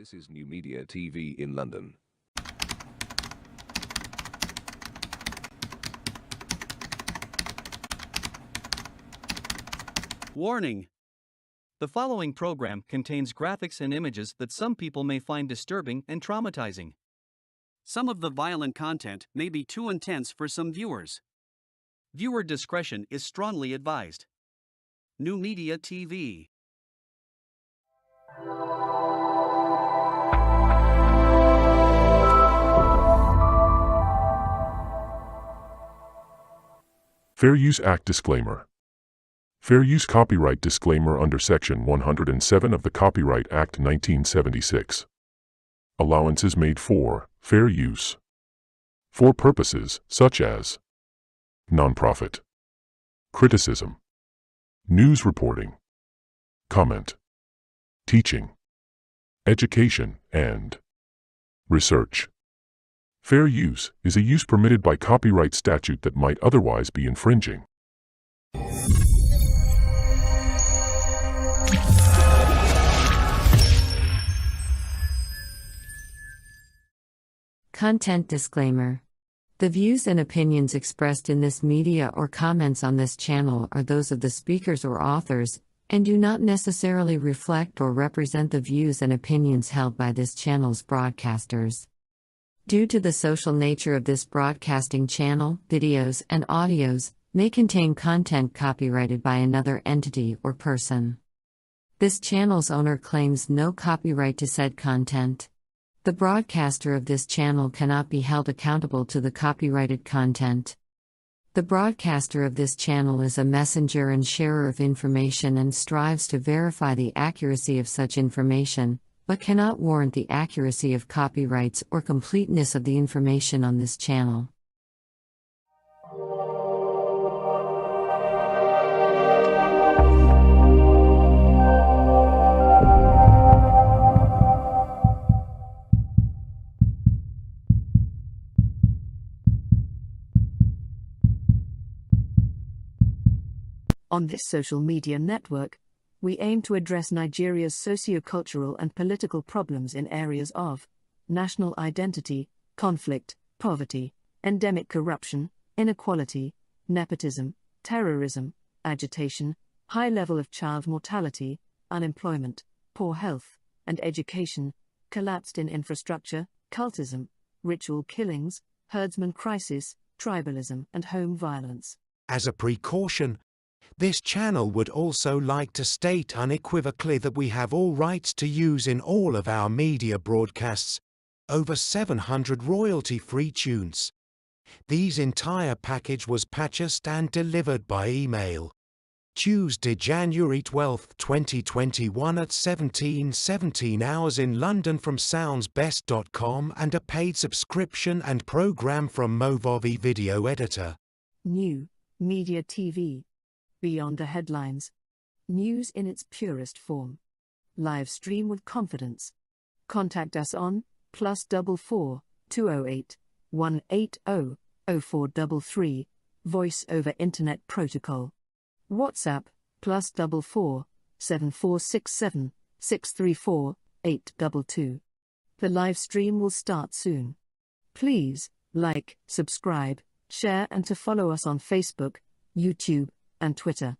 This is NuMediaTV in London. Warning! The following program contains graphics and images that some people may find disturbing and traumatizing. Some of the violent content may be too intense for some viewers. Viewer discretion is strongly advised. NuMediaTV. Fair Use Act Disclaimer. Fair Use Copyright Disclaimer under Section 107 of the Copyright Act 1976. Allowances made for fair use for purposes such as nonprofit, criticism, news reporting, comment, teaching, education, and research. Fair use is a use permitted by copyright statute that might otherwise be infringing. Content disclaimer. The views and opinions expressed in this media or comments on this channel are those of the speakers or authors, and do not necessarily reflect or represent the views and opinions held by this channel's broadcasters. Due to the social nature of this broadcasting channel, videos and audios may contain content copyrighted by another entity or person. This channel's owner claims no copyright to said content. The broadcaster of this channel cannot be held accountable to the copyrighted content. The broadcaster of this channel is a messenger and sharer of information and strives to verify the accuracy of such information, but cannot warrant the accuracy of copyrights or completeness of the information on this channel. On this social media network, we aim to address Nigeria's socio-cultural and political problems in areas of national identity, conflict, poverty, endemic corruption, inequality, nepotism, terrorism, agitation, high level of child mortality, unemployment, poor health and education, collapsed in infrastructure, cultism, ritual killings, herdsmen crisis, tribalism and home violence. As a precaution, this channel would also like to state unequivocally that we have all rights to use in all of our media broadcasts over 700 royalty-free tunes. These entire package was purchased and delivered by email. Tuesday, January 12, 2021 at 17:17 hours in London from soundsbest.com and a paid subscription and program from Movavi Video Editor. NuMediaTV. Beyond the headlines. News in its purest form. Live stream with confidence. Contact us on +44 208 180 0433, Voice over Internet Protocol. WhatsApp +44 7467 634 822. The live stream will start soon. Please like, subscribe, share and to follow us on Facebook, YouTube, and Twitter.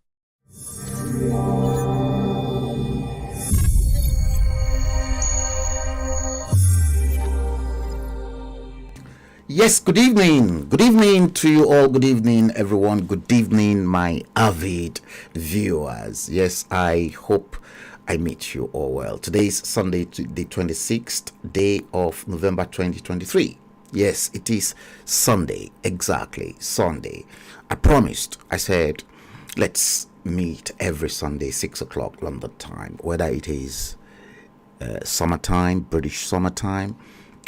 Yes, good evening. Good evening to you all. Good evening, everyone. Good evening, my avid viewers. Yes, I hope I meet you all well. Today is Sunday, the 26th day of November 2023. Yes, it is Sunday. Exactly, Sunday. I promised. I said, let's meet every Sunday, 6 o'clock London time, whether it is summertime, British summertime,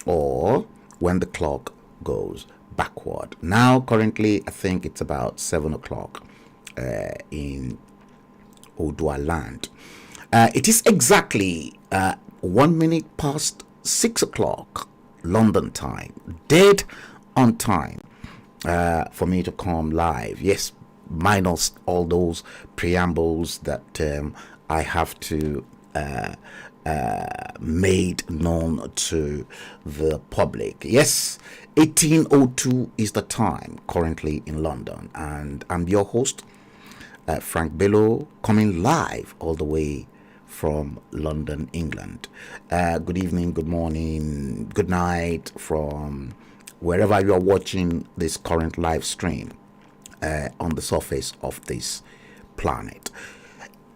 or when the clock goes backward. Now, currently, I think it's about 7 o'clock in Odua land. It is exactly 1 minute past 6 o'clock London time, dead on time for me to come live. Yes, minus all those preambles that I have to made known to the public. Yes, 1802 is the time currently in London, and I'm your host, Frank Bello, coming live all the way from London, England. Good evening, good morning, good night from wherever you are watching this current live stream on the surface of this planet.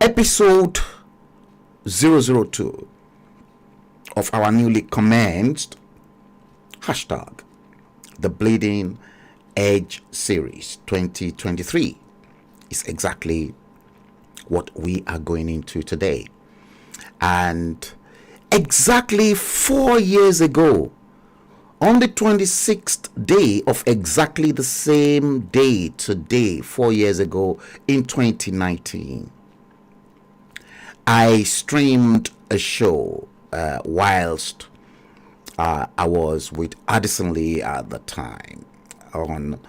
Episode 002 of our newly commenced hashtag the Bleeding Edge series 2023 is exactly what we are going into today. And exactly 4 years ago, on the 26th day of exactly the same day today, 4 years ago in 2019, I streamed a show whilst I was with Addison Lee at the time on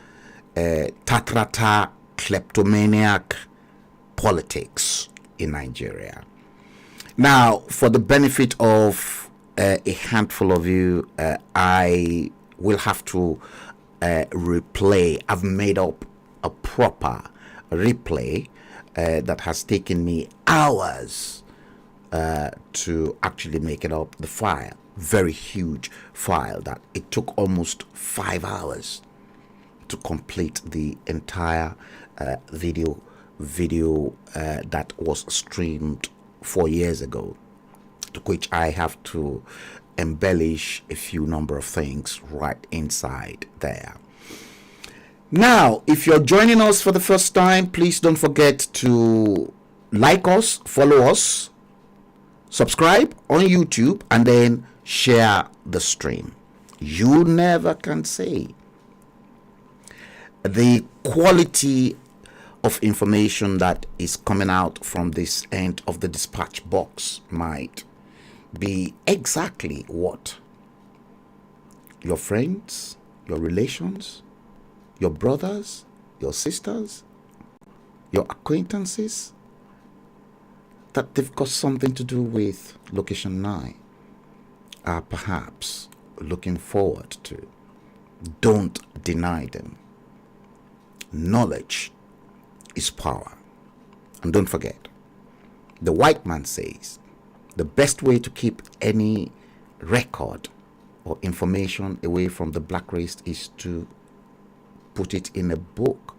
Tatrata kleptomaniac politics in Nigeria. Now, for the benefit of a handful of you, I will have to replay. I've made up a proper replay that has taken me hours to actually make it up. The file, very huge file that it took almost 5 hours to complete the entire video that was streamed 4 years ago, to which I have to embellish a few number of things right inside there. Now, if you're joining us for the first time, please don't forget to like us, follow us, subscribe on YouTube, and then share the stream. You never can say the quality of information that is coming out from this end of the dispatch box might be exactly what your friends, your relations, your brothers, your sisters, your acquaintances, that they've got something to do with Location 9 are perhaps looking forward to. Don't deny them. Knowledge is power. And don't forget, the white man says the best way to keep any record or information away from the black race is to put it in a book,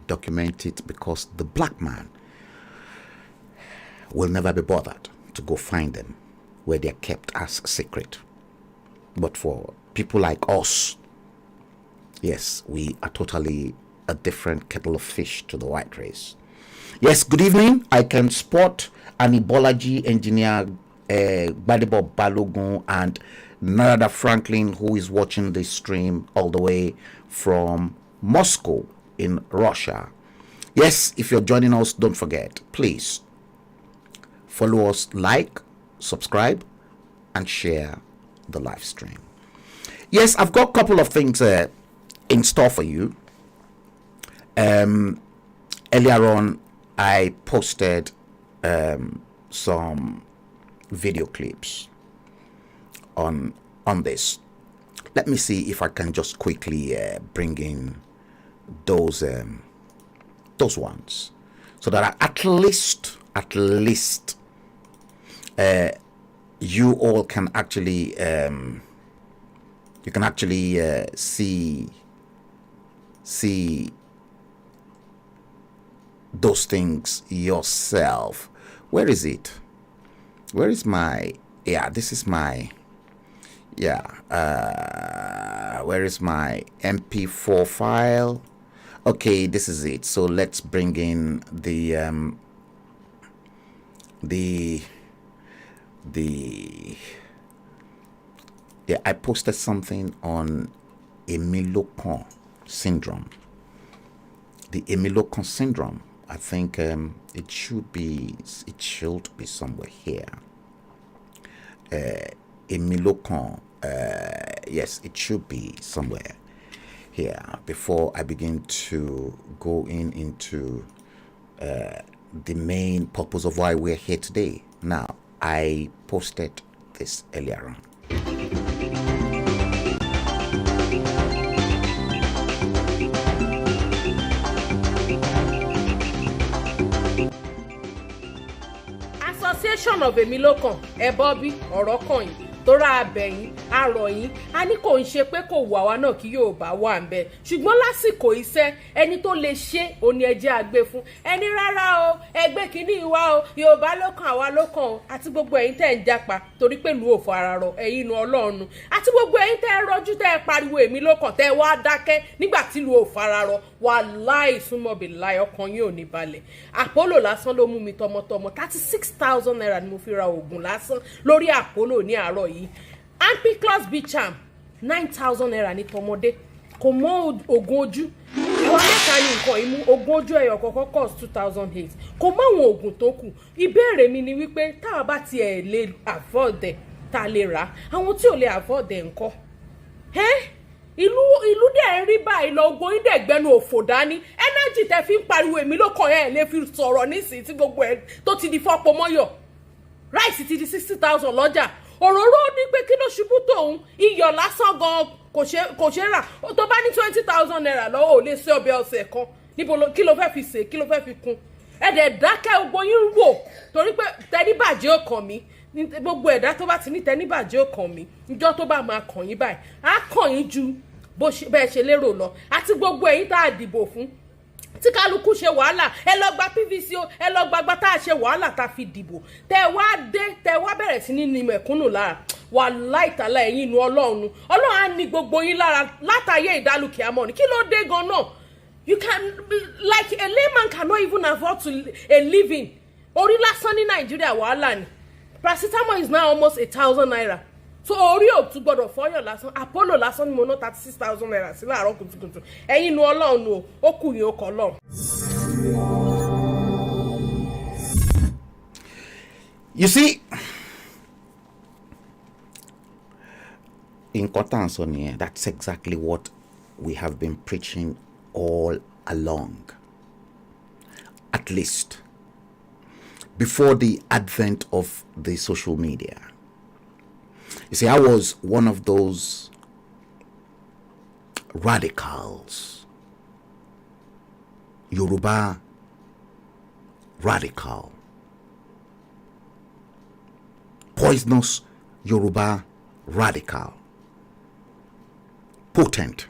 document it, because the black man will never be bothered to go find them where they are kept as secret. But for people like us, yes, we are totally a different kettle of fish to the white race. Yes, good evening. I can spot an Ebology engineer, Gbadebo Balogun, and Narada Franklin, who is watching this stream all the way from Moscow in Russia. Yes, if you're joining us, don't forget, please follow us, like, subscribe, and share the live stream. Yes, I've got a couple of things in store for you. Earlier on, I posted some video clips on this. Let me see if I can just quickly bring in those ones, so that at least you all can actually see those things yourself. Where is it? Where is my, this is my, where is my MP4 file? Okay, this is it. So let's bring in the I posted something on Emilocon syndrome. The Emilocon syndrome, I think it should be somewhere here. Emilocon, yes, it should be somewhere here before I begin to go into the main purpose of why we're here today. Now, I posted this earlier on. Association of Emilokan Ebobi ọ̀rọ̀ kan yìí tóra abẹ̀yìn arọ̀yìn a ní kò ń ṣe pé kò wà wá náà kí yóò bá wà ń bẹ ṣùgbọ́n lásìkò iṣẹ́ ẹni tó lè ṣe òní ẹjẹ́ àgbẹ̀ fún ẹni rárá o ẹgbẹ́ kìíní wa o Yorùbá ló kàn àwa ló kàn o àti gbogbo ẹ̀yin tẹ́ ń jápa torí pé ìlú òfò ara rọ ẹ̀yin inú Ọlọ́run àti gbogbo ẹ̀yin tẹ́ ń rọjú tẹ́ ń pariwo èmi ló kàn tẹ́ wá dákẹ́ nígbà tí ìlú òfò ara rọ wàláì súnmọ́bì láì ọkàn yín ò ní balẹ̀ Apollo lásán ló mú mi tọmọtọmọ 36,000 naira ni mo fi ra oògùn lásán lórí Apollo ní àárọ̀ yìí Ampiclox Bicham 9,000 naira ní tọmọdé kò mọ oògùn ojú ìwà mẹ́ta ní nǹkan ìmú oògùn ojú ẹyọ kọ̀ọ̀kan cost 2,008 kò mọ àwọn oògùn tó kù ìbéèrè mi ni wípé táwa bá tiẹ̀ lè afford ẹ̀ tá a lè rà àwọn tí ò lè afford ẹ̀ ńkọ́ ìlú dẹ̀ ń rí báyìí lọ ogun yín dẹ̀ gbẹnu òfò dání energy tẹ́ fi ń pariwo èmi ló kàn ẹ́ lè fi sọ̀rọ̀ nísìnyí tí gbogbo ẹ̀ tó ti di fọ́pọ̀ mọ́yọ̀ ráìsì ti di 60,000 lọ́jà òróró ní pé kí ló ṣubú tóun iyọ̀ lásán gan kò ṣe rà tó bá ní 20,000 naira lọ́wọ́ ò lè ṣe ọbẹ̀ ọ̀sẹ̀ kan níbo kí ló fẹ́ fi ṣe kí ló fẹ́ fi kún ẹ̀dẹ̀ dákẹ́ gbogbo yín wò torí pé tẹ́níbàjẹ́ ò kàn mí gbogbo ẹ̀dá tó bá ti ní tẹ́níbàjẹ́ ò kàn mí ìjọ tó bá máa kàn yín báyìí á kàn yín ju bẹ́ẹ̀ ṣe lérò lọ àti gbogbo ẹ̀yin tá a dìbò fún tí kálukú ṣe wàhálà ẹ lọ gba PVC o ẹ lọ gbàgbà tá a ṣe wàhálà tá a fi dìbò tẹ wá bẹ̀rẹ̀ sí ní mẹ̀kúnnù lára wàláhì tàlá ẹ̀yin inú Ọlọ́run á ní gbogbo yín lára látàyè ìdálùkìá mọ́ ni kí ló dé gan náà you can like a layman cannot even afford to a living orí lásán ní Nàìjíríà wàhálà ni paracetamol is now almost 1,000 naira so orí ò tún gbọdọ̀ fọyọ̀ lásán Apollo lásán ni mo ná 36,000 naira sí láàárọ̀ kùtùkùtù ẹ̀yin inú Ọlọ́run o ó kù yín ó kọ́ lọ. You see, in Kotansoni, that's exactly what we have been preaching all along. At least before the advent of the social media. You see, I was one of those radicals, Yoruba radical, poisonous Yoruba radical, potent,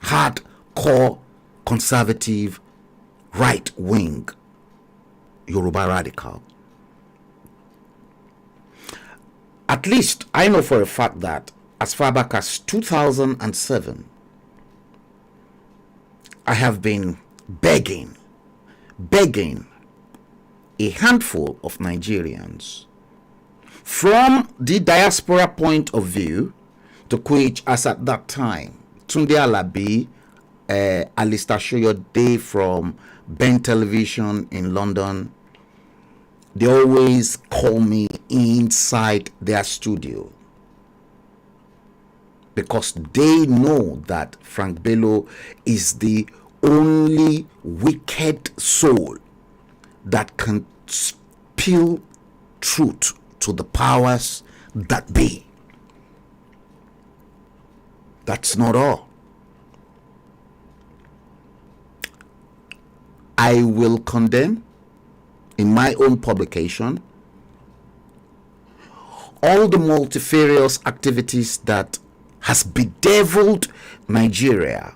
hardcore, conservative, right-wing Yoruba radical. At least I know for a fact that as far back as 2007, I have been begging a handful of Nigerians from the diaspora point of view, to which, as at that time, Tunde Alabi, Alistair Shoyode from Ben Television in London, they always call me inside their studio because they know that Frank Bello is the only wicked soul that can spill truth to the powers that be. That's not all. I will condemn in my own publication all the multifarious activities that has bedeviled Nigeria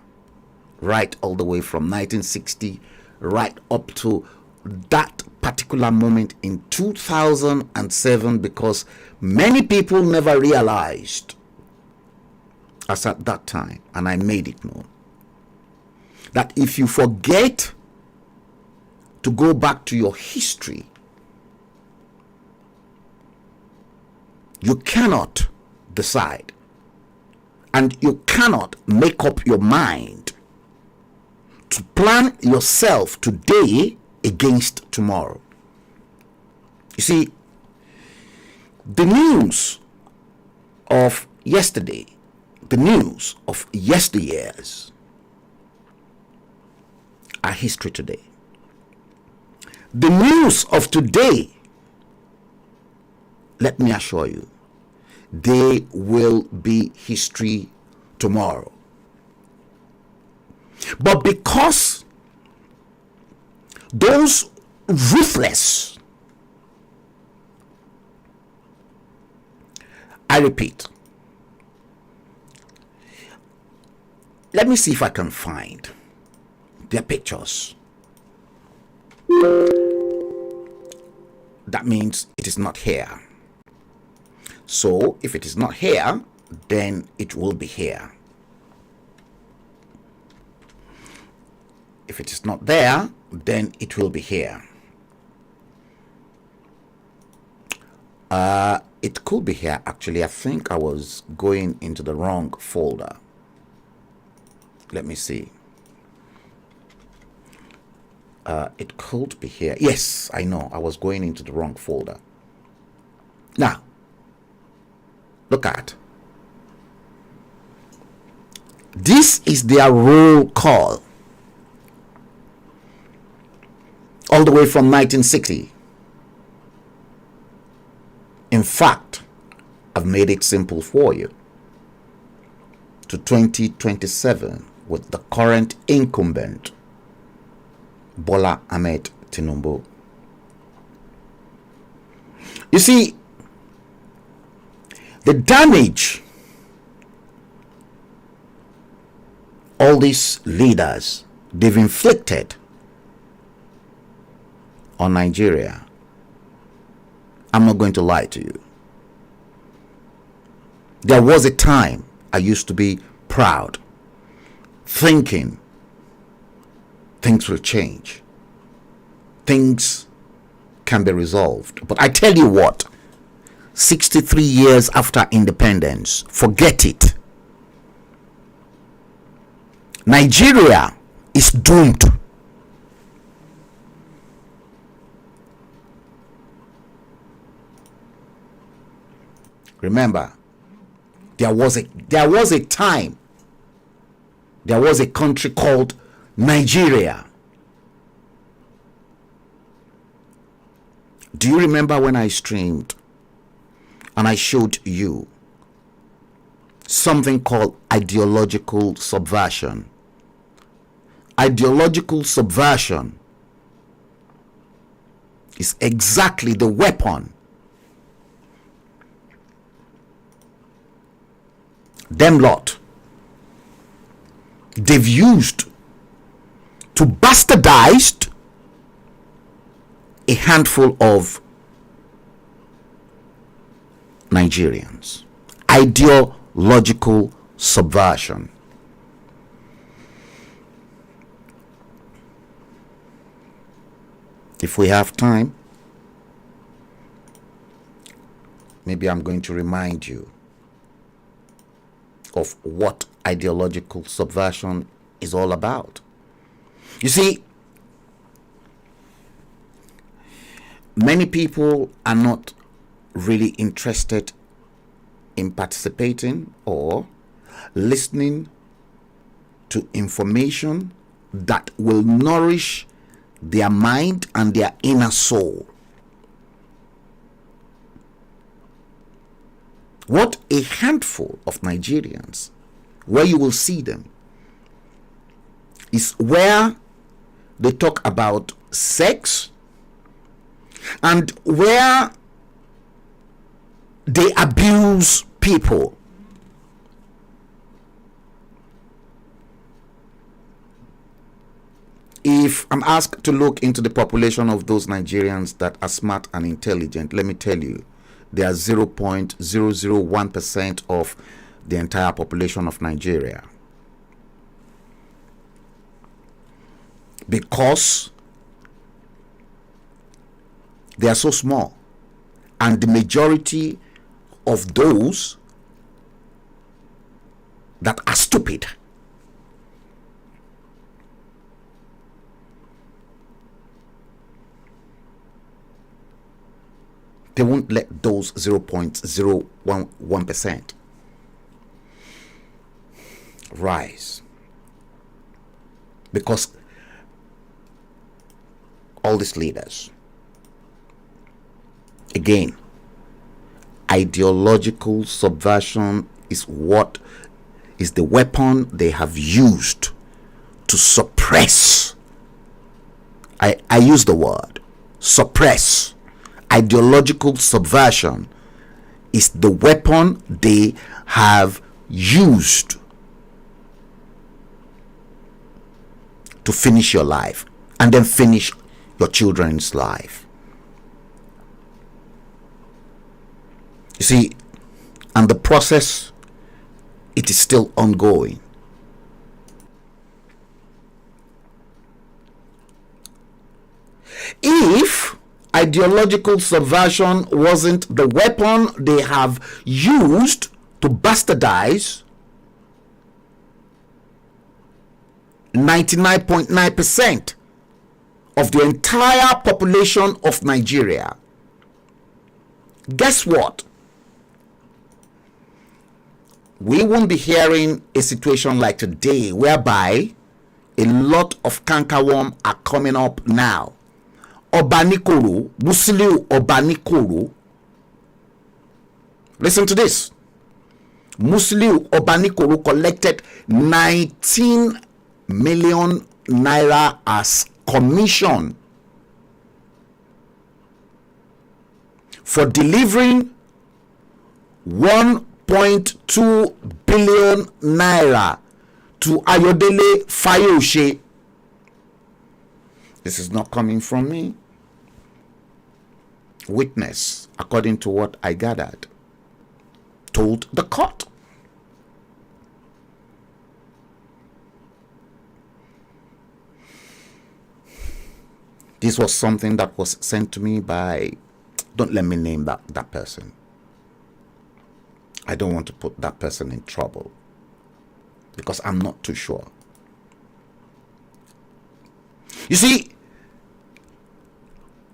right all the way from 1960 right up to that particular moment in 2007, because many people never realized as at that time, and I made it known, that if you forget to go back to your history, you cannot decide and you cannot make up your mind to plan yourself today against tomorrow. You see, the news of yesterday, the news of yesteryears are history today. The news of today let me assure you, they will be history tomorrow. But because those ruthless, I repeat, let me see if I can find their pictures. That means it is not here. So if it is not here, then it will be here. If it is not there, then it will be here. It could be here. Actually, I think I was going into the wrong folder. Let me see. It could be here. Yes, I know. I was going into the wrong folder. Now, look at. This is their roll call. All the way from 1960. In fact, I've made it simple for you. To 2027 with the current incumbent, Bola Ahmed Tinubu. You see, the damage all these leaders they've inflicted on Nigeria, I'm not going to lie to you. There was a time I used to be proud, thinking things will change, things can be resolved. But I tell you what, 63 years after independence, forget it. Nigeria is doomed. Remember, there was a time, there was a country called Nigeria. Do you remember when I streamed and I showed you something called ideological subversion? Ideological subversion is exactly the weapon them lot they've used to bastardize a handful of Nigerians. Ideological subversion. If we have time, maybe I'm going to remind you of what ideological subversion is all about. You see, many people are not really interested in participating or listening to information that will nourish their mind and their inner soul. What a handful of Nigerians, where you will see them, is where they talk about sex and where they abuse people. If I'm asked to look into the population of those Nigerians that are smart and intelligent, let me tell you, they are 0.001% of the entire population of Nigeria. Because they are so small, and the majority of those that are stupid they won't let those 0.011% rise, because all these leaders, again, Ideological subversion is the weapon they have used to suppress. I use the word suppress. Ideological subversion is the weapon they have used to finish your life and then finish your children's life. You see, and the process, it is still ongoing. If ideological subversion wasn't the weapon they have used to bastardize 99.9% of the entire population of Nigeria, guess what? We won't be hearing a situation like today whereby a lot of cankerworm are coming up now. Obanikoro, Musiliu Obanikoro. Listen to this. Musiliu Obanikoro collected 19 million naira as commission for delivering 1.2 billion naira to Ayodele Fayose. This is not coming from me. Witness, according to what I gathered, told the court. This was something that was sent to me by, don't let me name that person. I don't want to put that person in trouble because I'm not too sure. You see,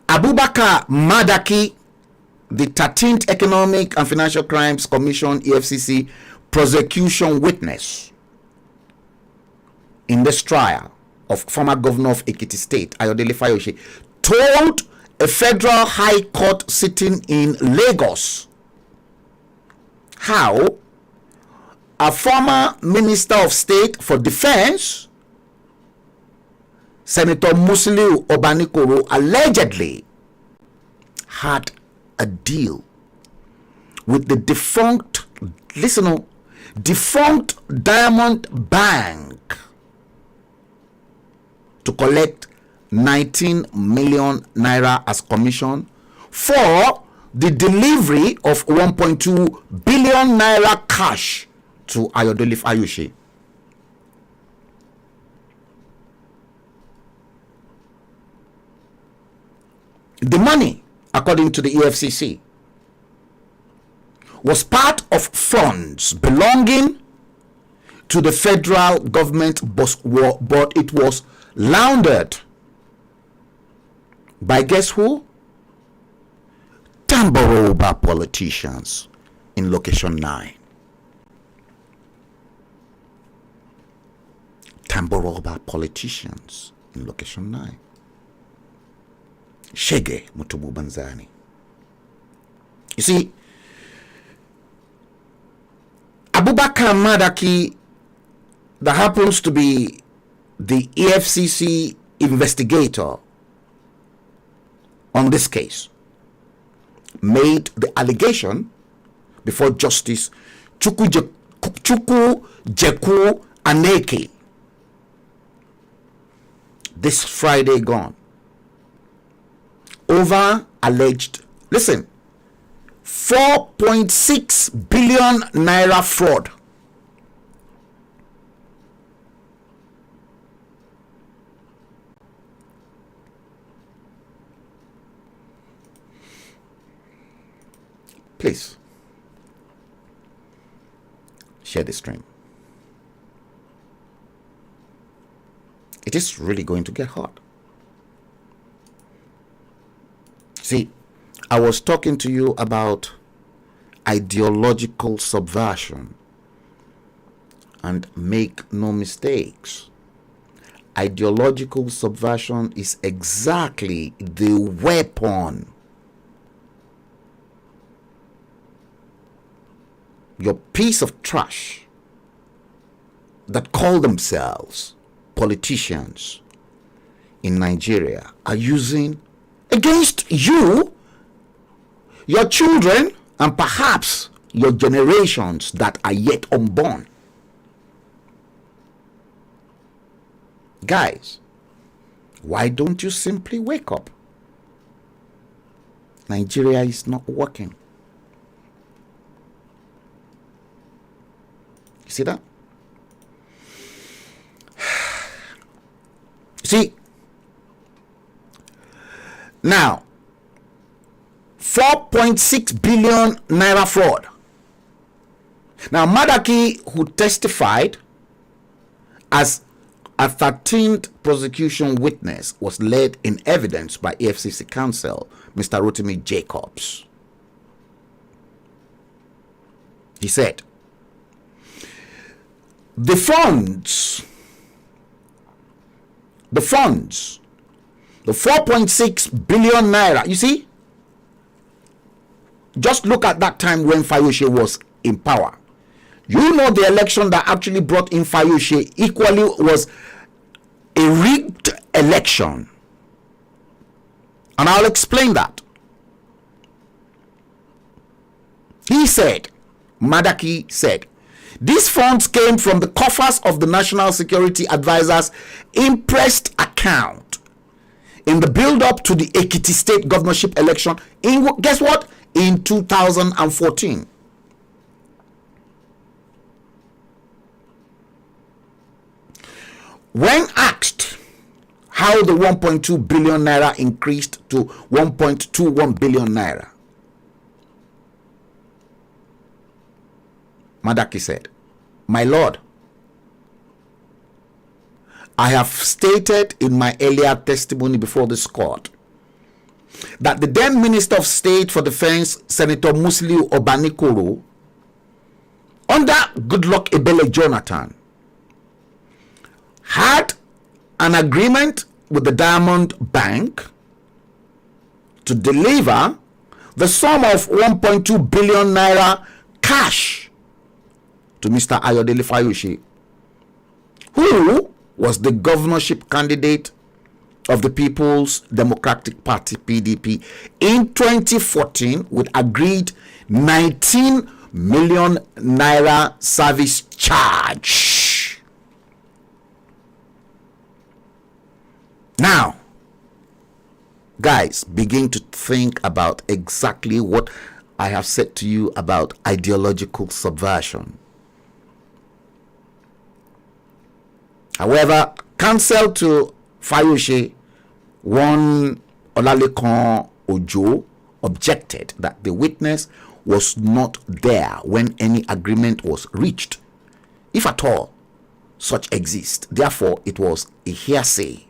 Abubakar Madaki, the 13th Economic and Financial Crimes Commission EFCC prosecution witness in this trial of former governor of Ekiti State, Ayodele Fayose, told a federal high court sitting in Lagos how a former minister of state for defense, Senator Musiliu Obanikoro, allegedly had a deal with the defunct Diamond Bank to collect 19 million naira as commission for the delivery of 1.2 billion naira cash to Ayodele Fayose. The money, according to the EFCC, was part of funds belonging to the federal government, but it was laundered by guess who? Tamboroba politicians in location 9. Tamboroba politicians in location 9. Shege Mutubu Banzani. You see, Abubakar Madaki, that happens to be the EFCC investigator on this case, made the allegation before Justice Chukwu Jeku Aneke this Friday gone over alleged, listen, 4.6 billion naira fraud. Please share the stream. It is really going to get hot. See, I was talking to you about ideological subversion, and make no mistakes, ideological subversion is exactly the weapon your piece of trash that call themselves politicians in Nigeria are using against you, your children, and perhaps your generations that are yet unborn. Guys, why don't you simply wake up? Nigeria is not working. You see that? See, now 4.6 billion naira fraud. Now Madaki, who testified as a 13th prosecution witness, was led in evidence by EFCC counsel Mr. Rotimi Jacobs. He said, the funds, the 4.6 billion naira, you see, just look at that time when Fayose was in power. You know, the election that actually brought in Fayose equally was a rigged election. And I'll explain that. He said, Madaki said, these funds came from the coffers of the National Security Advisor's impressed account in the build-up to the Ekiti State governorship election in, guess what? In 2014. When asked how the 1.2 billion naira increased to 1.21 billion naira, Madaki said, my lord, I have stated in my earlier testimony before this court that the then Minister of State for Defense, Senator Musliu Obanikoro, under Goodluck Ebele Jonathan, had an agreement with the Diamond Bank to deliver the sum of 1.2 billion naira cash to Mr. Ayodele Fayose, who was the governorship candidate of the People's Democratic Party, PDP, in 2014 with agreed 19 million naira service charge. Now, guys, begin to think about exactly what I have said to you about ideological subversion. However, counsel to Fayose, one Olalekan Ojo, objected that the witness was not there when any agreement was reached, if at all such exists. Therefore, it was a hearsay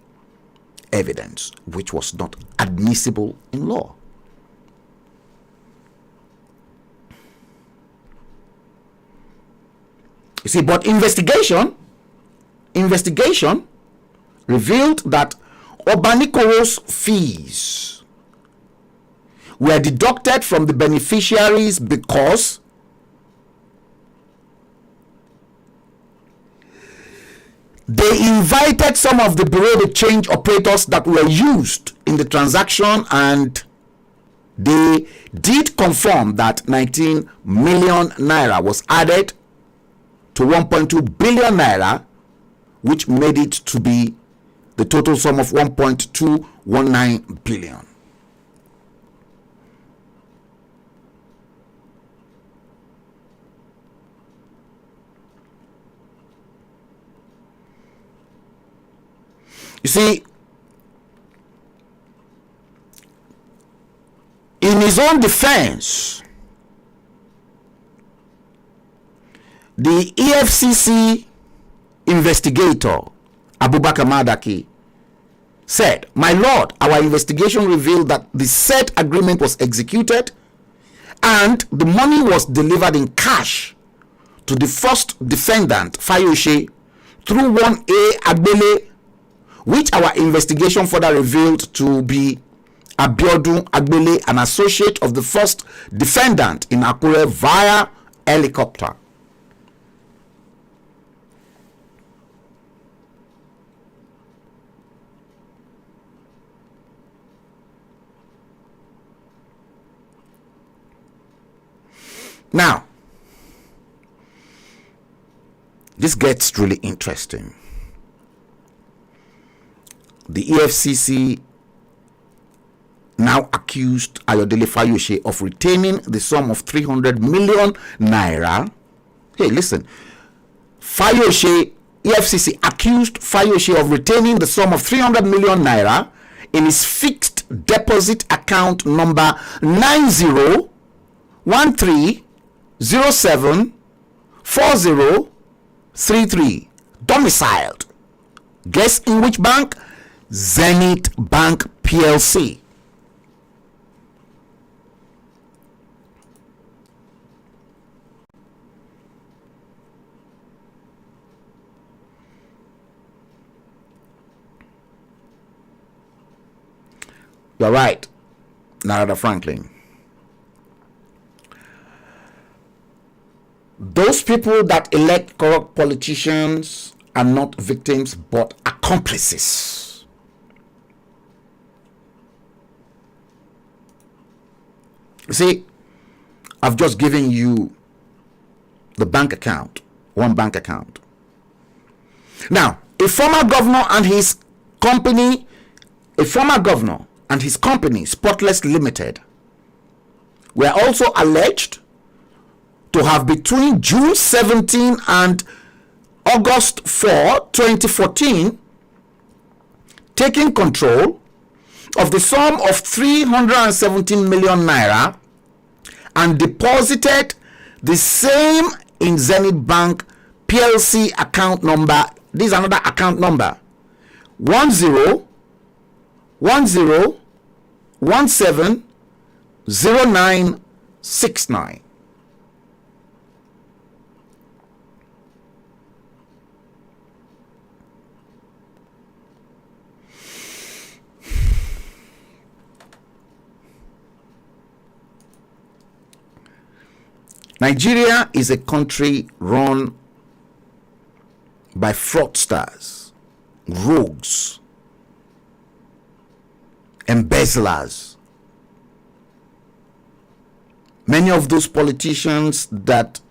evidence which was not admissible in law. You see, but investigation revealed that Obanikoro's fees were deducted from the beneficiaries because they invited some of the bureau de change operators that were used in the transaction, and they did confirm that 19 million naira was added to 1.2 billion naira, which made it to be the total sum of 1.219 billion. You see, in his own defense, the EFCC investigator Abubakar Madaki said, my lord, our investigation revealed that the said agreement was executed and the money was delivered in cash to the first defendant, Fayose, through 1A Agbele, which our investigation further revealed to be Abiodun Agbele, an associate of the first defendant in Akure, via helicopter. Now, this gets really interesting. The EFCC now accused Ayodele Fayose of retaining the sum of 300 million naira. Hey, listen. Fayose, EFCC accused Fayose of retaining the sum of 300 million naira in his fixed deposit account number 9013074033, domiciled. Guess in which bank? Zenith Bank PLC. You're right, Narada Franklin. Those people that elect corrupt politicians are not victims but accomplices. See, I've just given you the bank account, one bank account. Now, a former governor and his company, Spotless Limited, were also alleged to have between June 17 and August 4, 2014, taken control of the sum of 317 million naira and deposited the same in Zenith Bank PLC account number. This is another account number: 10170969. Nigeria is a country run by fraudsters, rogues, embezzlers. Many of those politicians that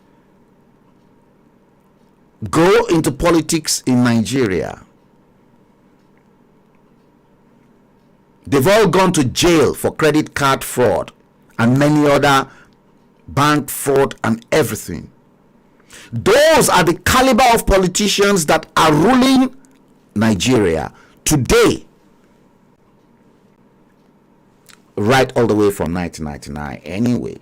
go into politics in Nigeria, they've all gone to jail for credit card fraud and many other bank fraud and everything. Those are the caliber of politicians that are ruling Nigeria today, right all the way from 1999 anyway.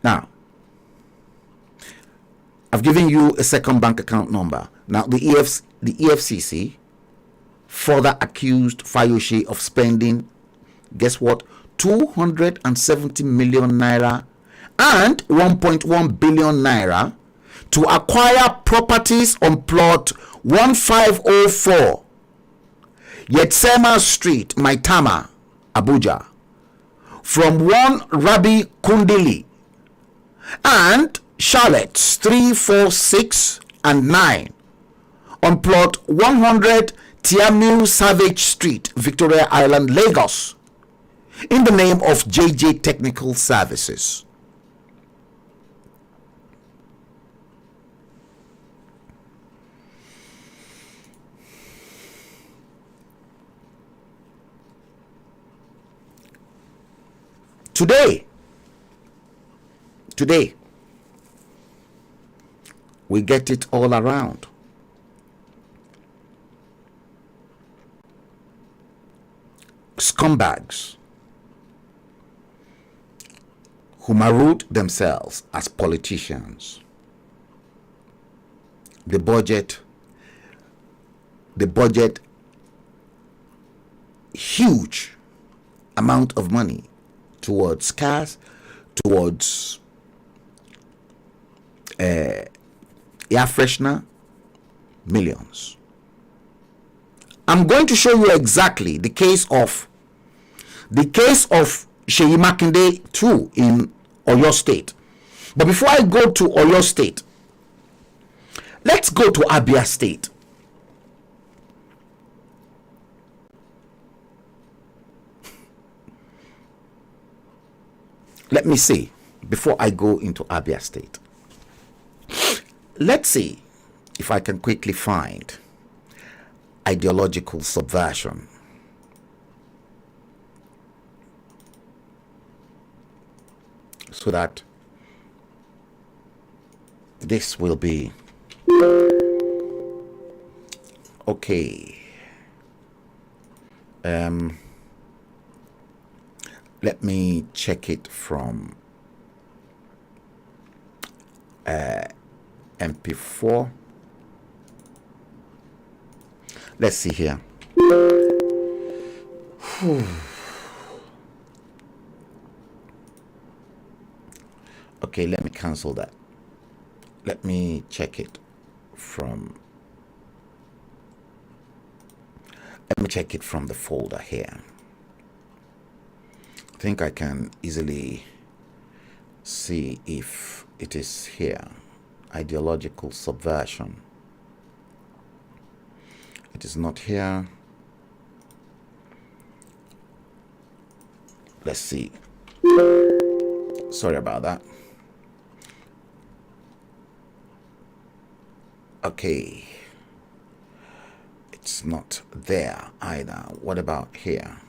Now, I've given you a second bank account number. Now, the EFCC further accused Fayose of spending, guess what, 270 million naira and 1.1 billion naira to acquire properties on plot 1504 Yetsema Street, Maitama, Abuja, from one Rabi Kundili, and Charlotte's 3, 4, 6 and 9 on plot 100 Tiamu Savage Street, Victoria Island, Lagos, in the name of JJ Technical Services. Today, we get it all around. Scumbags who maroon themselves as politicians. The budget huge amount of money towards cars, towards air freshener, millions. I'm going to show you exactly the case of Seyi Makinde too in Oyo State. But before I go to Oyo State, let's go to Abia State. Let me see, before I go into Abia State, let's see if I can quickly find ideological subversion. So that this will be okay. Let me check it from MP4. Let's see here. Okay, let me cancel that. Let me check it from the folder here. I think I can easily see if it is here. Ideological subversion. It is not here. Let's see. Sorry about that. Okay. It's not there either. What about here?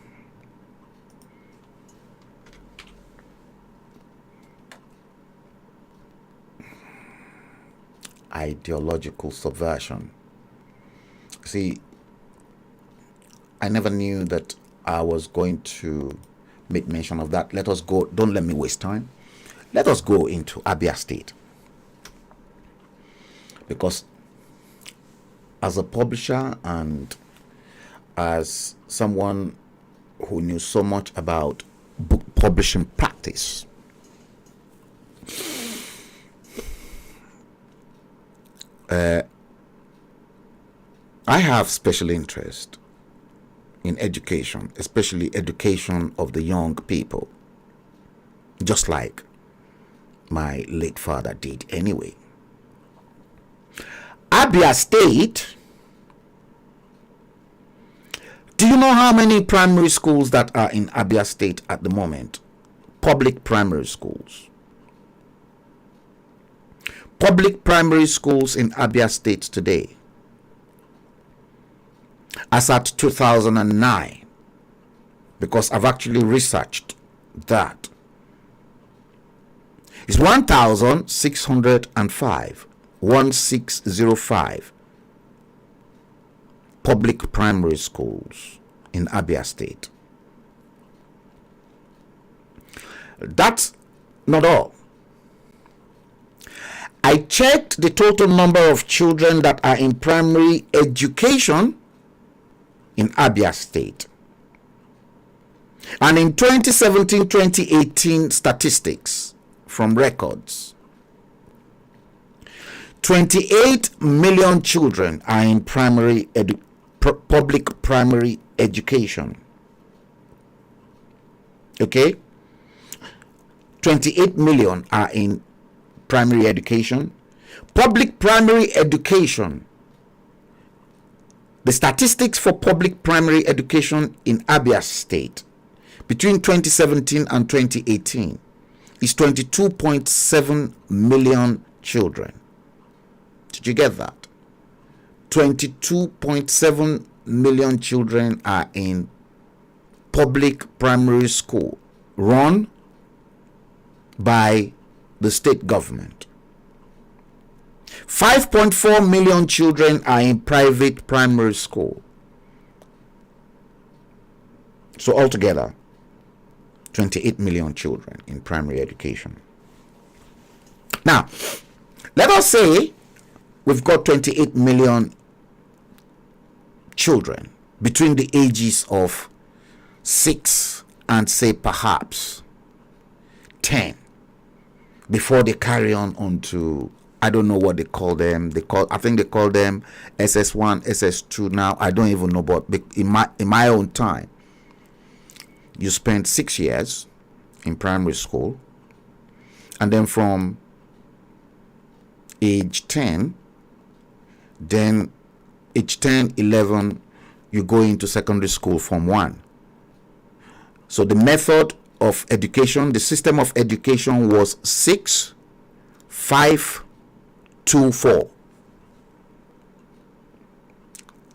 Ideological subversion. See, I never knew that I was going to make mention of that. Let us go. Don't let me waste time. Let us go into Abia State. Because as a publisher and as someone who knew so much about book publishing practice, I have special interest in education, especially education of the young people, just like my late father did anyway. Abia State, do you know how many primary schools that are in Abia State at the moment? Public primary schools. Public primary schools in Abia State today, as at 2009, because I've actually researched that, is 1,605. 1605 public primary schools in Abia State. That's not all. I checked the total number of children that are in primary education in Abia State. And in 2017-2018 statistics from records, 28 million children are in public primary education. Okay? 28 million are in primary education. Public primary education. The statistics for public primary education in Abia State between 2017 and 2018 is 22.7 million children. Did you get that? 22.7 million children are in public primary school run by the state government. 5.4 million children are in private primary school. So altogether, 28 million children in primary education. Now, let us say we've got 28 million children between the ages of 6 and say perhaps 10 before they carry on to I don't know what they call them. I think they call them SS1, SS2 now. I don't even know, but in my own time, you spent 6 years in primary school, and then from age 10, then age 10, 11, you go into secondary school from 1. So the method of education, the system of education was 6, 5, 2, 4.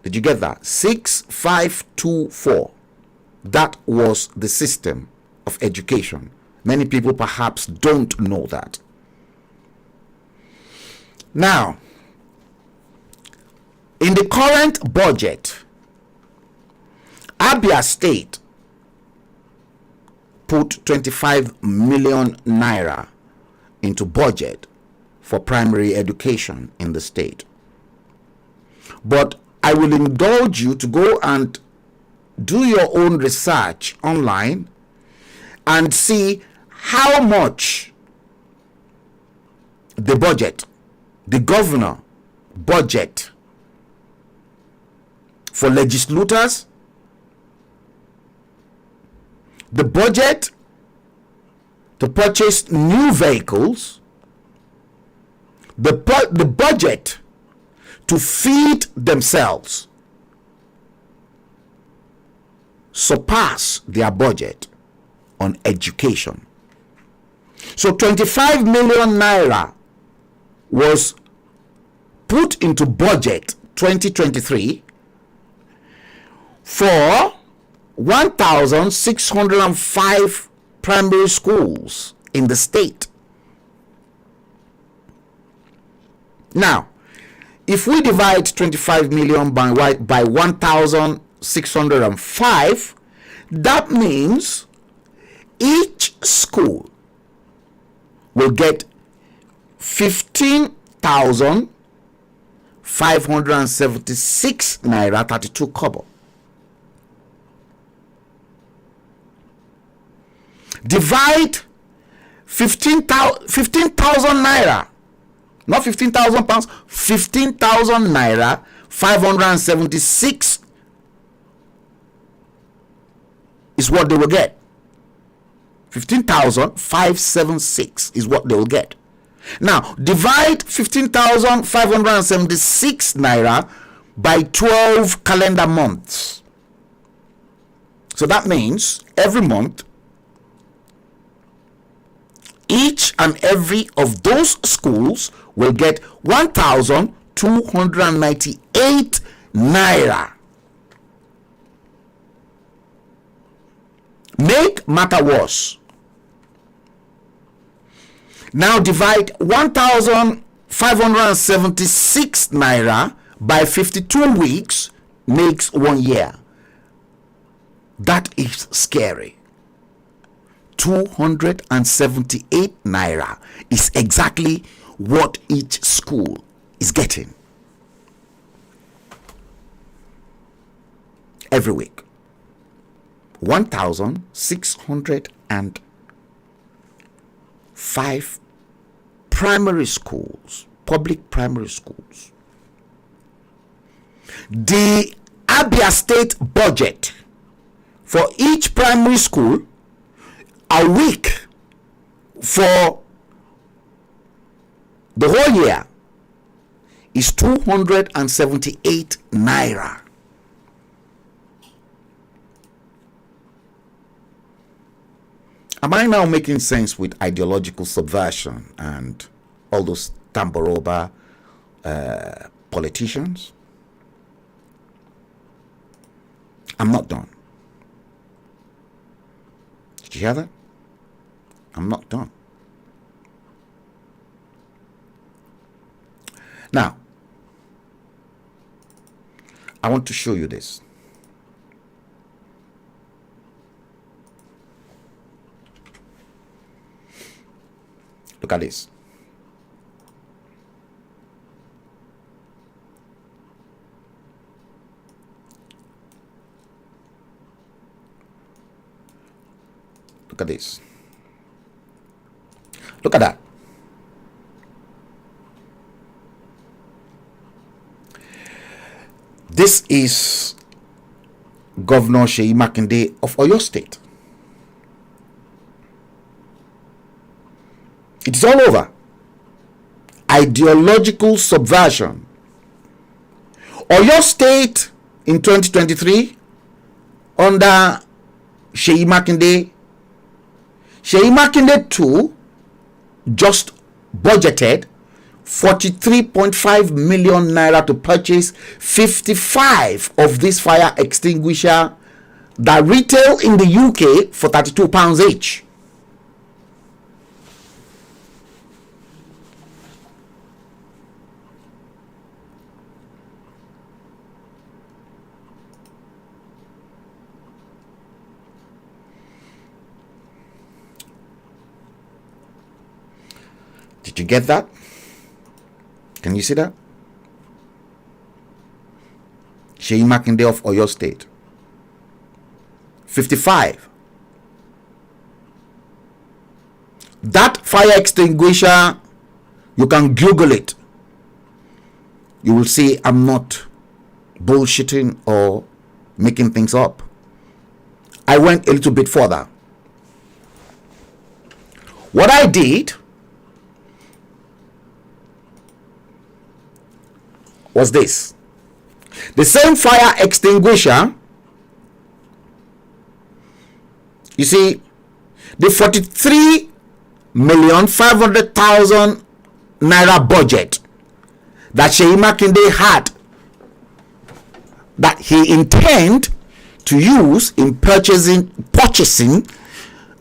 Did you get that? 6, 5, 2, 4. That was the system of education. Many people perhaps don't know that. Now, in the current budget, Abia State put 25 million naira into budget for primary education in the state. But I will indulge you to go and do your own research online and see how much the budget, the governor budget for legislators, the budget to purchase new vehicles, the budget to feed themselves surpass their budget on education. So 25 million naira was put into budget 2023 for 1,605 primary schools in the state. Now, if we divide 25 million by 1,605, that means each school will get 15,576 naira 32 kobo. Divide 15,000 naira, not 15,000 pounds, 15,000 naira 576 is what they will get. 15,576 is what they will get. Now, divide 15,576 naira by 12 calendar months. So that means every month, each and every of those schools will get 1,298 naira. Make matter worse. Now divide 1,576 naira by 52 weeks makes 1 year. That is scary. 278 naira is exactly what each school is getting every week. 1,605 primary schools, public primary schools. The Abia State budget for each primary school a week for the whole year is 278 naira. Am I now making sense with ideological subversion and all those Tamboroba politicians? I'm not done. Did you hear that? I'm not done. Now, I want to show you this. Look at this. Look at this. Look at that. This is Governor Seyi Makinde of Oyo State. It's all over. Ideological subversion. Oyo State in 2023 under Seyi Makinde. Seyi Makinde too just budgeted 43.5 million naira to purchase 55 of this fire extinguisher that retail in the UK for £32 each. Did you get that? Can you see that? Seyi Makinde of Oyo State. 55. That fire extinguisher, you can Google it. You will see I'm not bullshitting or making things up. I went a little bit further. What I did was this. The same fire extinguisher, you see, the 43,500,000 naira budget that Seyi Makinde had, that he intend to use in purchasing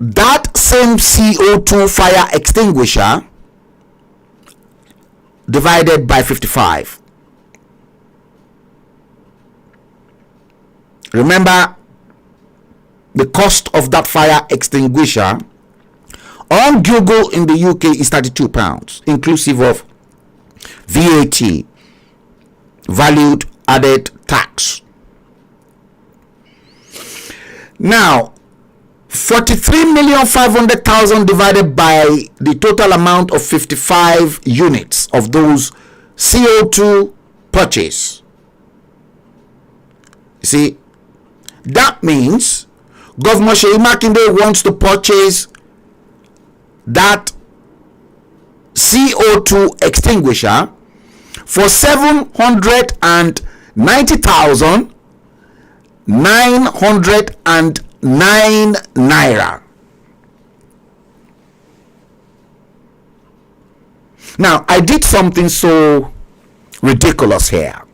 that same CO2 fire extinguisher, divided by 55. Remember, the cost of that fire extinguisher on Google in the UK is £32, inclusive of VAT, valued added tax. Now, 43,500,000 divided by the total amount of 55 units of those CO2 purchase. You see, that means Governor Seyi Makinde wants to purchase that CO2 extinguisher for 790,909 naira. Now, I did something so ridiculous here.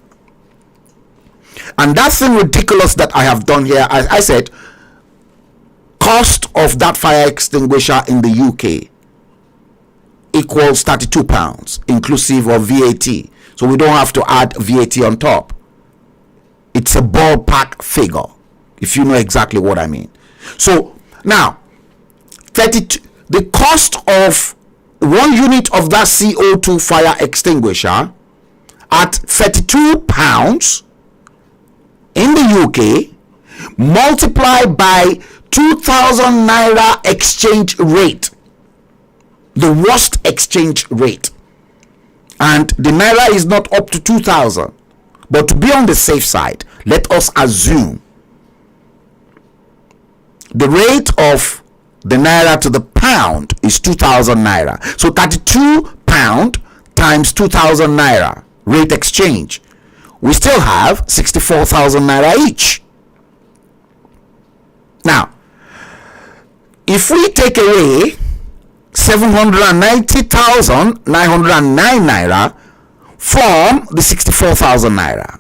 And that thing ridiculous that I have done here, as I said, cost of that fire extinguisher in the UK equals £32, inclusive of VAT. So we don't have to add VAT on top. It's a ballpark figure, if you know exactly what I mean. So now, 32, the cost of 1 unit of that CO2 fire extinguisher at £32 in the UK, multiplied by 2,000 naira exchange rate, the worst exchange rate, and the naira is not up to 2,000, but to be on the safe side, let us assume the rate of the naira to the pound is 2,000 naira. So £32 times 2,000 naira rate exchange, we still have 64,000 naira each. Now, if we take away 790,909 naira from the 64,000 naira,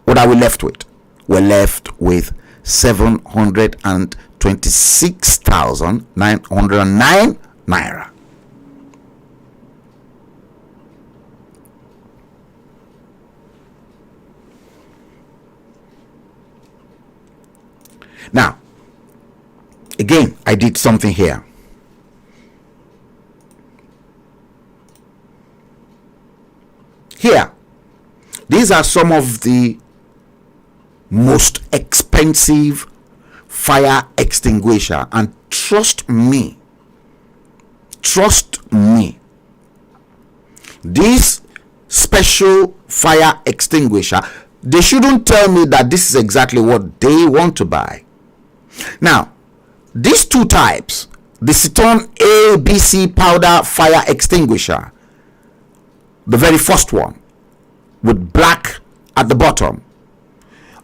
what are we left with? We're left with 726,909 naira. Now, again, I did something here. Here, these are some of the most expensive fire extinguisher, and trust me, this special fire extinguisher, they shouldn't tell me that this is exactly what they want to buy. Now, these two types, the Ceton ABC powder fire extinguisher, the very first one with black at the bottom,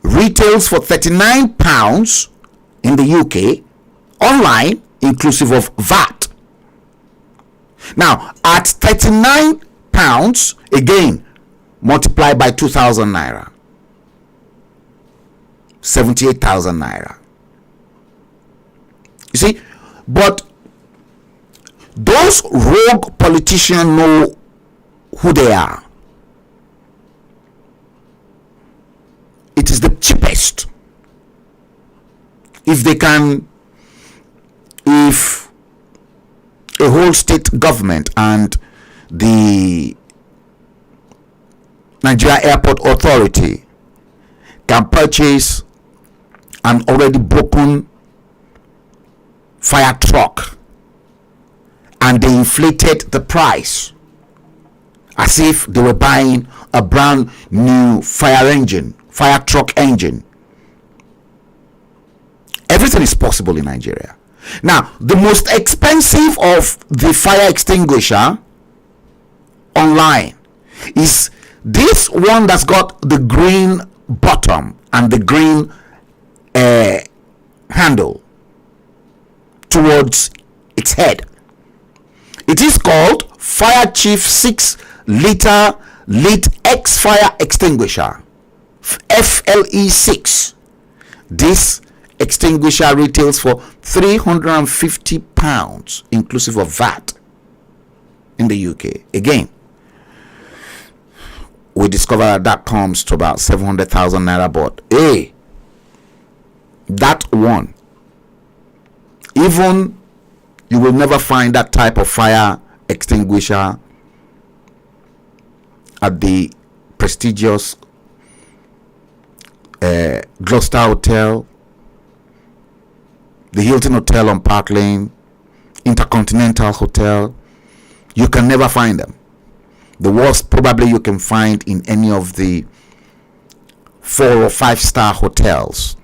retails for £39 in the UK, online, inclusive of VAT. Now, at £39, again, multiply by 2,000 naira, 78,000 naira. You see, but those rogue politicians know who they are. It is the cheapest. If a whole state government and the Nigeria Airport Authority can purchase an already broken fire truck and they inflated the price as if they were buying a brand new fire truck engine. Everything is possible in Nigeria. Now, the most expensive of the fire extinguisher online is this one that's got the green bottom and the green handle towards its head. It is called Fire Chief 6-liter lit X fire extinguisher, FLE6. This extinguisher retails for £350 inclusive of VAT in the UK. Again, we discovered that comes to about 700,000 naira, but hey, that one, even you will never find that type of fire extinguisher at the prestigious Gloucester Hotel, the Hilton Hotel on Park Lane, Intercontinental Hotel. You can never find them. The worst probably you can find in any of the 4 or 5-star hotels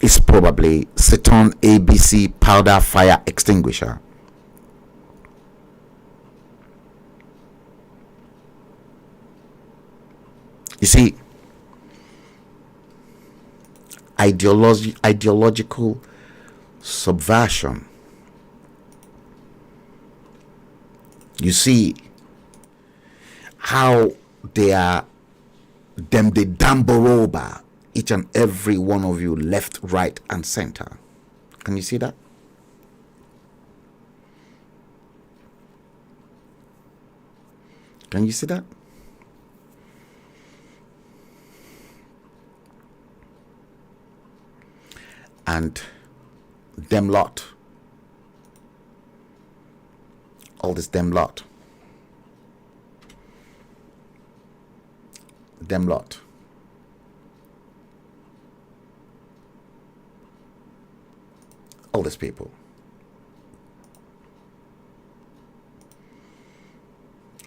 is probably Ceton ABC powder fire extinguisher. You see, ideological subversion. You see how they dumble over each and every one of you, left, right, and center. Can you see that? Can you see that? And them lot, all this them lot, all these people,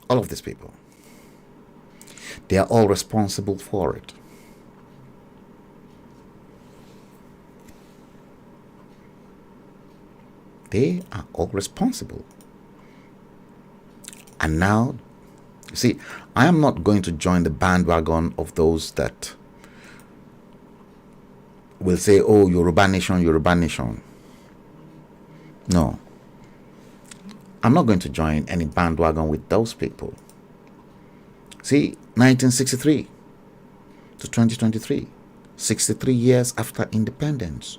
all of these people, they are all responsible for it. They are all responsible. And now, you see, I am not going to join the bandwagon of those that will say, oh, Yoruba nation, Yoruba nation. No. I'm not going to join any bandwagon with those people. See, 1963 to 2023, 63 years after independence.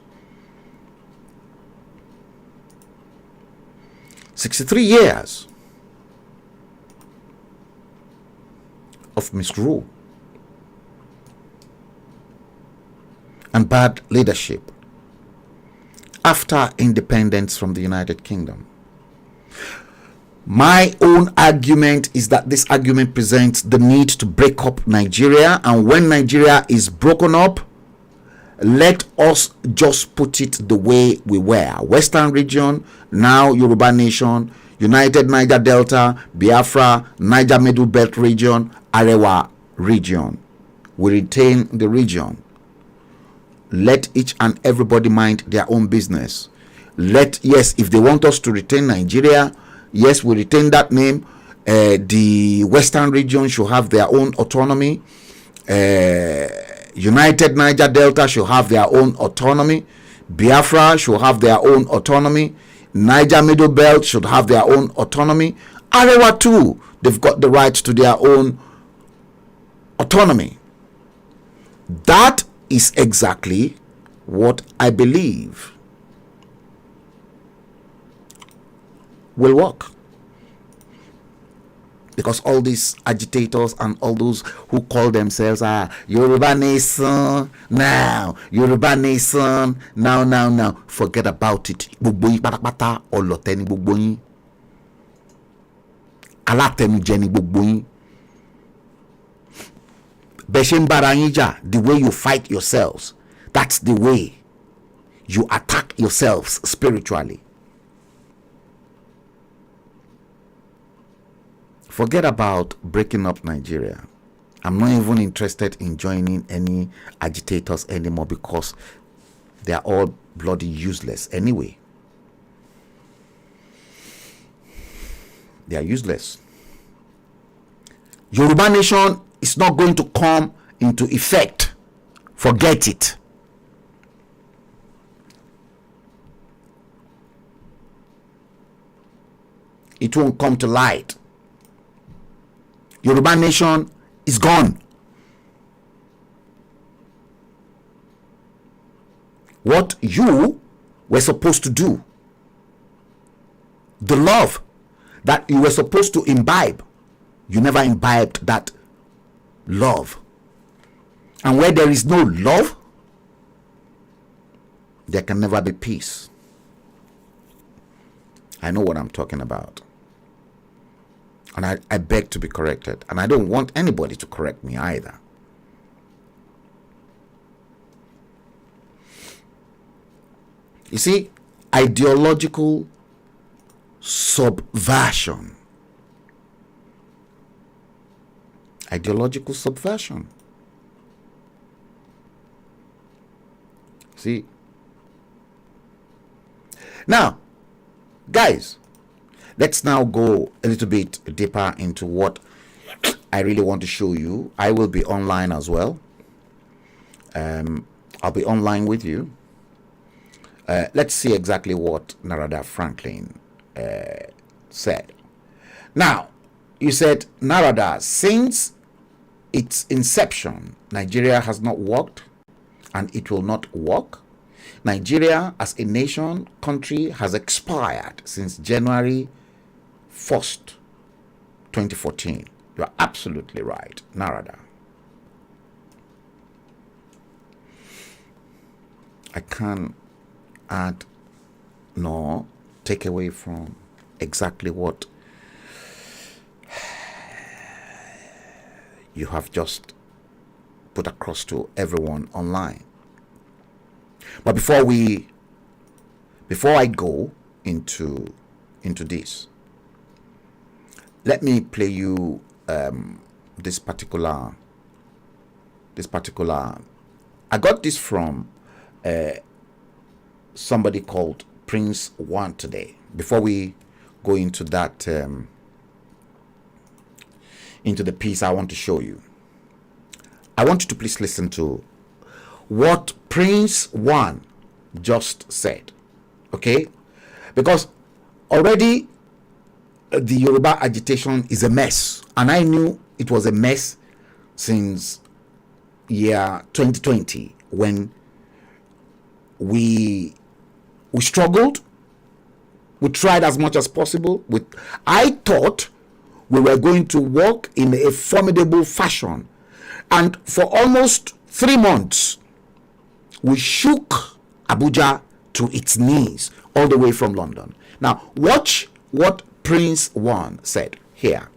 63 years of misrule and bad leadership after independence from the United Kingdom. My own argument is that this argument presents the need to break up Nigeria, and when Nigeria is broken up, let us just put it the way we were. Western region, now Yoruba nation, United Niger Delta, Biafra, Niger Middle Belt region, Arewa region. we retain the region. Let each and everybody mind their own business. Yes, if they want us to retain Nigeria, yes, we retain that name. The Western region should have their own autonomy. United Niger Delta should have their own autonomy. Biafra should have their own autonomy. Niger Middle Belt should have their own autonomy. Arewa too, they've got the right to their own autonomy. That is exactly what I believe will work. Because all these agitators and all those who call themselves Yoruba Nation now, Yoruba Nation now, forget about it. The way you fight yourselves, that's the way you attack yourselves spiritually. Forget about breaking up Nigeria. I'm not even interested in joining any agitators anymore because they are all bloody useless anyway. They are useless. Yoruba Nation is not going to come into effect. Forget it. It won't come to light. Yoruba Nation is gone. What you were supposed to do, the love that you were supposed to imbibe, you never imbibed that love. And where there is no love, there can never be peace. I know what I'm talking about. And I beg to be corrected. And I don't want anybody to correct me either. You see, ideological subversion. Ideological subversion. See? Now, guys, let's now go a little bit deeper into what I really want to show you. I will be online as well. I'll be online with you. Let's see exactly what Narada Franklin said. Now, you said, Narada, since its inception, Nigeria has not worked and it will not work. Nigeria as a nation, country has expired since January 1st, 2014. You are absolutely right, Narada. I can't add nor take away from exactly what you have just put across to everyone online. But before I go into this, let me play you this particular. I got this from somebody called Prince One today. Before we go into that, into the piece I want to show you, I want you to please listen to what Prince One just said, okay? Because already the Yoruba agitation is a mess, and I knew it was a mess since year 2020 when we struggled. We tried as much as possible. I thought we were going to work in a formidable fashion, and for almost 3 months we shook Abuja to its knees all the way from London. Now watch what Prince One said here.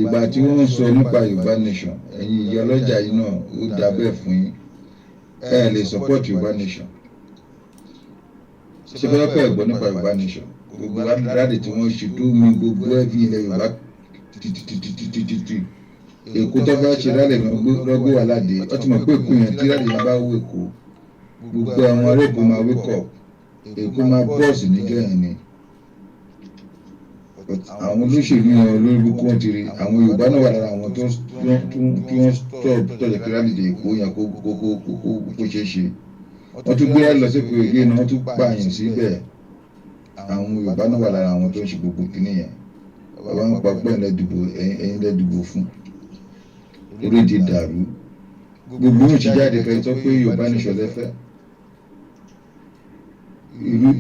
ìgbà tí wọ́n ń sọ nípa Yorùbá nation ẹ̀yin ìyá ọlọ́jà yìí náà ó dà bẹ́ẹ̀ fún yín ẹ lè support Yorùbá nation ṣé bẹ́ẹ̀ pẹ́ gbọ́ nípa Yorùbá nation gbogbo aládàáde tí wọ́n ṣe tó mi gbogbo ẹbí ilẹ̀ Yorùbá títí Èkó tó fẹ́ ṣe rálẹ̀ lọ́gbé wà ládé ó ti mọ̀ pé Èkó yẹn tí rálẹ̀ yẹn bá wó Èkó gbogbo àwọn ará Èkó máa wékọ̀ Èkó máa bọ́ọ̀sì níjọ́ yẹn ni àwọn olóṣèlú yẹn olórí kó wọ́n ti rí àwọn Yorùbá náà wà lára àwọn tí wọ́n tọ̀jọ̀ kí rálẹ̀ Èkó yẹn kó ṣeé ṣe wọ́n tún gbé lọ sí Èkó yẹn náà wọ́n tún pààyàn síbẹ̀ àwọn Yorùbá náà wà lára àwọn tó ń ṣe gbogbo kìíní yẹn wọ́n ń pa pẹ́ ẹ̀yin lẹ́dìbò fún orí ti dàrú gbogbo ohun ti jáde fẹ́ sọ pé Yorùbá nation lẹ́fẹ́ ìlú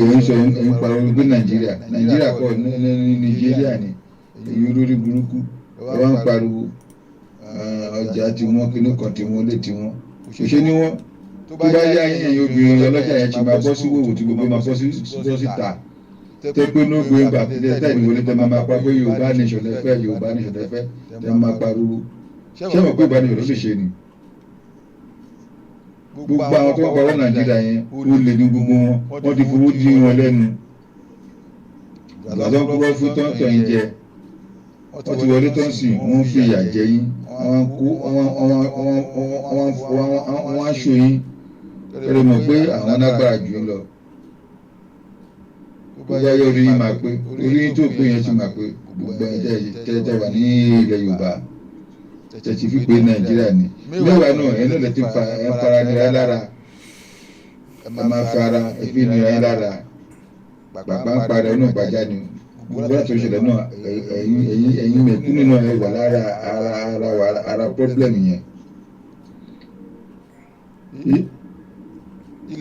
ẹ̀yin sọ ẹ̀yin pariwo pé Nàìjíríà kọ́ Nàìjíríà ni èyí olórí burúkú wọ́n ń pariwo ọjà tí wọ́n kíní kan tí wọ́n lé tí wọ́n ṣoṣo ní wọ́n tó bá yá ẹ̀yin obìnrin ọlọ́jà yẹn ti máa bọ́ sí wòwò tí gbogbo máa bọ́ síta tẹ́ pé no going back tẹ́ tẹ́ ìwọlé tẹ́ máa pa pé Yorùbá nation lẹ́fẹ́ Yorùbá nation lẹ́fẹ́ tẹ́ máa pariwo ṣé mo pé Yorùbá nation ló lè ṣe ni gbogbo àwọn tó ń parọ́ Nàìjíríà yẹn ó lè ní gbogbo wọn wọ́n ti fowó dí wọn lẹ́nu àgbàdo gbogbo fún tọ́ntọ̀ yín jẹ wọ́n ti wọlé tán sí wọ́n fi ìyà jẹ yín wọ́n aṣọ yín ẹ̀rọ mọ̀ pé àwọn alágbára jù lọ gbogbo ayé orí yín máa pé orí yín tó pé yẹn ti máa pé gbogbo ẹ̀ tẹ́ wà ní ilẹ̀ Yorùbá tẹ̀sí fi pé Nàìjíríà ni mẹ́wàá náà ẹ̀ náà lè ti fara nira lára ẹ máa fara ẹbí nira yín lára bàbá ń padà inú ìgbàjá ni gbogbo àti òṣèlè náà ẹ̀yin mẹ̀kúnnù náà ẹ wà lára ara pọ́blẹ́mù yẹn.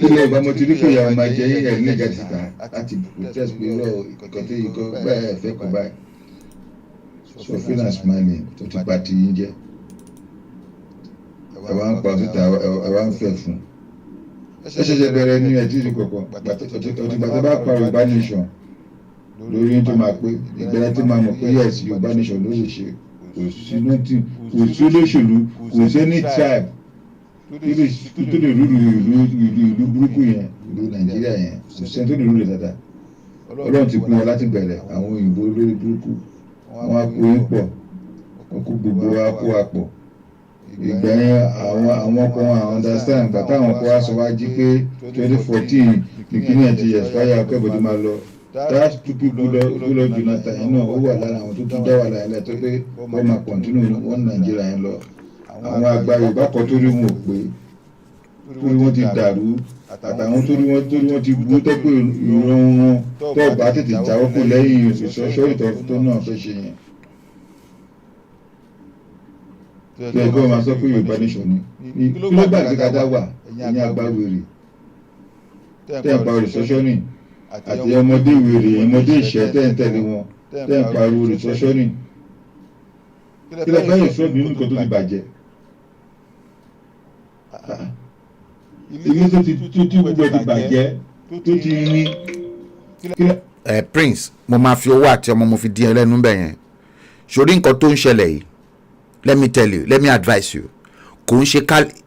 ilé ìgbà mo ti rí pé ìyàwó máa jẹ yín ẹ̀rí nígbà títà láti protest pé ìkọ̀tẹ́ yìí kọ́ báyìí ẹ̀fẹ́ kọ́ báyìí so finance smiling tó ti pa ti yín jẹ́ ẹ wá ń pa síta ẹ wá ń fẹ́ fún ẹ ṣẹ̀ṣẹ̀ bẹ̀rẹ̀ ní ẹ̀jú ìkọ̀kọ̀ ọ̀tìgbà tó bá pa Yorùbá nation lórí tó máa pé ìgbẹ́rẹ́ tó máa mọ̀ pé yes Yorùbá nation ló lè ṣe kò sí olóṣèlú kò sí ní tribe tó lè rúru ìlú burúkú yẹn ìlú Nàìjíríà yẹn kò sẹ́ni tó lè rúru dáadáa Ọlọ́run ti pín wọn láti bẹ̀rẹ̀ àwọn òyìnbó lórí burúkú wọn á kó yín pọ̀ wọn kó gbogbo wa kó wa pọ̀ ìgbà yẹn àwọn kan àwọn understand bàtà àwọn kan wá sọ wá jí pé 2014 nìkíní ẹ̀ ti expire akẹ́bọ̀dé máa lọ that stupid gbọ́dọ̀ Jonathan yẹn náà ó wà lára àwọn tó tún dá wà láyé tó pé wọ́n máa continue wọn Nàìjíríà yẹn lọ àwọn àgbà Yorùbá kan tó rí wọn ò pé torí wọ́n ti dàrú àtàwọn torí wọ́n ti gbó tó pé ìran wọn tó bá tètè jáwọ́ kó lẹ́yìn òṣìṣẹ́ ìtọ́ tó náà fẹ́ ṣe yẹn. tí ẹgbẹ́ máa sọ pé Yorùbá nation ni kí ló gbà tí kájá wà ẹ̀yìn àgbà wèrè tẹ́ ń pa rìsọ́ṣọ́nì àti ọmọdé wèrè ọmọdé ìṣẹ́ tẹ́ ń tẹ̀lé wọn tẹ́ ń pariwo rìsọ́ṣọ́nì kí lè fẹ́ yẹn sọ́ọ̀bù nínú nǹkan tó ti bàjẹ́. ilé tó ti gbogbo ti bàjẹ́ tó ti ní. Prince mo máa fi owó àti ọmọ mo fi dín ẹlẹ́nu bẹ̀ yẹn sórí nǹkan tó ń ṣẹlẹ̀ yìí let me tell you let me advise you kò ń ṣe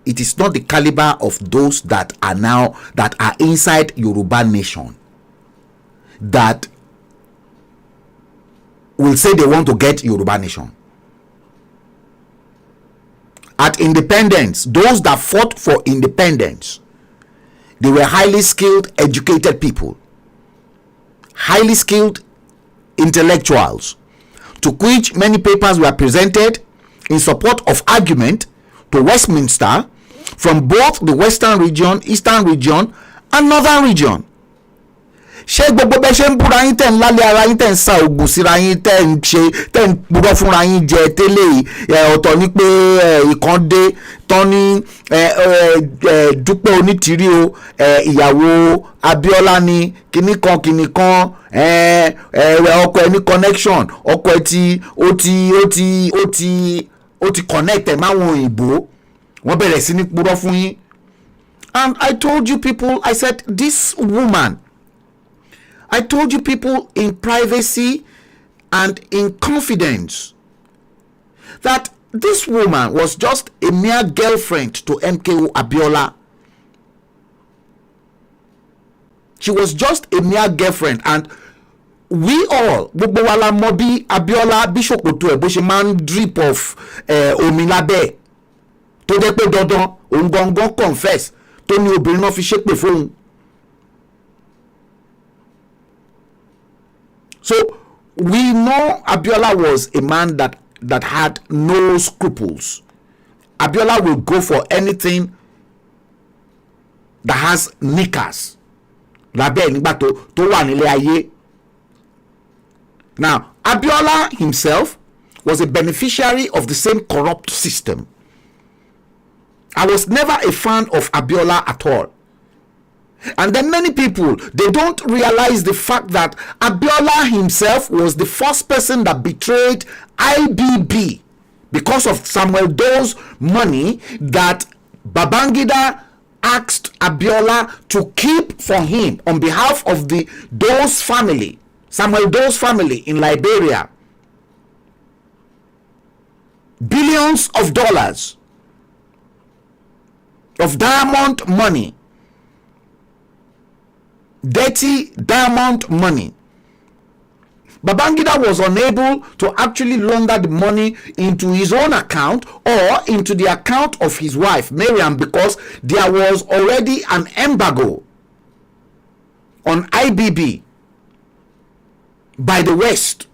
it is not the caliber of those that are inside Yoruba nation that will say they want to get Yoruba nation. At independence, those that fought for independence, they were highly skilled, educated people, highly skilled intellectuals, to which many papers were presented in support of argument to Westminster from both the Western region, Eastern region, and Northern region. ṣé gbogbo bẹ́ẹ̀ ṣe ń búra yín tẹ̀ ń lálẹ́ ara yín tẹ̀ ń sa oògùn síra yín tẹ̀ ń purọ́ fúnra yín jẹ tẹ́lẹ̀ ọ̀tọ̀ ní pé ìkan dé tán ní Dúpẹ́ Onítìrí o ìyàwó Abíọ́lá ní kinní kan ọkọ ẹ ní connection ọkọ ẹ ti connect ẹ máwọn òyìnbó wọ́n bẹ̀rẹ̀ sí ní purọ́ fún yín. And I told you people, I said this woman, I told you people in privacy and in confidence that this woman was just a mere girlfriend to MKO Abiola. She was just a mere girlfriend, and we all, gbogbo wa la mọ̀ bí Abiola Bishop Otu ẹ̀ bó ṣe máa ń drip off omi lábẹ́ tó jẹ́ pé dandan òun gangan confess tó ní obìnrin náà fi ṣépè fóun. So we know Abiola was a man that had no scruples. Abiola will go for anything that has knickers. Lábẹ́ nígbà tó wà nílé ayé. Now, Abiola himself was a beneficiary of the same corrupt system. I was never a fan of Abiola at all. And then many people, they don't realize the fact that Abiola himself was the first person that betrayed IBB because of Samuel Doe's money that Babangida asked Abiola to keep for him on behalf of the Doe's family, Samuel Doe's family in Liberia. Billions of dollars of diamond money, dirty diamond money. Babangida was unable to actually launder the money into his own account or into the account of his wife, Mariam, because there was already an embargo on IBB by the West.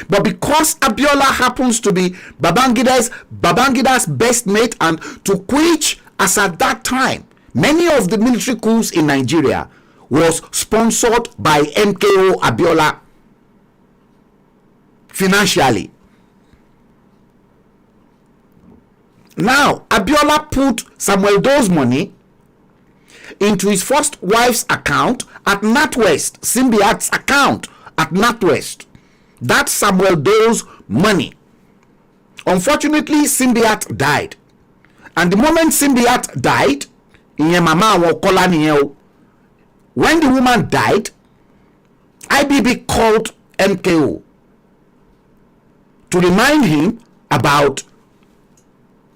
But because Abiola happens to be Babangida's best mate, and to which, as at that time, many of the military coups in Nigeria was sponsored by MKO Abiola financially. Now, Abiola put Samuel Doe's money into his first wife's account at NatWest, Simbiat's account at NatWest. That's Samuel Doe's money. Unfortunately, Simbiat died. And the moment Simbiat died, when the woman died, IBB called MKO to remind him about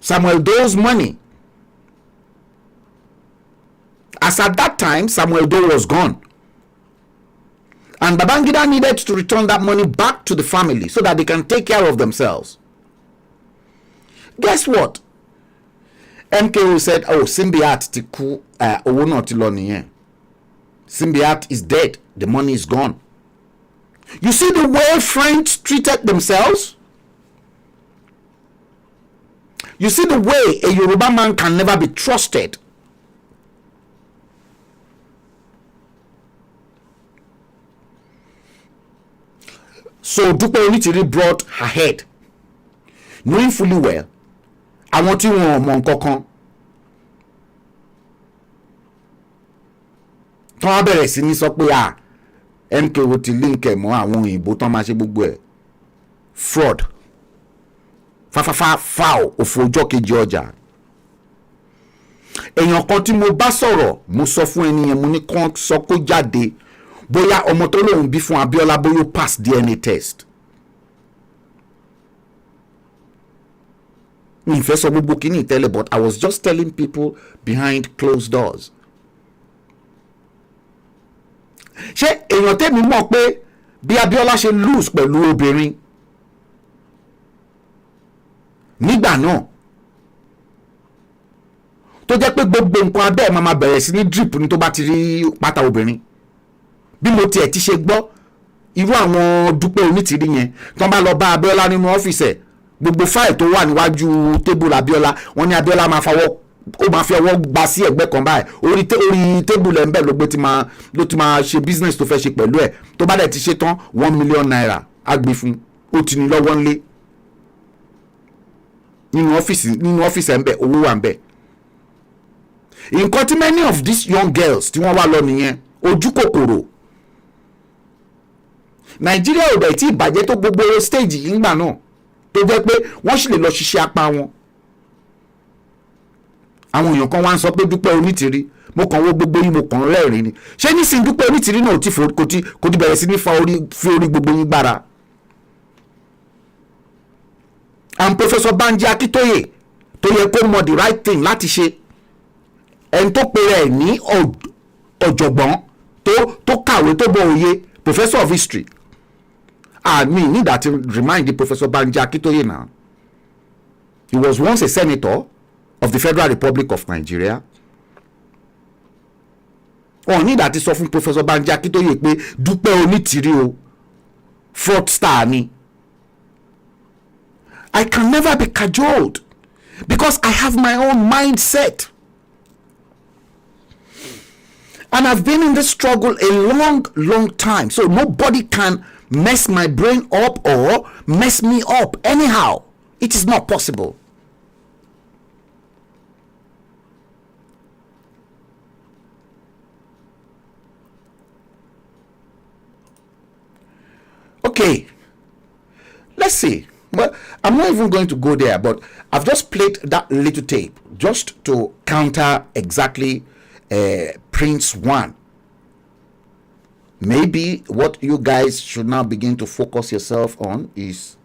Samuel Doe's money. As at that time, Samuel Doe was gone. And Babangida needed to return that money back to the family so that they can take care of themselves. Guess what? MKO said, oh, Simbiat tiku owo na ti lo niyen. Simbiat is dead. The money is gone. You see the way friends treated themselves? You see the way a Yoruba man can never be trusted. So Dupe Onitiri brought her head, knowing fully well, I want you on Monkokan. Tọ́ bẹ̀rẹ̀ sí ní sọ pé MKO ti link ẹ̀ mọ́ àwọn òyìnbó tán máa ṣe gbogbo ẹ̀. Fraud. Foul òfò ọjọ́ kejì ọjà. Èèyàn kan tí mo bá sọ̀rọ̀, mo sọ fún ẹniyẹn, mo ní kàn sọ kó jáde. Bóyá ọmọ tó lóun bí fún Abiola bóyá pass DNA test. Mi fẹ́ sọ gbogbo kíní tẹ́lẹ̀, but I was just telling people behind closed doors. Ṣé èèyàn tẹ́mi mọ̀ pé bí Abiola ṣe lose pẹ̀lú obìnrin nígbà náà tó jẹ́ pé gbogbo nǹkan abẹ́ ẹ̀ máa bẹ̀rẹ̀ sí ní drip ní tó bá ti rí pátá obìnrin. Bí mo tiẹ̀ ti ṣe gbọ́ irú àwọn Dúpẹ́ Onítìrí yẹn tó bá lọ bá Abiola nínú ọ́fíìsì ẹ̀, gbogbo fáìlì tó wà níwájú tébùlù Abiola, wọ́n ní Abiola máa fi ọwọ́ gba sí ẹ̀gbẹ́ kan báyìí, orí tébùlù ẹ̀ ń bẹ̀ ló ti máa ṣe business tó fẹ́ ṣe pẹ̀lú ẹ̀, tó bá dẹ̀ ti ṣe tán 1 million naira á gbé fún, ó ti ní lọ́wọ́ ńlé nínú ọ́fíìsì ẹ̀ ń bẹ̀, owó wà ń bẹ̀. Nǹkan tí many of these young girls tí wọ́n wá lọ nìyẹn, ojú kòkòrò. Nàìjíríà ò dẹ̀ tí ìbàjẹ́ tó gbogbo stage yìí ńgbà náà tó jẹ́ pé wọ́n sì lè lọ ṣiṣẹ́ apá wọn. Àwọn èèyàn kan wá ń sọ pé Dúpẹ́ Onítìrí mo kàn wo gbogbo yín mo kàn rẹ́rìn ni ṣé nísìnyí Dúpẹ́ Onítìrí náà kò ti bẹ̀rẹ̀ sí ní fi orí gbogbo yín gbára. And Professor Banji Akintoye tó yẹ kó mọ the right thing láti ṣe ẹni tó pe rẹ̀ ní ọ̀jọ̀gbọ́n tó kàwé tó bọ òye Professor of History. I mean, need that to remind the Professor Banji Akintoye now. He was once a senator of the Federal Republic of Nigeria. Oh, need that to sọ fún Professor Banji Akintoye pé Dúpẹ́ Onítìrí o fraudster ni. I can never be cajoled because I have my own mindset. And I've been in this struggle a long time. So nobody can mess my brain up or mess me up anyhow. It is not possible. Okay, let's see. Well, I'm not even going to go there, but I've just played that little tape just to counter exactly Prince 1. Maybe what you guys should now begin to focus yourself on is,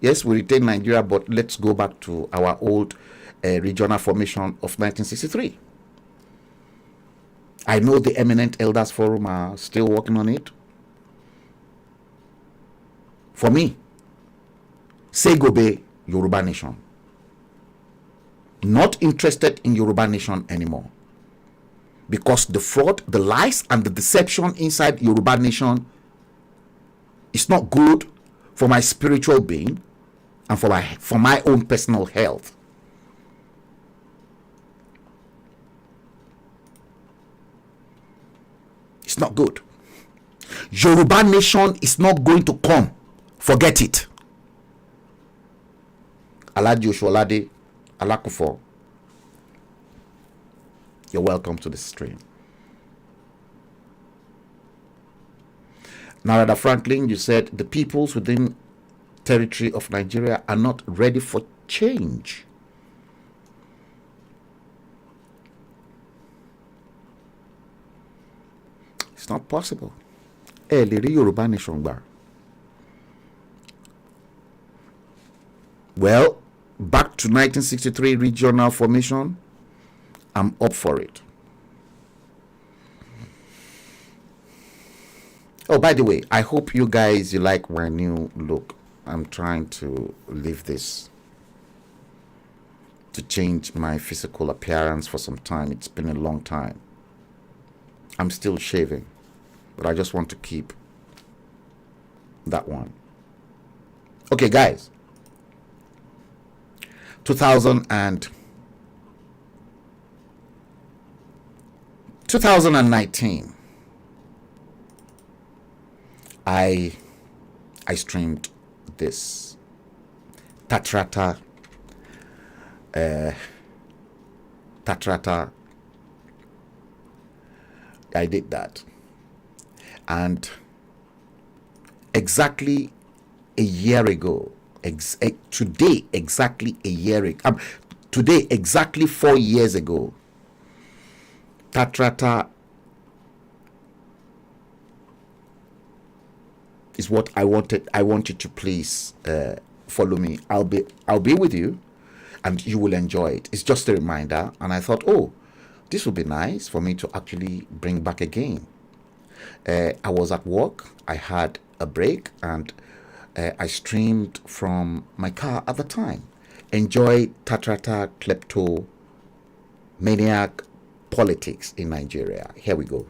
yes, we retain Nigeria, but let's go back to our old regional formation of 1963. I know the Eminent Elders Forum are still working on it. For me, Segobe Yoruba Nation. Not interested in Yoruba Nation anymore. Because the fraud, the lies, and the deception inside Yoruba Nation is not good for my spiritual being and for my own personal health. It's not good. Yoruba Nation is not going to come. Forget it. Alhaji Osholade Alakufo, you're welcome to the stream. Narada Franklin, you said the peoples within territory of Nigeria are not ready for change. It's not possible. Yoruba Nation gba. Well, back to 1963 regional formation, I'm up for it. Oh, by the way, I hope you guys, you like my new look. I'm trying to leave this to change my physical appearance for some time. It's been a long time. I'm still shaving, but I just want to keep that one. Okay, guys. 2019, I streamed this Tatrata I did that, and exactly a year ago, today exactly 4 years ago, Tatrata is what I wanted. I want you to please follow me. I'll be with you, and you will enjoy it. It's just a reminder, and I thought, oh, this would be nice for me to actually bring back again. I was at work. I had a break, and I streamed from my car at the time. Enjoy Tatrata kleptomaniac politics in Nigeria. Here we go.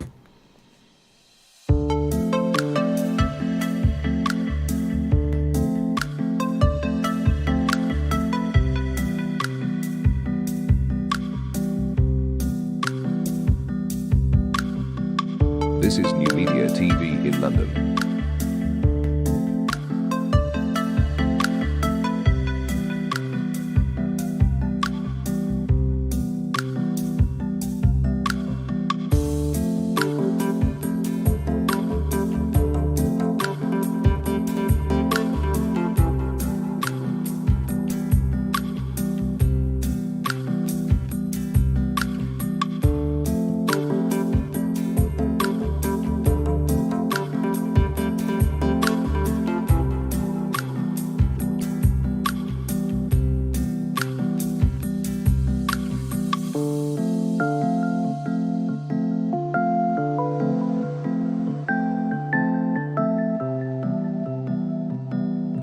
This is NuMediaTV in London.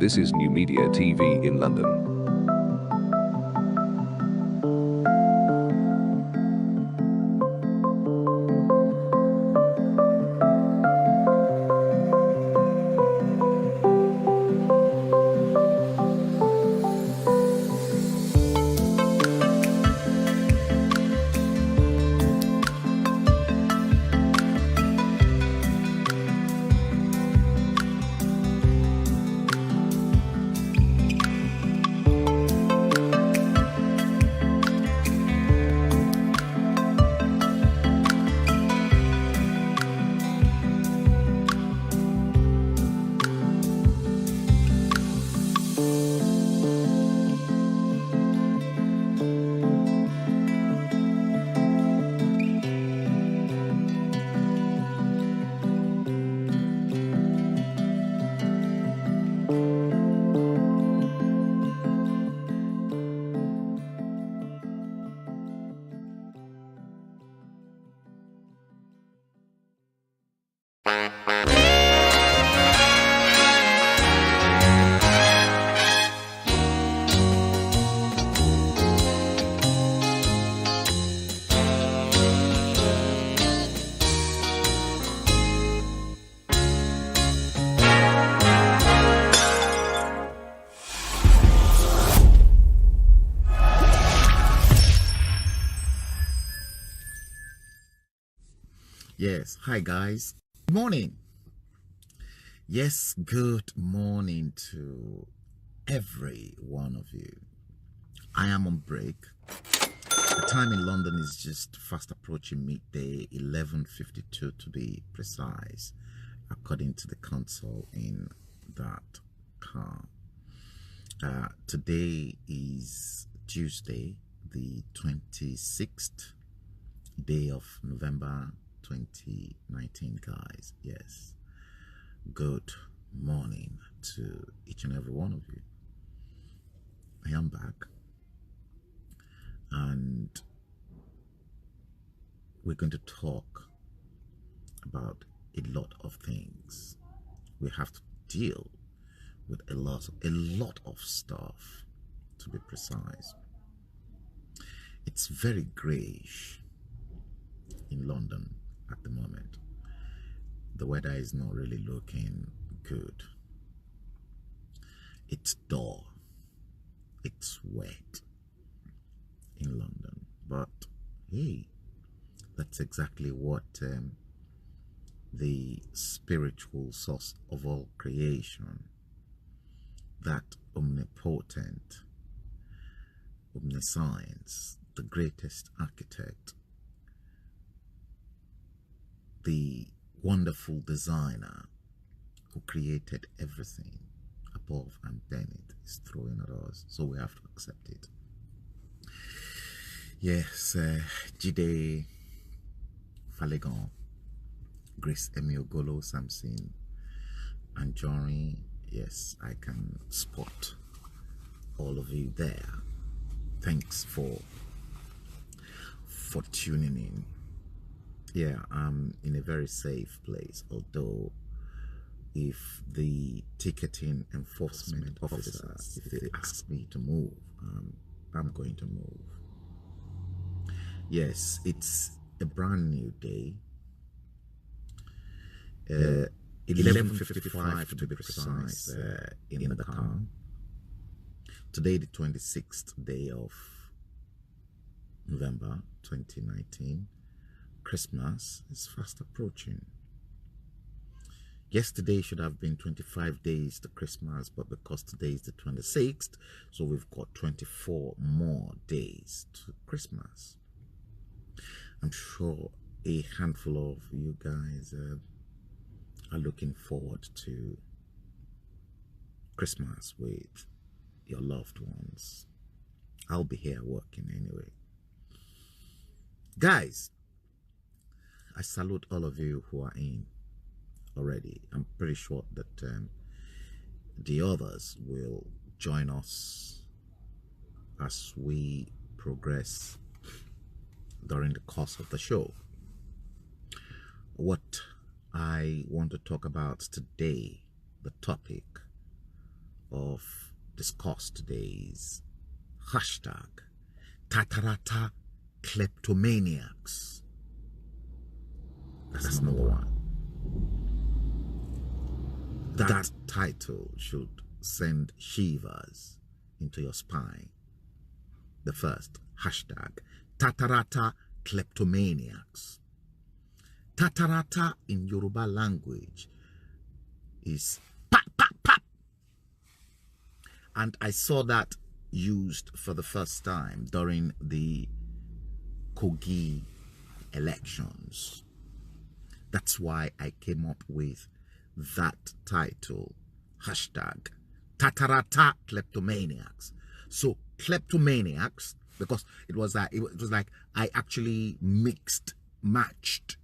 This is New Media TV in London. Yes, hi guys. Good morning. Yes, good morning to every one of you. I am on break. The time in London is just fast approaching midday, 11:52 to be precise, according to the console in that car. Today is Tuesday, the 26th day of November 2019, guys. Yes, good morning to each and every one of you. I am back, and we're going to talk about a lot of things. We have to deal with a lot of stuff, to be precise. It's very grayish in London at the moment. The weather is not really looking good. It's dull, it's wet in London, but hey, that's exactly what the spiritual source of all creation, that omnipotent, omniscience, the greatest architect, the wonderful designer who created everything above and beneath, is throwing at us, so we have to accept it. Yes, Jide Falegon, Grace Emiogolo, Samson, and Jory. Yes, I can spot all of you there. Thanks for tuning in. Yeah, I'm in a very safe place, although if the ticketing enforcement officers, if they ask me to move, I'm going to move. Yes, it's a brand new day. 11:55 to be precise, in the car. Today, the 26th day of November 2019. Christmas is fast approaching. Yesterday should have been 25 days to Christmas, but because today is the 26th, so we've got 24 more days to Christmas. I'm sure a handful of you guys are looking forward to Christmas with your loved ones. I'll be here working anyway. Guys, I salute all of you who are in already. I'm pretty sure that the others will join us as we progress during the course of the show. What I want to talk about today, the topic of discourse today is hashtag Tatarata kleptomaniacs. That's number one. That title should send shivers into your spine. The first, hashtag Tatarata kleptomaniacs. Tatarata in Yoruba language is pap, pap, pap. And I saw that used for the first time during the Kogi elections. That's why I came up with that title, hashtag Tatarata kleptomaniacs. So kleptomaniacs, because it was like I actually matched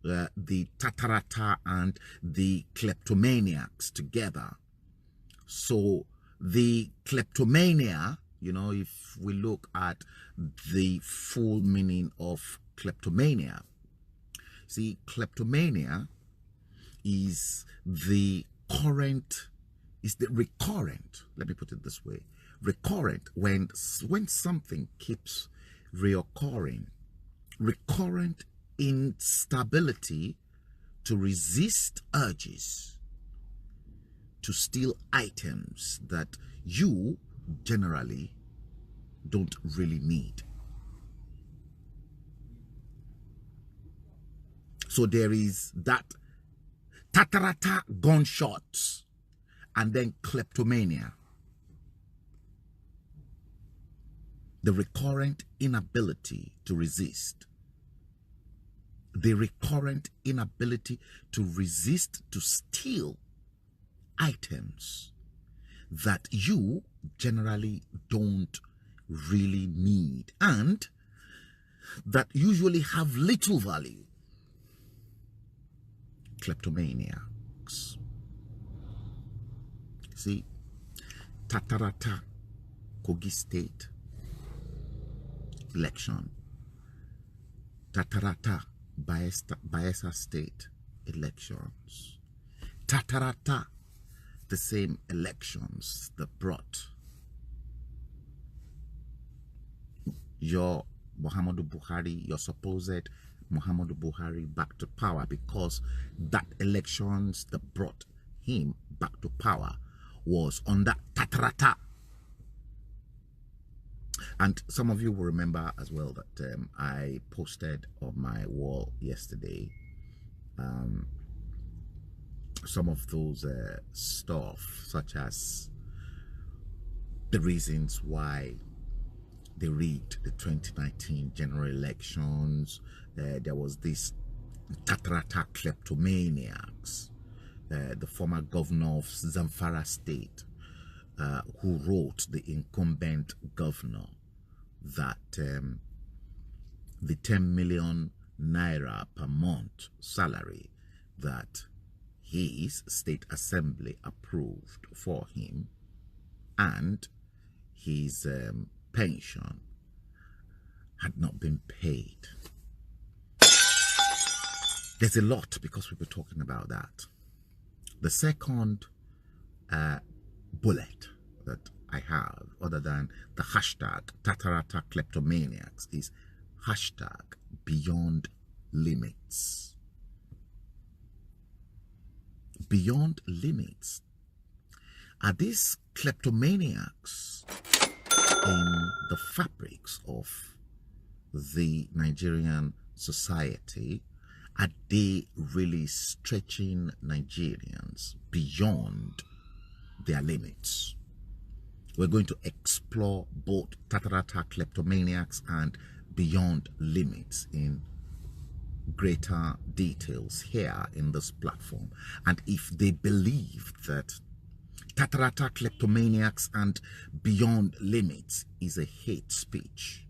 the Tatarata and the kleptomaniacs together. So the kleptomania, you know, if we look at the full meaning of kleptomania, see, kleptomania is the recurrent, let me put it this way, recurrent, when something keeps reoccurring, recurrent instability to resist urges to steal items that you generally don't really need. So there is that tatarata gunshots and then kleptomania. The recurrent inability to resist. The recurrent inability to resist to steal items that you generally don't really need and that usually have little value. Kleptomaniacs. See, Tatarata, Kogi State election. Tatarata, Bayelsa State elections. Tatarata, the same elections that brought your Muhammadu Buhari, your supposed Muhammadu Buhari back to power, because that elections that brought him back to power was on that Tatarata. And some of you will remember as well that I posted on my wall yesterday some of those stuff, such as the reasons why they rigged the 2019 general elections. There was this Tatarata kleptomaniacs, the former governor of Zamfara State, who wrote the incumbent governor that the 10 million naira per month salary that his state assembly approved for him and his pension had not been paid. There's a lot because we've been talking about that. The second bullet that I have, other than the hashtag Tatarata kleptomaniacs, is hashtag beyond limits. Beyond limits. Are these kleptomaniacs in the fabrics of the Nigerian society? Are they really stretching Nigerians beyond their limits? We're going to explore both Tatarata kleptomaniacs and beyond limits in greater details here in this platform. And if they believe that Tatarata kleptomaniacs and beyond limits is a hate speech,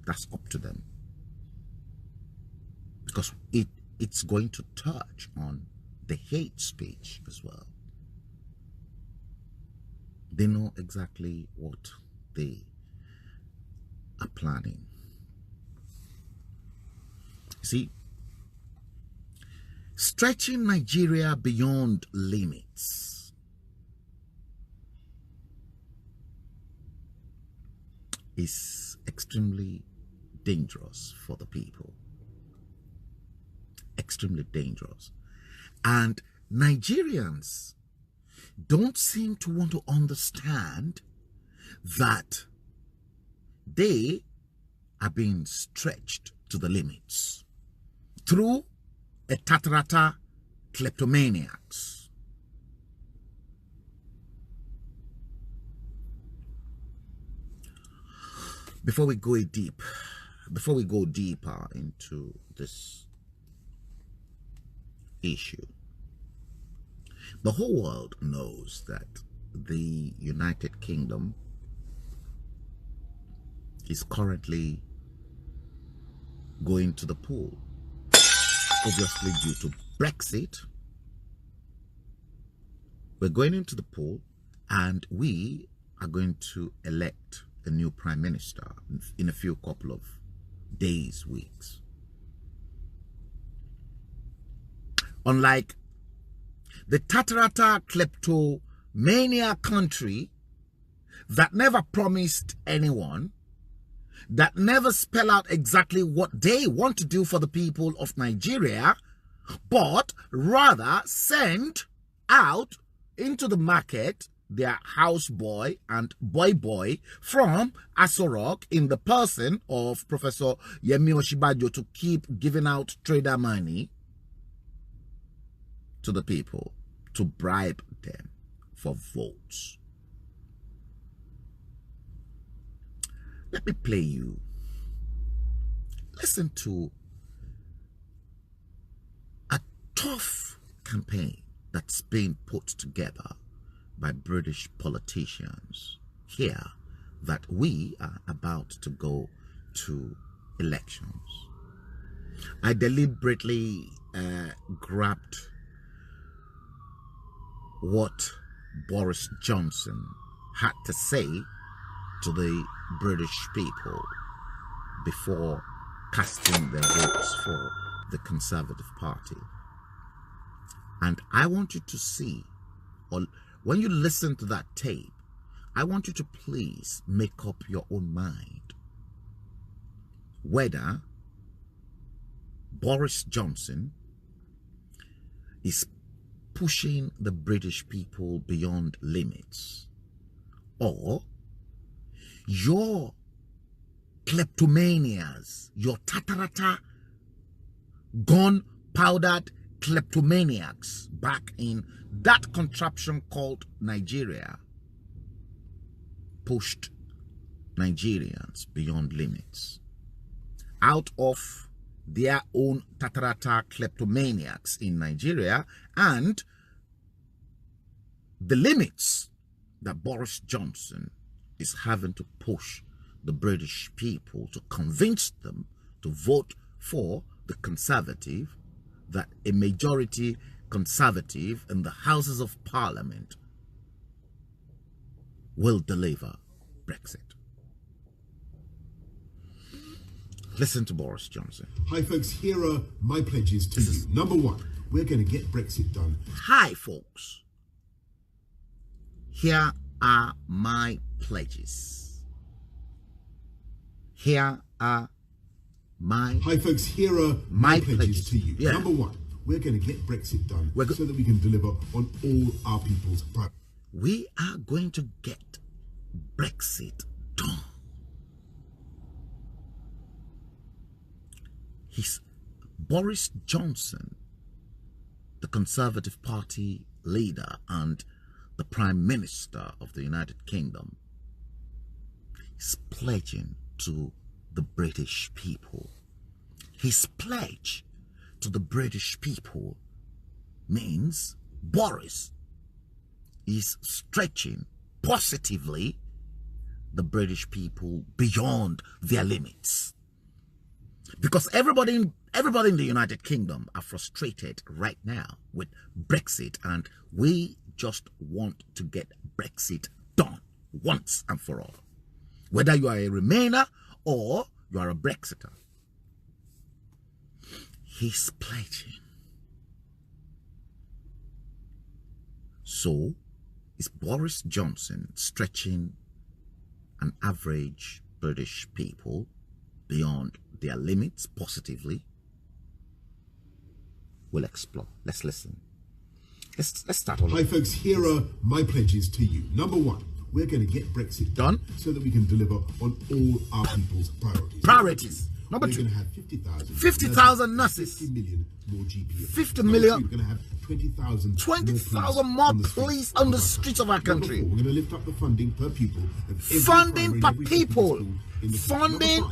that's up to them, because it's going to touch on the hate speech as well. They know exactly what they are planning. See, stretching Nigeria beyond limits is extremely dangerous for the people. Extremely dangerous. And Nigerians don't seem to want to understand that they are being stretched to the limits through a tatarata kleptomaniacs. Before we go deeper into this issue, the whole world knows that the United Kingdom is currently going to the poll, obviously due to Brexit. We're going into the poll, and we are going to elect a new prime minister in a few couple of days, weeks. Unlike the Tatarata kleptomania country that never promised anyone, that never spell out exactly what they want to do for the people of Nigeria, but rather send out into the market their houseboy and boy from Aso Rock in the person of Professor Yemi Osinbajo to keep giving out trader money to the people to bribe them for votes. Let me play you. Listen to a tough campaign that's being put together by British politicians here that we are about to go to elections. I deliberately grabbed what Boris Johnson had to say to the British people before casting their votes for the Conservative Party. And I want you to see, or when you listen to that tape, I want you to please make up your own mind whether Boris Johnson is pushing the British people beyond limits, or your kleptomanias, your tatarata gun-powdered kleptomaniacs back in that contraption called Nigeria pushed Nigerians beyond limits out of their own tatarata kleptomaniacs in Nigeria, and the limits that Boris Johnson is having to push the British people to convince them to vote for the Conservative, that a majority Conservative in the Houses of Parliament will deliver Brexit. Listen to Boris Johnson. Hi folks, here are my pledges to you. Number one, we're going to get Brexit done. Hi folks, here are my pledges. Here are my... Hi folks, here are my pledges to you. Yeah. Number one, we're going to get Brexit done so that we can deliver on all our people's priorities. We are going to get Brexit done. Boris Johnson, the Conservative Party leader and the Prime Minister of the United Kingdom, is pledging to the British people. His pledge to the British people means Boris is stretching positively the British people beyond their limits. Because everybody in the United Kingdom are frustrated right now with Brexit, and we just want to get Brexit done once and for all. Whether you are a Remainer or you are a Brexiter. He's pledging. So, is Boris Johnson stretching an average British people beyond their limits positively? We'll explore. Let's listen. Let's start all. Hi folks, here are my pledges to you. Number one, we're going to get Brexit done so that we can deliver on all our people's priorities. Number two, we're going to have 50,000 nurses, 50 million more GP. 50 million. We're going to have 20,000 more police on the streets of our country. We're going to lift up the funding per pupil. Funding per people. Funding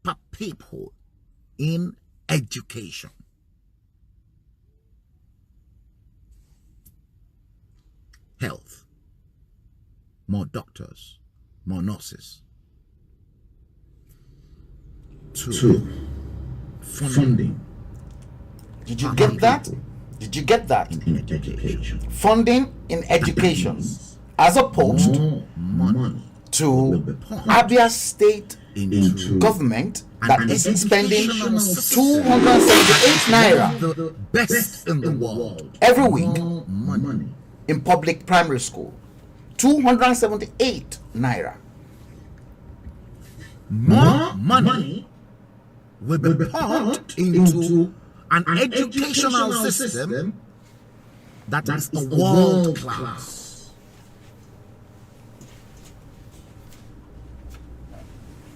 per people in education. Health. More doctors. More nurses. Two. Funding. Did you get that? Did you get that? In education. Funding in education, as opposed money to Abia State into government that is spending 278 naira the best in the world every week money in public primary school. 278 naira. More money will be poured into an educational system that is a world class.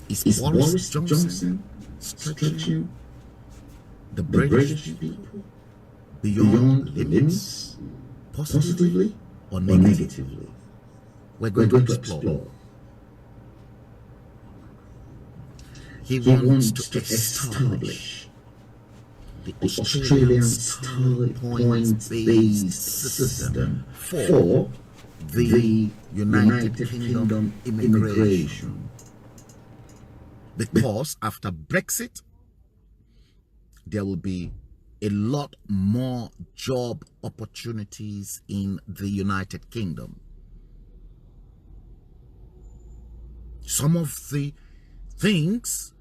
Is Boris Johnson stretching the British people beyond limits, positively or negatively? We're going to explore. He wants to establish the Australian style points-based system for the United Kingdom immigration. Because after Brexit, there will be a lot more job opportunities in the United Kingdom. Some of the things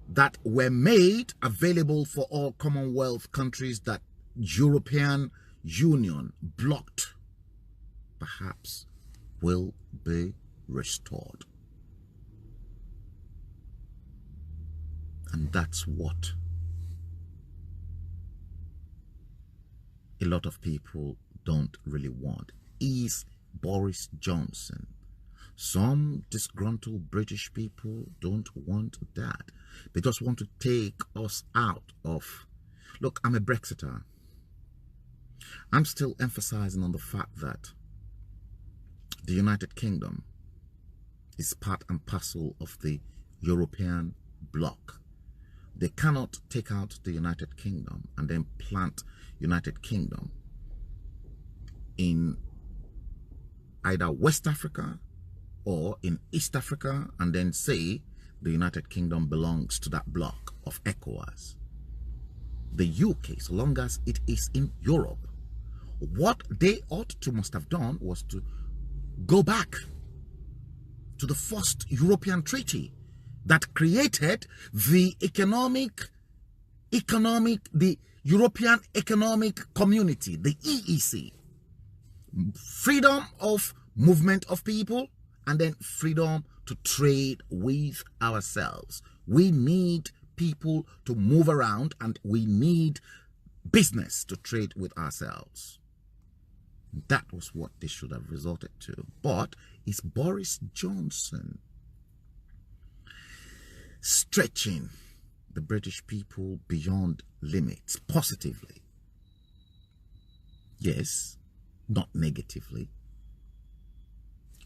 that were made available for all Commonwealth countries that European Union blocked, perhaps will be restored. And that's what a lot of people don't really want. Is Boris Johnson. Some disgruntled British people don't want that. They just want to take us out of... Look, I'm a Brexiter. I'm still emphasizing on the fact that the United Kingdom is part and parcel of the European bloc. They cannot take out the United Kingdom and then plant United Kingdom in either West Africa or in East Africa and then say the United Kingdom belongs to that bloc of ECOWAS. The UK, so long as it is in Europe, what they ought to must have done was to go back to the first European treaty that created the the European Economic Community, the EEC. Freedom of movement of people and then freedom to trade with ourselves. We need people to move around and we need business to trade with ourselves. That was what they should have resorted to. But it's Boris Johnson stretching the British people beyond limits positively. Yes, not negatively.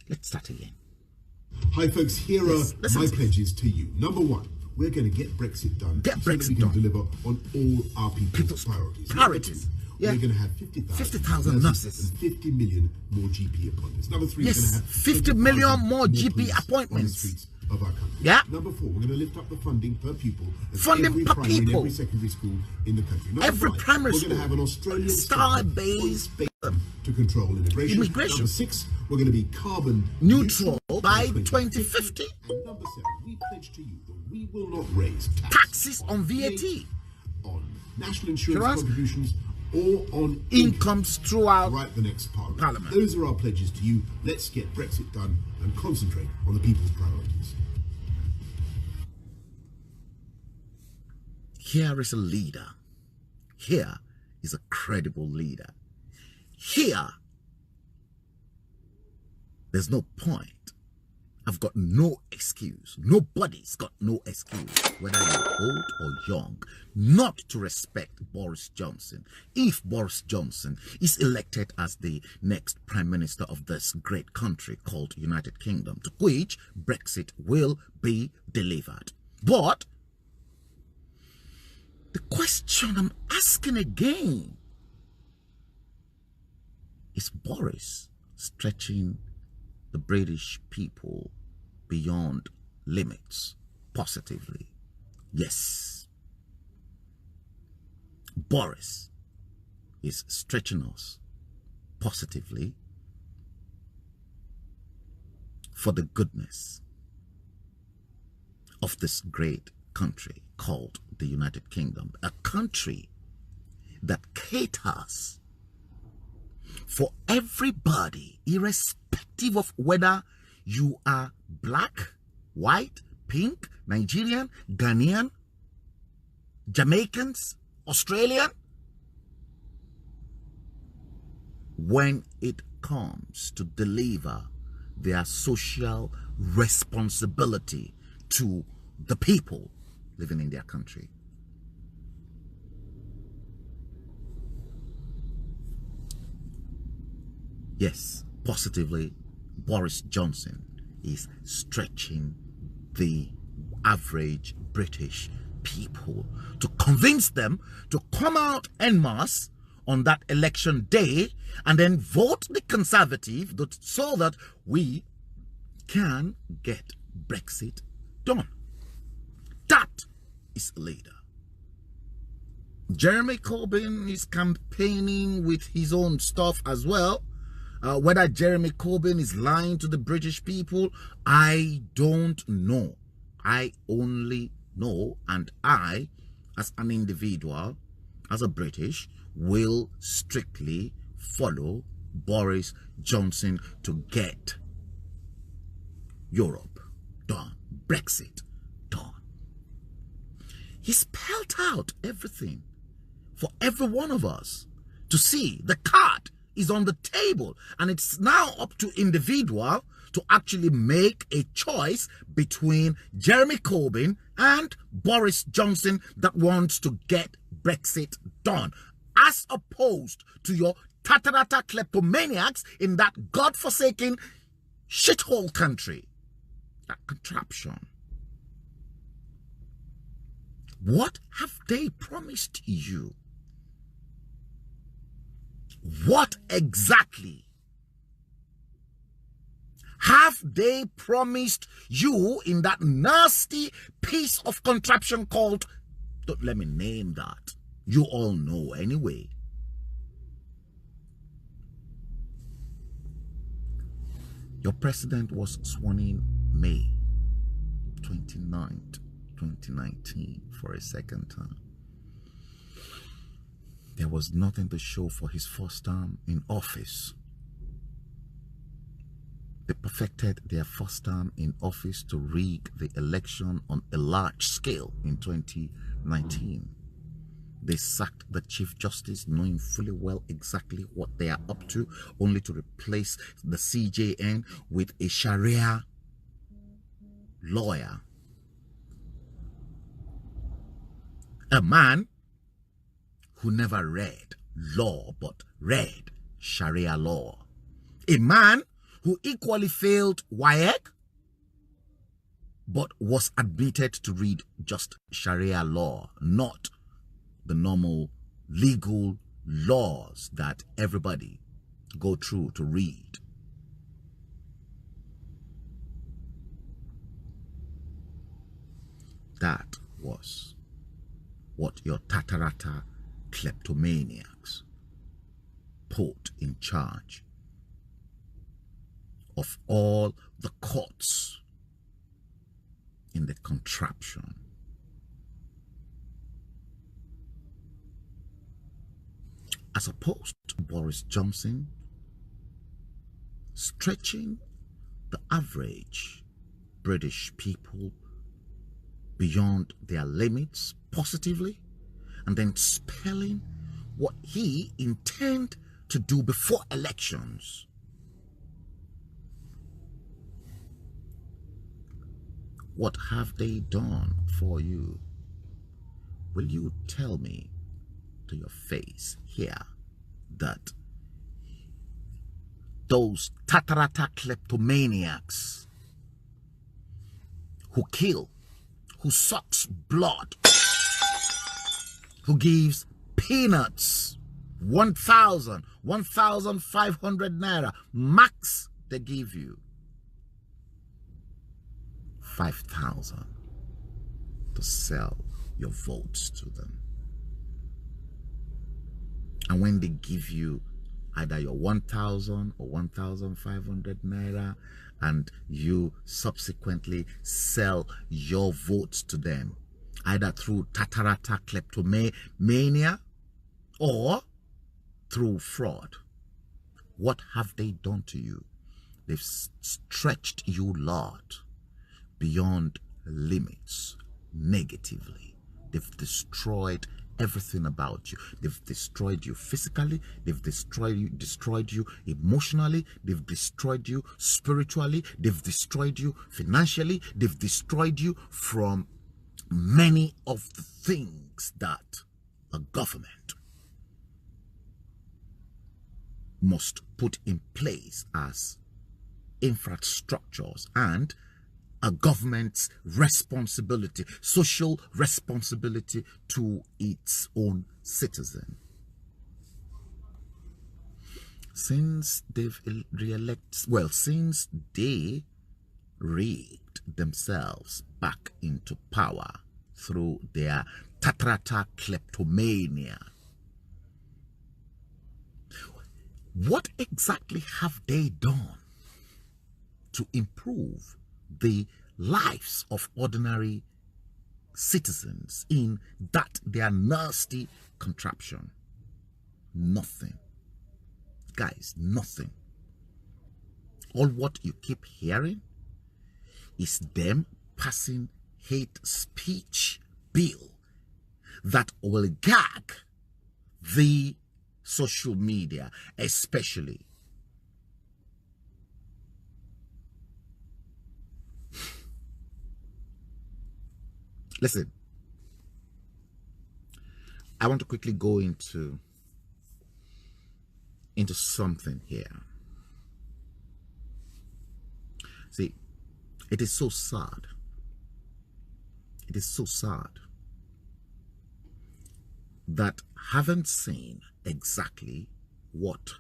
Let's start again. Hi folks, here are my pledges to you. Number one, we're going to get Brexit done. Get so Brexit that we done. can deliver on all our people's priorities. Yeah. We're going to have 50,000 nurses and 50 million more GP appointments. Number three, yes, we're going to have 50 million more GP appointments on the streets of our country. Yeah. Number four, we're going to lift up the funding per pupil. Funding per primary people. And every secondary school in the country. Number Every five, primary we're school. going to have an Australian star-based to control immigration. Number six, we're going to be carbon neutral by 2050. And number seven, we pledge to you that we will not raise taxes on VAT, on national insurance contributions, or on incomes throughout the next Parliament. Those are our pledges to you. Let's get Brexit done and concentrate on the people's priorities. Here is a leader. Here is a credible leader. Here, there's no point. I've got no excuse. Nobody's got no excuse, whether you're old or young, not to respect Boris Johnson. If Boris Johnson is elected as the next Prime Minister of this great country called United Kingdom, to which Brexit will be delivered. But the question I'm asking again, is Boris stretching the British people beyond limits positively? Yes. Boris is stretching us positively for the goodness of this great country called the United Kingdom, a country that caters for everybody, irrespective of whether you are black, white, pink, Nigerian, Ghanaian, Jamaicans, Australian. When it comes to deliver their social responsibility to the people living in their country. Yes, positively, Boris Johnson is stretching the average British people to convince them to come out en masse on that election day and then vote the Conservative so that we can get Brexit done. That is a leader. Jeremy Corbyn is campaigning with his own stuff as well. Whether Jeremy Corbyn is lying to the British people, I don't know. I only know, and I, as an individual, as a British, will strictly follow Boris Johnson to get Europe done, Brexit done. He spelled out everything for every one of us to see. The card is on the table, and it's now up to individual to actually make a choice between Jeremy Corbyn and Boris Johnson that wants to get Brexit done, as opposed to your tatarata kleptomaniacs in that godforsaken shithole country. That contraption. What have they promised you? What exactly have they promised you in that nasty piece of contraption called, don't let me name that, you all know anyway. Your president was sworn in May 29th, 2019 for a second time. There was nothing to show for his first term in office. They perfected their first term in office to rig the election on a large scale in 2019. They sacked the Chief Justice knowing fully well exactly what they are up to, only to replace the CJN with a Sharia lawyer. A man who never read law but read Sharia law. A man who equally failed WAEC but was admitted to read just Sharia law, not the normal legal laws that everybody go through to read. That was what your tatarata kleptomaniacs put in charge of all the courts in the contraption. as opposed to Boris Johnson stretching the average British people beyond their limits positively, and then spelling what he intended to do before elections. What have they done for you? Will you tell me to your face here that those Tatarata kleptomaniacs who kill, who sucks blood, who gives peanuts, 1,000, 1,500 naira, max they give you 5,000 to sell your votes to them. And when they give you either your 1,000 or 1,500 naira, and you subsequently sell your votes to them, either through Tatarata kleptomania or through fraud, what have they done to you? They've stretched you, Lord, beyond limits negatively. They've destroyed everything about you. They've destroyed you physically, they've destroyed you emotionally, they've destroyed you spiritually, they've destroyed you financially, they've destroyed you from many of the things that a government must put in place as infrastructures and a government's responsibility, social responsibility to its own citizen. Since they've since they rigged themselves back into power through their Tatarata kleptomania, what exactly have they done to improve the lives of ordinary citizens in that their nasty contraption? Nothing. Guys, nothing. All what you keep hearing is them passing hate speech bill that will gag the social media, especially. Listen, I want to quickly go into something here. See, it is so sad. It is so sad that haven't seen exactly what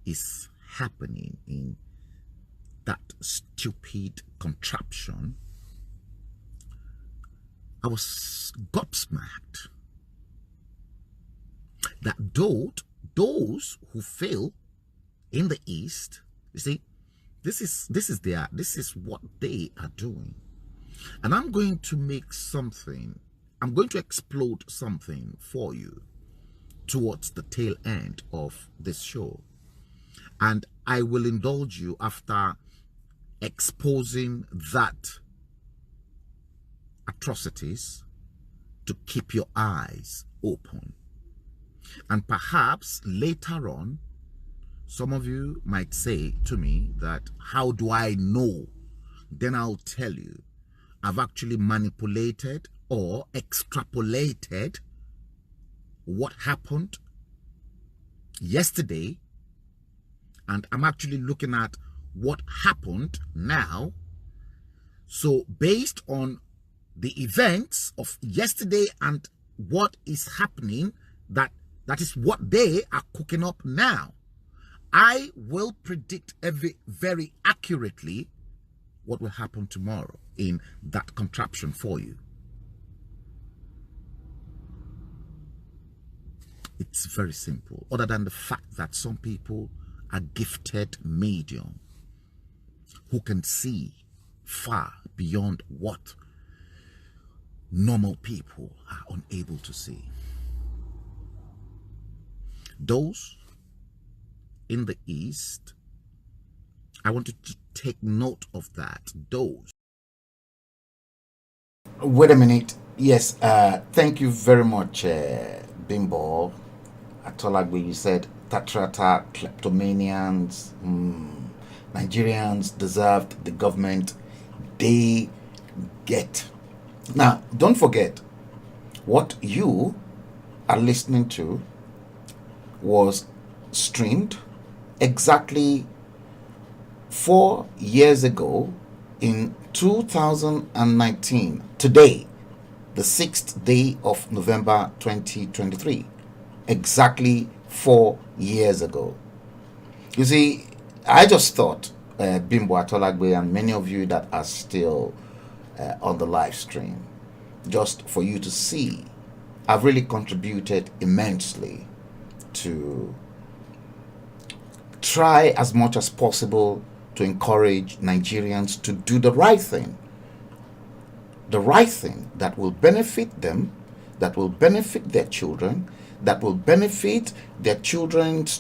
is happening in that stupid contraption. I was gobsmacked that those who fail in the East, you see, this is what they are doing. And I'm going to make something, I'm going to explode something for you towards the tail end of this show. And I will indulge you after exposing that atrocities to keep your eyes open. And perhaps later on, some of you might say to me that, how do I know? Then I'll tell you, I've actually manipulated or extrapolated what happened yesterday, and I'm actually looking at what happened now. So based on the events of yesterday and what is happening, that is what they are cooking up now, I will predict very accurately what will happen tomorrow in that contraption for you. It's very simple, other than the fact that some people are gifted medium who can see far beyond what normal people are unable to see. Those in the East, I want you to take note of that. Those. Wait a minute. Yes, thank you very much, Bimbo. Atolagbe, you said Tatrata, kleptomanians, Nigerians deserved the government they get. Now, don't forget, what you are listening to was streamed exactly 4 years ago in 2019. Today, the 6th day of November 2023. Exactly 4 years ago. You see, I just thought, Bimbo Atolagbe and many of you that are still on the live stream, just for you to see, I've really contributed immensely to try as much as possible to encourage Nigerians to do the right thing that will benefit them, that will benefit their children, that will benefit their children's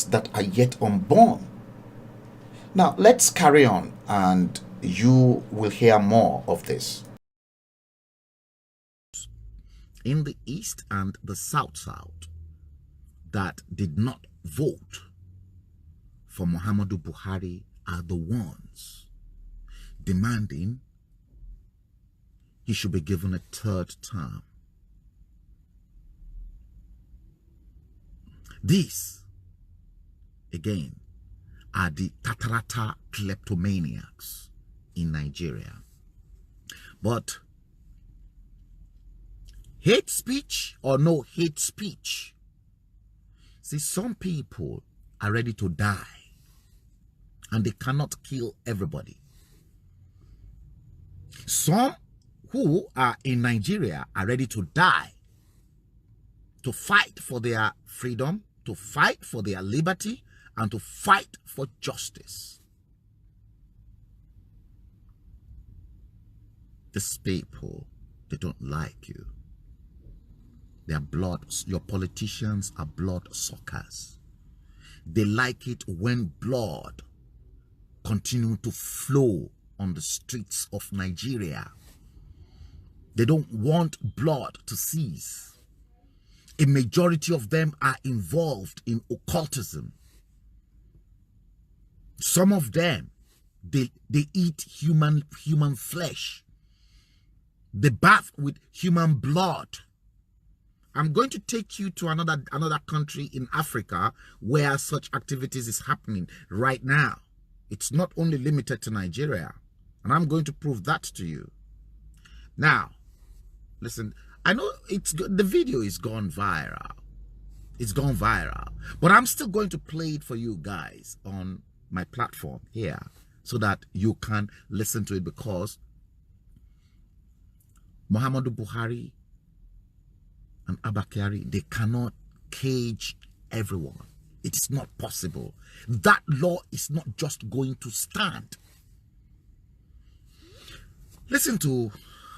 that are yet unborn. Now, let's carry on and you will hear more of this. In the East and the South that did not vote for Muhammadu Buhari are the ones demanding he should be given a third term. These, again, are the Tatarata kleptomaniacs in Nigeria. But hate speech or no hate speech, see, some people are ready to die and they cannot kill everybody. Some who are in Nigeria are ready to die to fight for their freedom, to fight for their liberty, and to fight for justice. These people, they don't like you. They are blood. Your politicians are blood suckers. They like it when blood continue to flow on the streets of Nigeria. They don't want blood to cease. A majority of them are involved in occultism. Some of them, they eat human flesh. They bath with human blood. I'm going to take you to another country in Africa where such activities is happening right now. It's not only limited to Nigeria. And I'm going to prove that to you. Now, listen, I know the video is gone viral. It's gone viral. But I'm still going to play it for you guys on my platform here so that you can listen to it, because Muhammadu Buhari and Abba Kyari, they cannot cage everyone. It is not possible. That law is not just going to stand. Listen to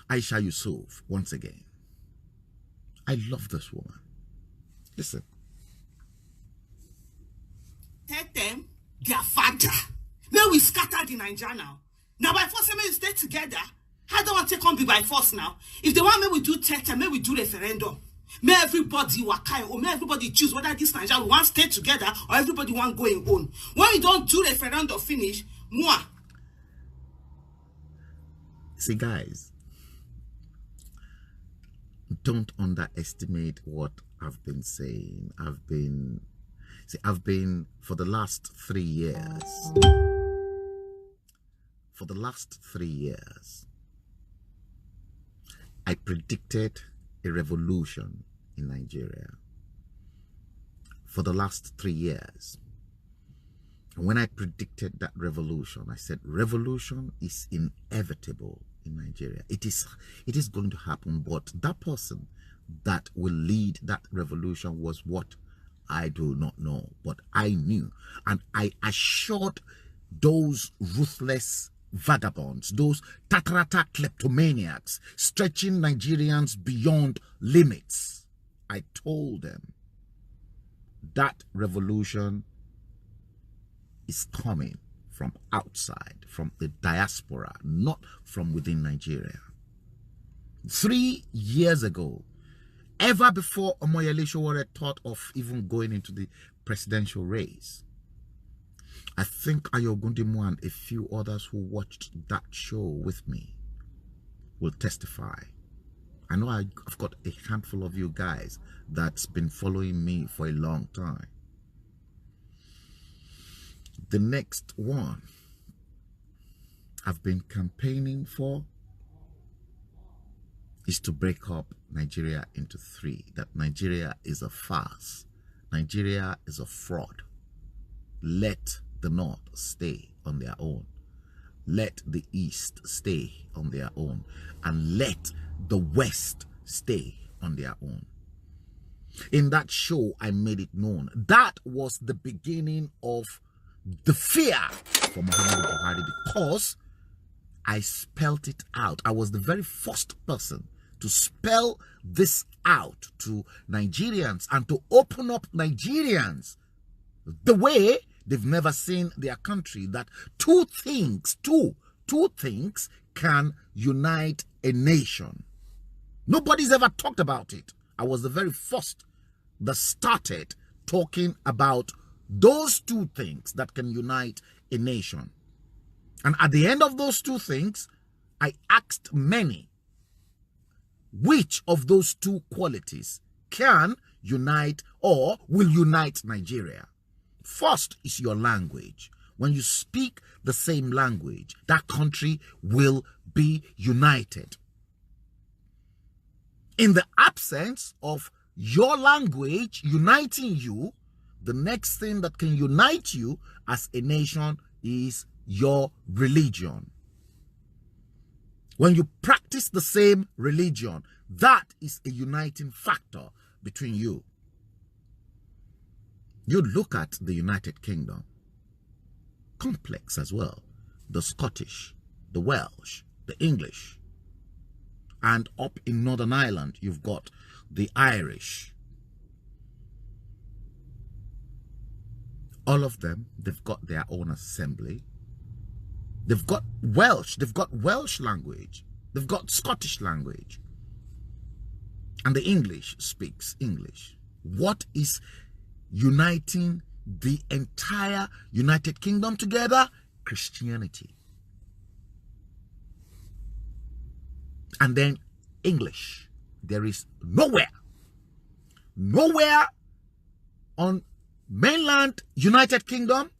Aisha Yusuf once again. I love this woman. Listen. Tell them their father. May we scatter the Nigeria now. Now by force, may we stay together. I don't want to take on be by force now. If they want, may we do tete, may we do referendum. May everybody wakai, or may everybody choose whether this Nigeria we want to stay together or everybody want going on. When we don't do referendum finish, moi. See, guys, don't underestimate what I've been saying. I've been for the last 3 years. For the last 3 years, I predicted a revolution in Nigeria. For the last 3 years. And when I predicted that revolution, I said revolution is inevitable in Nigeria. It is going to happen, but that person that will lead that revolution was what I do not know, but I knew. And I assured those ruthless vagabonds, those tatarata kleptomaniacs, stretching Nigerians beyond limits. I told them that revolution is coming from outside, from the diaspora, not from within Nigeria. 3 years ago, ever before Omoyele Sowore thought of even going into the presidential race, I think Ayogundimu and a few others who watched that show with me will testify. I know I've got a handful of you guys that's been following me for a long time. The next one I've been campaigning for is to break up Nigeria into 3. That Nigeria is a farce. Nigeria is a fraud. Let the North stay on their own. Let the East stay on their own. And let the West stay on their own. In that show, I made it known. That was the beginning of the fear for Muhammadu Buhari, because I spelled it out. I was the very first person to spell this out to Nigerians and to open up Nigerians the way they've never seen their country. That two things can unite a nation. Nobody's ever talked about it. I was the very first that started talking about those 2 things that can unite a nation. And at the end of those 2 things, I asked many, which of those 2 qualities can unite or will unite Nigeria? First is your language. When you speak the same language, that country will be united. In the absence of your language uniting you, the next thing that can unite you as a nation is your religion. When you practice the same religion, that is a uniting factor between you. You look at the United Kingdom, complex as well. The Scottish, the Welsh, the English. And up in Northern Ireland, you've got the Irish. All of them, they've got their own assembly. They've got Welsh language. They've got Scottish language. And the English speaks English. What is uniting the entire United Kingdom together? Christianity. And then English. There is nowhere on mainland United Kingdom.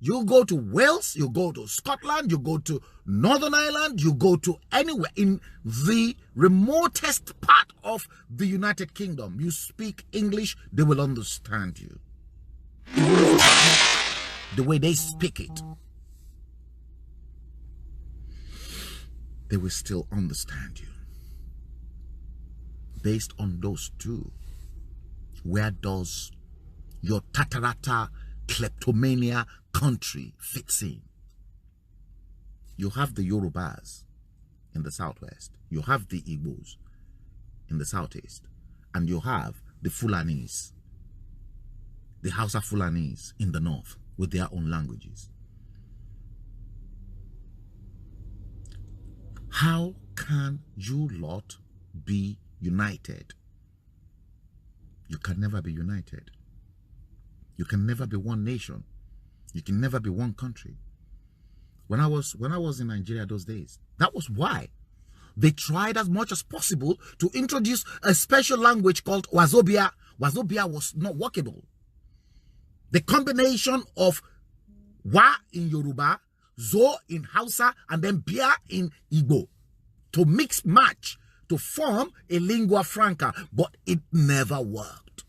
You go to Wales, you go to Scotland, you go to Northern Ireland, you go to anywhere in the remotest part of the United Kingdom. You speak English, they will understand you. The way they speak it, they will still understand you. Based on those 2, where does your Tatarata kleptomania country fits in? You have the Yorubas in the southwest, you have the Igbos in the southeast, and you have the Fulanis, the Hausa Fulanis in the north with their own languages. How can you lot be united? You can never be united. You can never be one nation. You can never be one country. When I was in Nigeria those days, that was why they tried as much as possible to introduce a special language called Wazobia. Wazobia was not workable. The combination of Wa in Yoruba, Zo in Hausa, and then Bia in Igbo to mix match to form a lingua franca, but it never worked.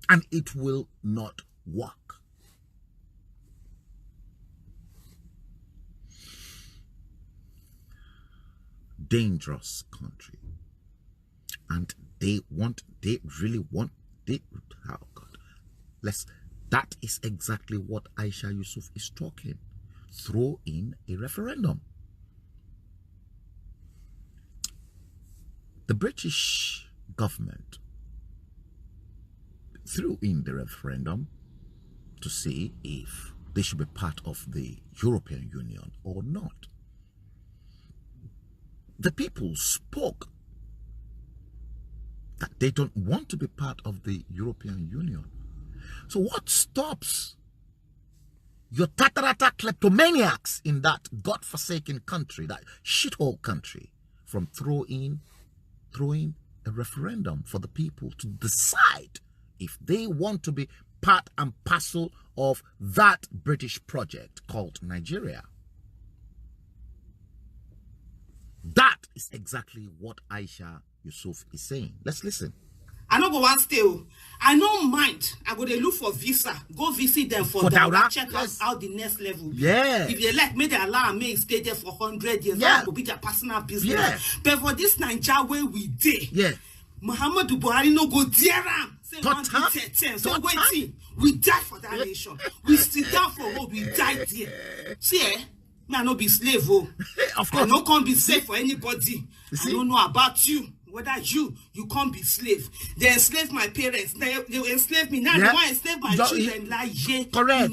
And it will not work. Dangerous country. And oh God, that is exactly what Aisha Yusuf is talking. Throw in a referendum. The British government threw in the referendum to see if they should be part of the European Union or not. The people spoke that they don't want to be part of the European Union. So what stops your tatarata kleptomaniacs in that godforsaken country, that shithole country, from throwing a referendum for the people to decide if they want to be part and parcel of that British project called Nigeria? That is exactly what Aisha Yusuf is saying. Let's listen. I no go one stay. I no mind. I go dey look for visa. Go visit them for Daura. Check out the next level. Yeah. If they like, may they allow me stay there for 100 years. Yeah. That will be their personal business. Yeah. But for this Nigeria where we dey, yeah, Muhammadu Buhari no go dare am. Say one so waiting. We die for that nation. We sit down for road. We die there. See, me I no be slave. Oh, of course. I no can be slave for anybody. I don't know about you. Whether you can't be slave. They enslave my parents. They enslave me. Now they want to enslave my children. Like, yeah, correct,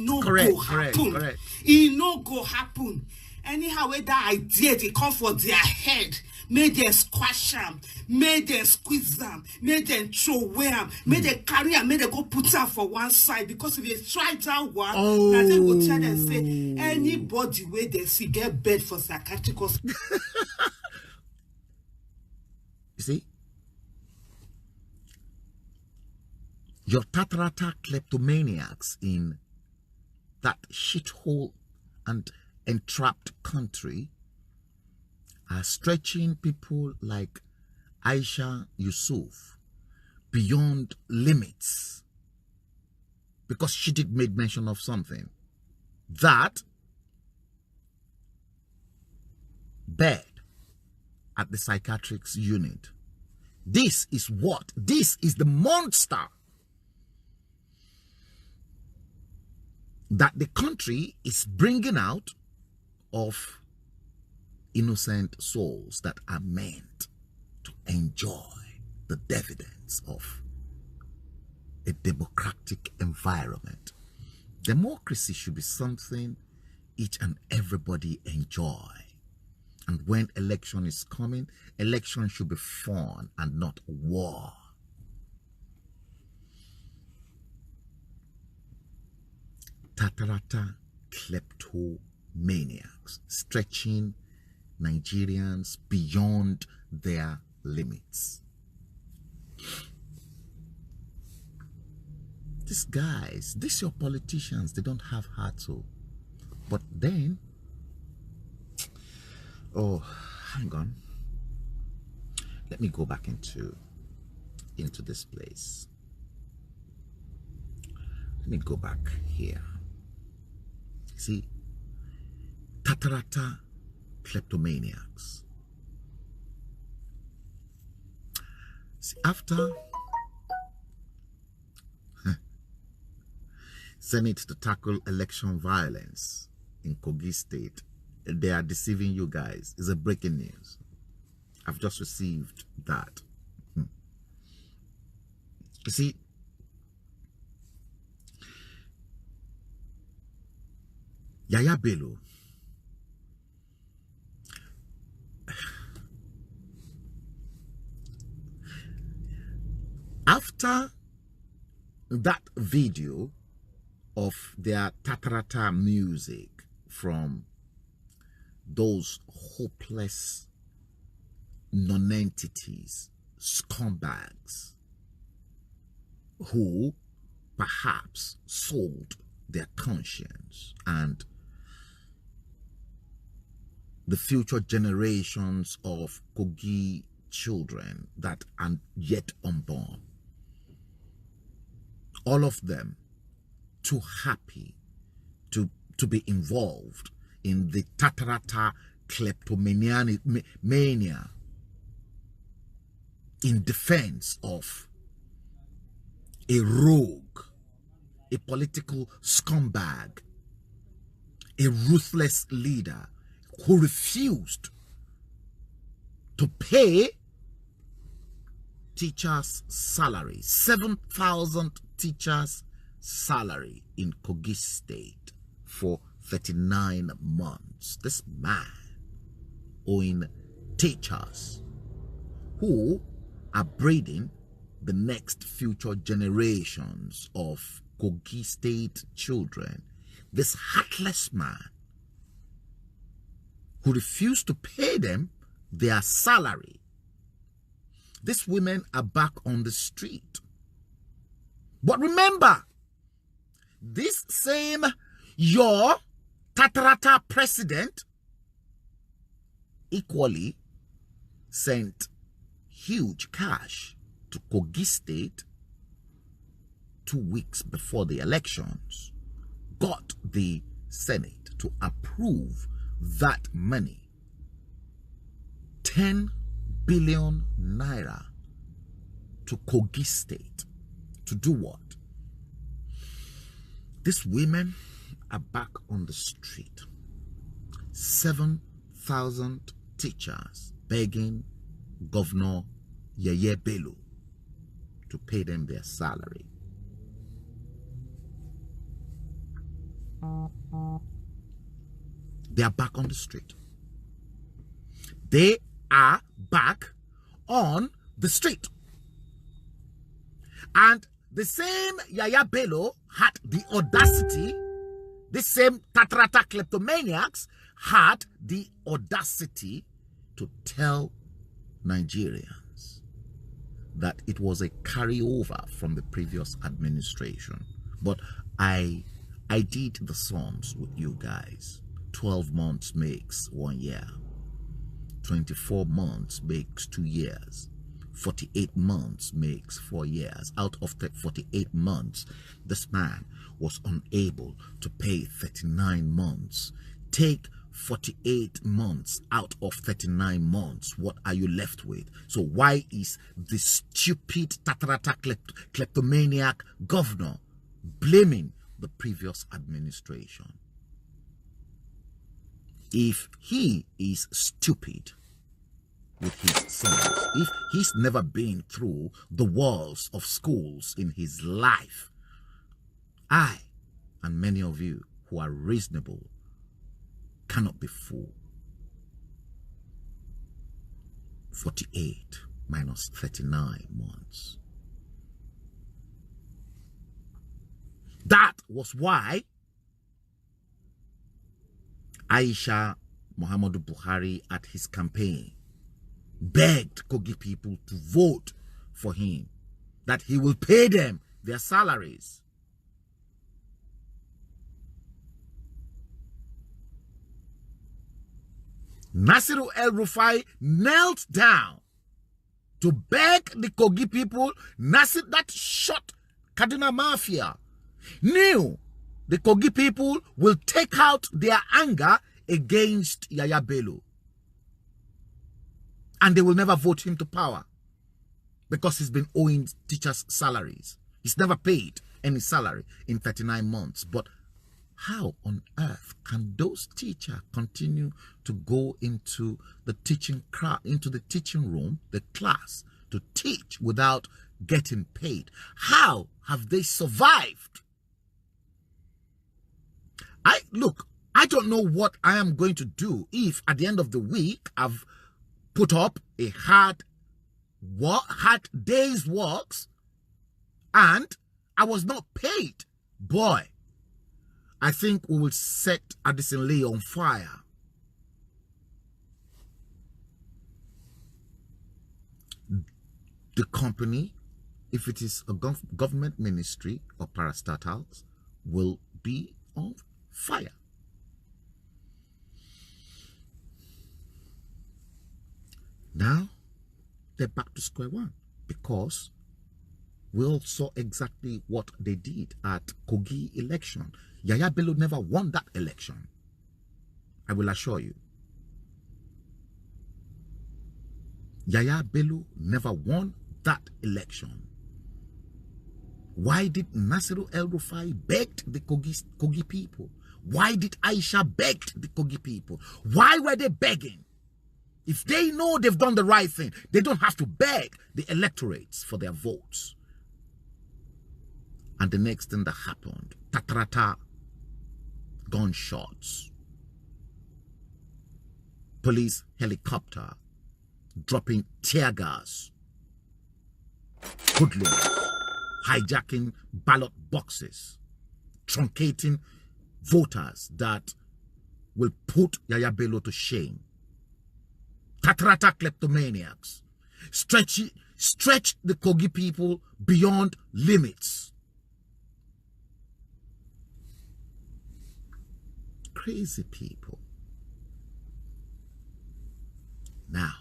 correct. It no go happen. Anyhow, where that idea they come for their head, may they squash them, may they squeeze them, may they throw away them, may they carry them, may they go put them for one side. Because if they try that one, now they go tell them say anybody where they see get bed for psychiatric hospital. You see, your tatarata kleptomaniacs in that shithole and entrapped country are stretching people like Aisha Yusuf beyond limits, because she did make mention of something, that bed at the psychiatrics unit. This is the monster that the country is bringing out of innocent souls that are meant to enjoy the dividends of a democratic environment. Democracy should be something each and everybody enjoy. And when election is coming, election should be fun and not war. Tatarata kleptomaniacs stretching Nigerians beyond their limits. These guys, these your politicians, they don't have heart. So, but then, oh, hang on. Let me go back into this place. Let me go back here. See, tatarata kleptomaniacs. See, after Senate to tackle election violence in Kogi State, they are deceiving you guys. It's a breaking news. I've just received that. You see, Yaya Bello, after that video of their tatarata music from those hopeless non-entities, scumbags, who perhaps sold their conscience and the future generations of Kogi children that are yet unborn, all of them too happy to be involved in the tatarata kleptomania in defense of a rogue, a political scumbag, a ruthless leader who refused to pay teachers' salary, 7,000 teachers' salary in Kogi State for 39 months. This man owing teachers who are breeding the next future generations of Kogi State children. This heartless man who refused to pay them their salary. These women are back on the street. But remember, this same your Tatarata president equally sent huge cash to Kogi State 2 weeks before the elections, got the Senate to approve that money, 10 billion naira, to Kogi State. To do what? These women are back on the street. 7,000 teachers begging Governor Yeye Bello to pay them their salary. They are back on the street. They are back on the street. And the same Yaya Bello had the audacity, the same Tatrata kleptomaniacs had the audacity to tell Nigerians that it was a carryover from the previous administration. But I did the sums with you guys. 12 months makes 1 year. 24 months makes 2 years. 48 months makes 4 years. Out of the 48 months, this man was unable to pay 39 months. Take 48 months out of 39 months. What are you left with? So why is the stupid Tatarata kleptomaniac governor blaming the previous administration? If he is stupid with his sons, if he's never been through the walls of schools in his life, I and many of you who are reasonable cannot be fooled. 48 minus 39 months. That was why Aisha Muhammadu Buhari at his campaign begged Kogi people to vote for him, that he will pay them their salaries. Nasiru El-Rufai knelt down to beg the Kogi people. Nasir, that shot Kaduna Mafia, knew the Kogi people will take out their anger against Yaya Bello. And they will never vote him to power because he's been owing teachers' salaries. He's never paid any salary in 39 months. But how on earth can those teachers continue to go into the teaching room, the class, to teach without getting paid? How have they survived? I don't know what I am going to do if at the end of the week I've put up a hard day's works and I was not paid. Boy, I think we will set Addison Lee on fire. The company, if it is a government ministry or parastatals, will be on fire. Now, they're back to square one because we all saw exactly what they did at Kogi election. Yaya Bello never won that election. I will assure you. Yaya Bello never won that election. Why did Nasiru El-Rufai beg the Kogi people? Why did Aisha beg the Kogi people? Why were they begging? If they know they've done the right thing, they don't have to beg the electorates for their votes. And the next thing that happened, tatrata, gunshots, police helicopter dropping tear gas, hoodlums, hijacking ballot boxes, truncating voters that will put Yaya Bello to shame. Tatrata kleptomaniacs stretch the Kogi people beyond limits. Crazy people. Now,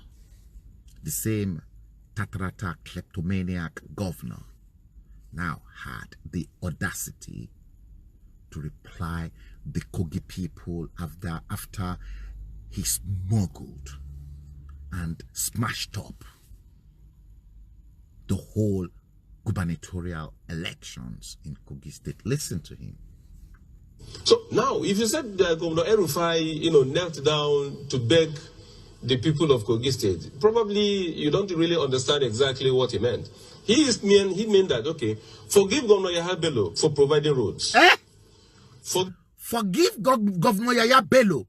the same Tatrata kleptomaniac governor now had the audacity to reply the Kogi people after he smuggled and smashed up the whole gubernatorial elections in Kogi State. Listen to him. So now, if you said that Governor El-Rufai, knelt down to beg the people of Kogi State, probably you don't really understand exactly what he meant. He meant that, okay, forgive Governor Yahya Bello for providing roads. Forgive Governor Yahya Bello.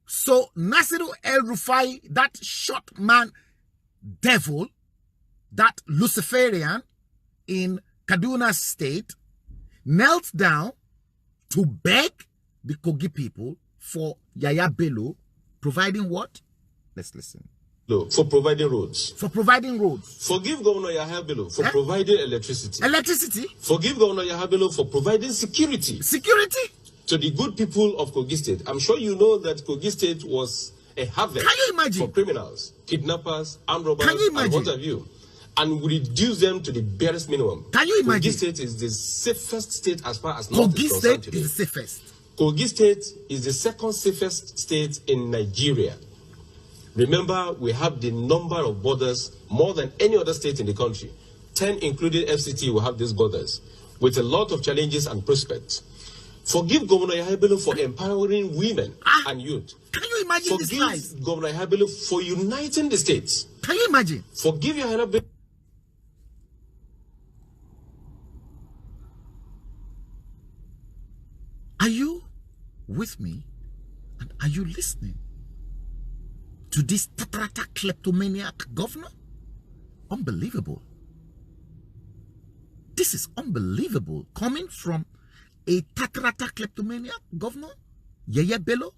So Nasiru El-Rufai, that short man devil, that Luciferian in Kaduna State, knelt down to beg the Kogi people for Yahya Bello providing what? Let's listen. For providing roads. For providing roads. Forgive Governor Yahya Bello for providing electricity. Electricity. Forgive Governor Yahya Bello for providing security. Security. To the good people of Kogi State. I'm sure you know that Kogi State was a haven for criminals, kidnappers, armed robbers, and what have you. And we reduce them to the barest minimum. Can you imagine? Kogi State is the safest state as far as North Kogi is concerned State today. is the safest. Kogi State is the second safest state in Nigeria. Remember, we have the number of borders more than any other state in the country. 10, including FCT, will have these borders with a lot of challenges and prospects. Forgive Governor Yahya Bello for empowering women and youth. Can you imagine this lies? Forgive Governor Yahya Bello for uniting the states. Can you imagine? Forgive Yahya Bello. Are you with me? And are you listening to this Tatrata kleptomaniac governor? Unbelievable. This is unbelievable. Coming from a Tatrata kleptomaniac governor, Yahya Bello,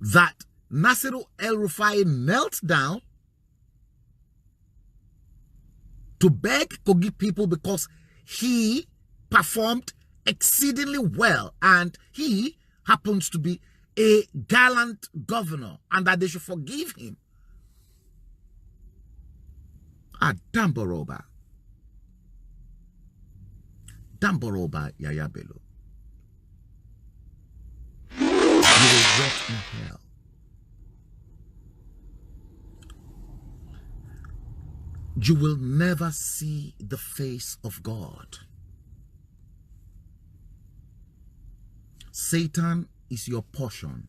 that Nasiru El-Rufai knelt down to beg Kogi people because he performed exceedingly well and he happens to be a gallant governor and that they should forgive him. Damboroba Yahya Bello. You will rot in hell. You will never see the face of God. Satan is your portion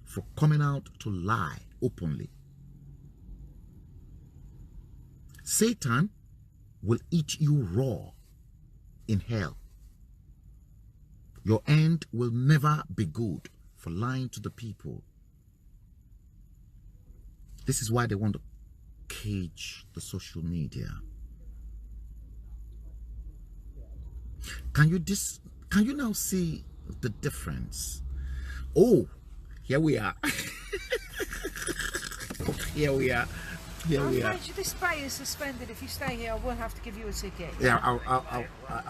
for coming out to lie openly. Satan will eat you raw in hell. Your end will never be good for lying to the people. This is why they want to cage the social media. Can you now see the difference? Oh, here we are. Here we are. This bay is suspended. If you stay here, I will have to give you a ticket. Yeah,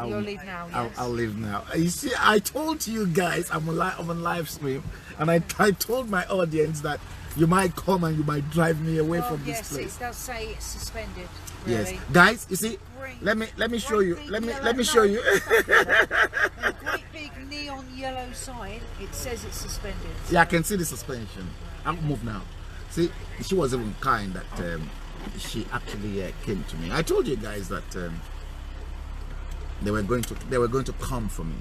You'll leave now. Yes. I'll leave now. You see, I told you guys I'm on live stream, and I told my audience that you might come and you might drive me away from this place. Yes, it does say it's suspended. Really. Yes, guys, you see, let me show you. Let me show you. A great big neon yellow sign. It says it's suspended. Yeah, I can see the suspension. I'll move now. See, she was even kind that she actually came to me. I told you guys that they were going to come for me.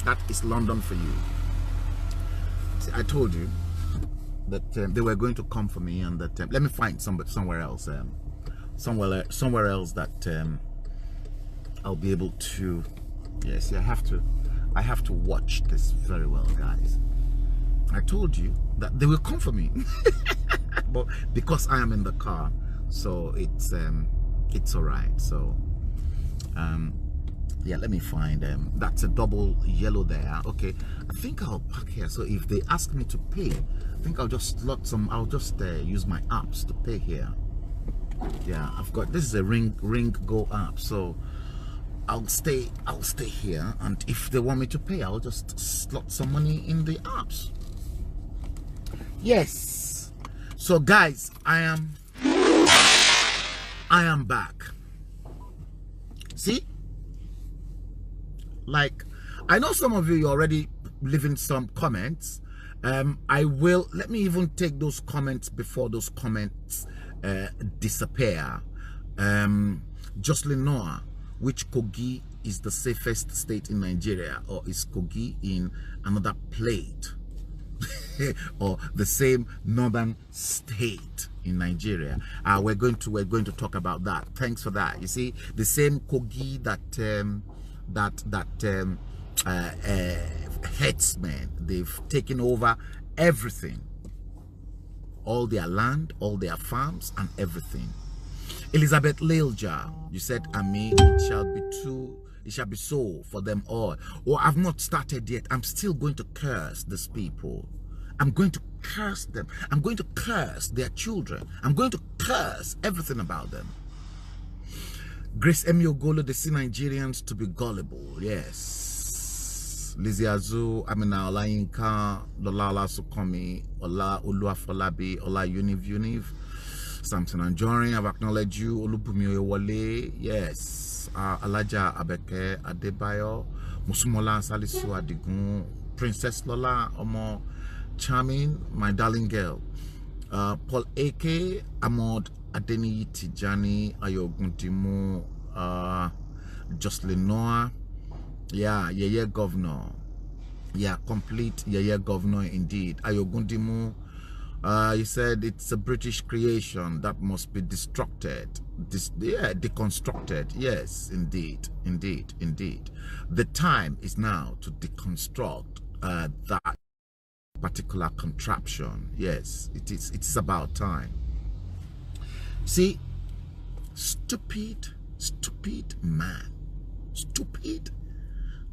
That is London for you. See, I told you that they were going to come for me, and that let me find somewhere else, somewhere else that I'll be able to. Yes, I have to watch this very well, guys. I told you that they will come for me, but because I am in the car, so it's all right. So yeah, let me find that's a double yellow there. Okay, I think I'll park here. So if they ask me to pay, I think I'll just I'll just use my apps to pay here. Yeah, I've got, this is a ring go app, so I'll stay here, and if they want me to pay, I'll just slot some money in the apps. Yes. So guys, I am back. See, like, I know some of you already leaving some comments. I will, let me even take those comments before those comments disappear. Jocelyn Noah, which Kogi is the safest state in Nigeria, or is Kogi in another plate? Or the same northern state in Nigeria? We're going to talk about that. Thanks for that. You see, the same Kogi that Herdsmen, they've taken over everything, all their land, all their farms, and everything. Elizabeth Lilja, you said, Ami, it shall be so for them all. Oh, I've not started yet. I'm still going to curse these people. I'm going to curse them. I'm going to curse their children. I'm going to curse everything about them. Grace Emiogolo, they see Nigerians to be gullible. Yes. Lizzie Azu, Amina Olayinka, Lola Sukomi, Ola Oluwafolabi, Ola Univ. Samson Anjorin, I've acknowledged you. Olubumi Oyewole, yes. Alaja Abeke Adebayo, Musumola Salisu Adigun, Princess Lola Omo Charming, my darling girl. Paul Eke, Ahmad Adeni Tijani, Ayogundimu, Jocelyn Noah, yeah, Yeye Governor, yeah, complete Yeye Governor indeed. Ayogundimu, you said it's a British creation that must be deconstructed. Yes, indeed. The time is now to deconstruct that particular contraption. Yes, it's about time. See, stupid man, stupid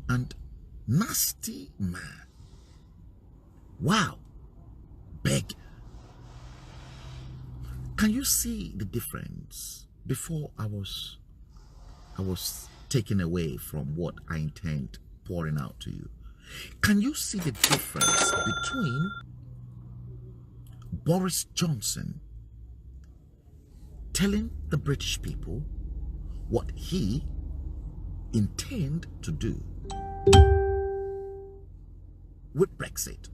and nasty man. Wow, beg. Can you see the difference? Before I was taken away from what I intend pouring out to you. Can you see the difference between Boris Johnson telling the British people what he intends to do with Brexit?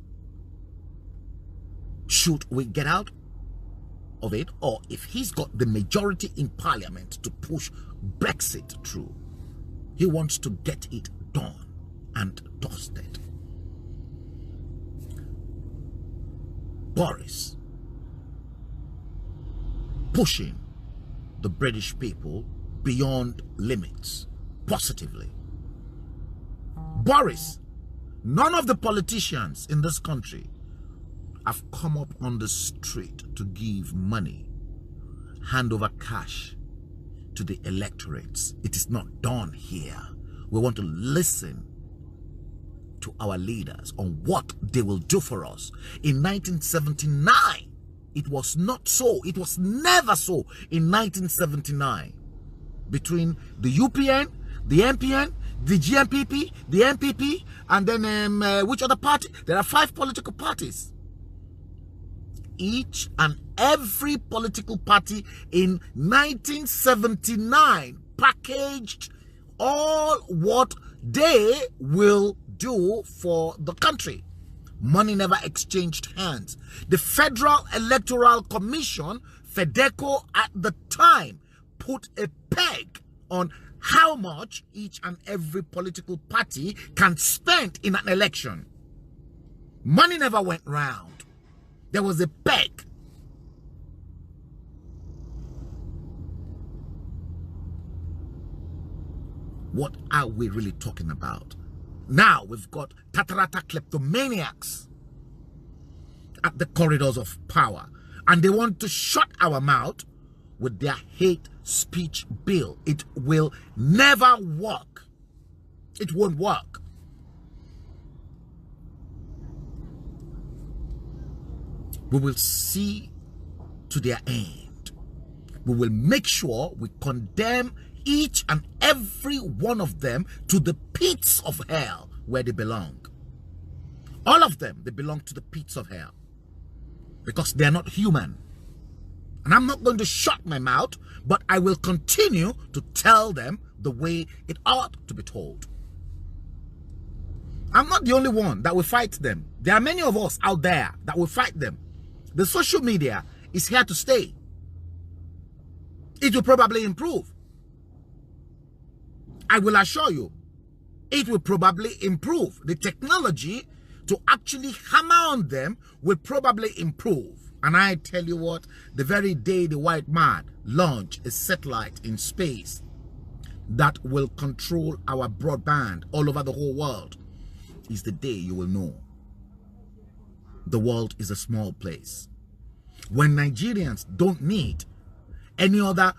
Should we get out of it, or if he's got the majority in Parliament to push Brexit through, he wants to get it done and dusted. Boris pushing the British people beyond limits positively. Boris, none of the politicians in this country have come up on the street to give money, hand over cash to the electorates. It is not done here. We want to listen to our leaders on what they will do for us. In 1979, it was not so. It was never so in 1979. Between the UPN, the MPN, the GMPP, the MPP, and then which other party? There are 5 political parties. Each and every political party in 1979 packaged all what they will do for the country. Money never exchanged hands. The Federal Electoral Commission, FEDECO, at the time put a peg on how much each and every political party can spend in an election. Money never went round. There was a peg. What are we really talking about? Now we've got Tatarata kleptomaniacs at the corridors of power, and they want to shut our mouth with their hate speech bill. It will never work. It won't work. We will see to their end. We will make sure we condemn each and every one of them to the pits of hell where they belong. All of them, they belong to the pits of hell because they are not human. And I'm not going to shut my mouth, but I will continue to tell them the way it ought to be told. I'm not the only one that will fight them. There are many of us out there that will fight them. The social media is here to stay. It will probably improve. I will assure you, it will probably improve. The technology to actually hammer on them will probably improve. And I tell you what, the very day the white man launch a satellite in space that will control our broadband all over the whole world is the day you will know the world is a small place. When Nigerians don't need any other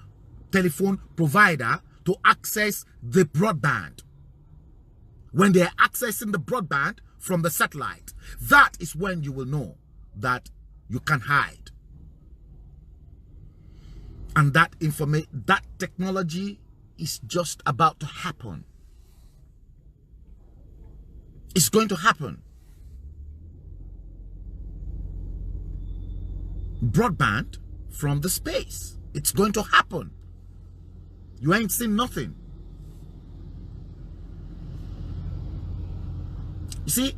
telephone provider to access the broadband, when they're accessing the broadband from the satellite, that is when you will know that you can hide. And that technology is just about to happen. It's going to happen. Broadband from the space. It's going to happen. You ain't seen nothing. You see,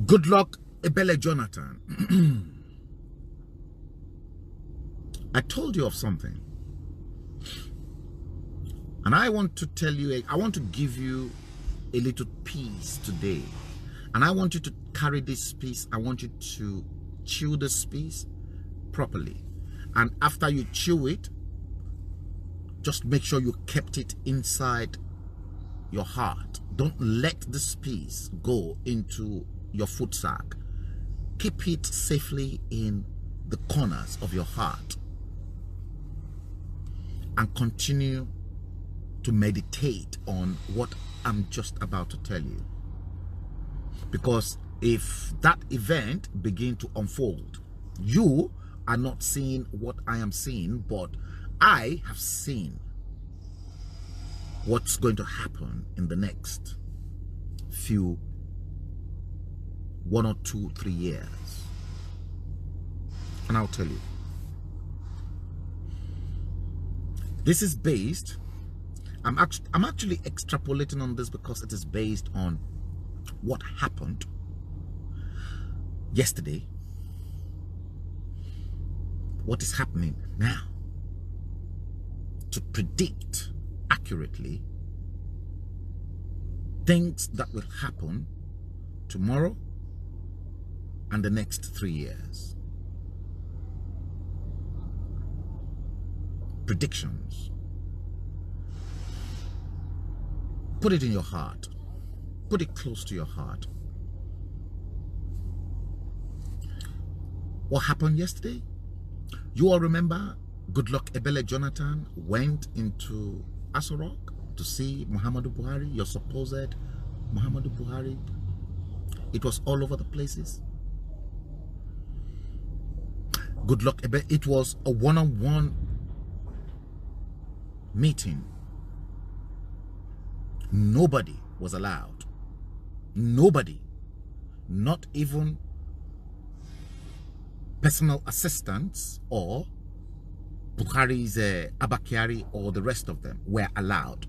good luck, Ebele Jonathan. I told you of something. And I want to tell you, I want to give you a little piece today. And I want you to carry this piece. I want you to chew this piece properly. And after you chew it, just make sure you kept it inside your heart. Don't let this piece go into your foot sack. Keep it safely in the corners of your heart. And continue to meditate on what I'm just about to tell you. Because if that event begin to unfold, you are not seeing what I am seeing, but I have seen what's going to happen in the next few 1 or 2, 3 years. And I'll tell you. This is based, I'm actually extrapolating on this because it is based on what happened yesterday, what is happening now, to predict accurately things that will happen tomorrow and the next 3 years. Predictions. Put it in your heart. Put it close to your heart. What happened yesterday? You all remember Goodluck Ebele Jonathan went into Aso Rock to see Muhammadu Buhari, your supposed Muhammadu Buhari. It was all over the places. Goodluck Ebele, it was a one-on-one meeting. Nobody was allowed. Nobody, not even personal assistants or Buhari's Abakiari or the rest of them were allowed.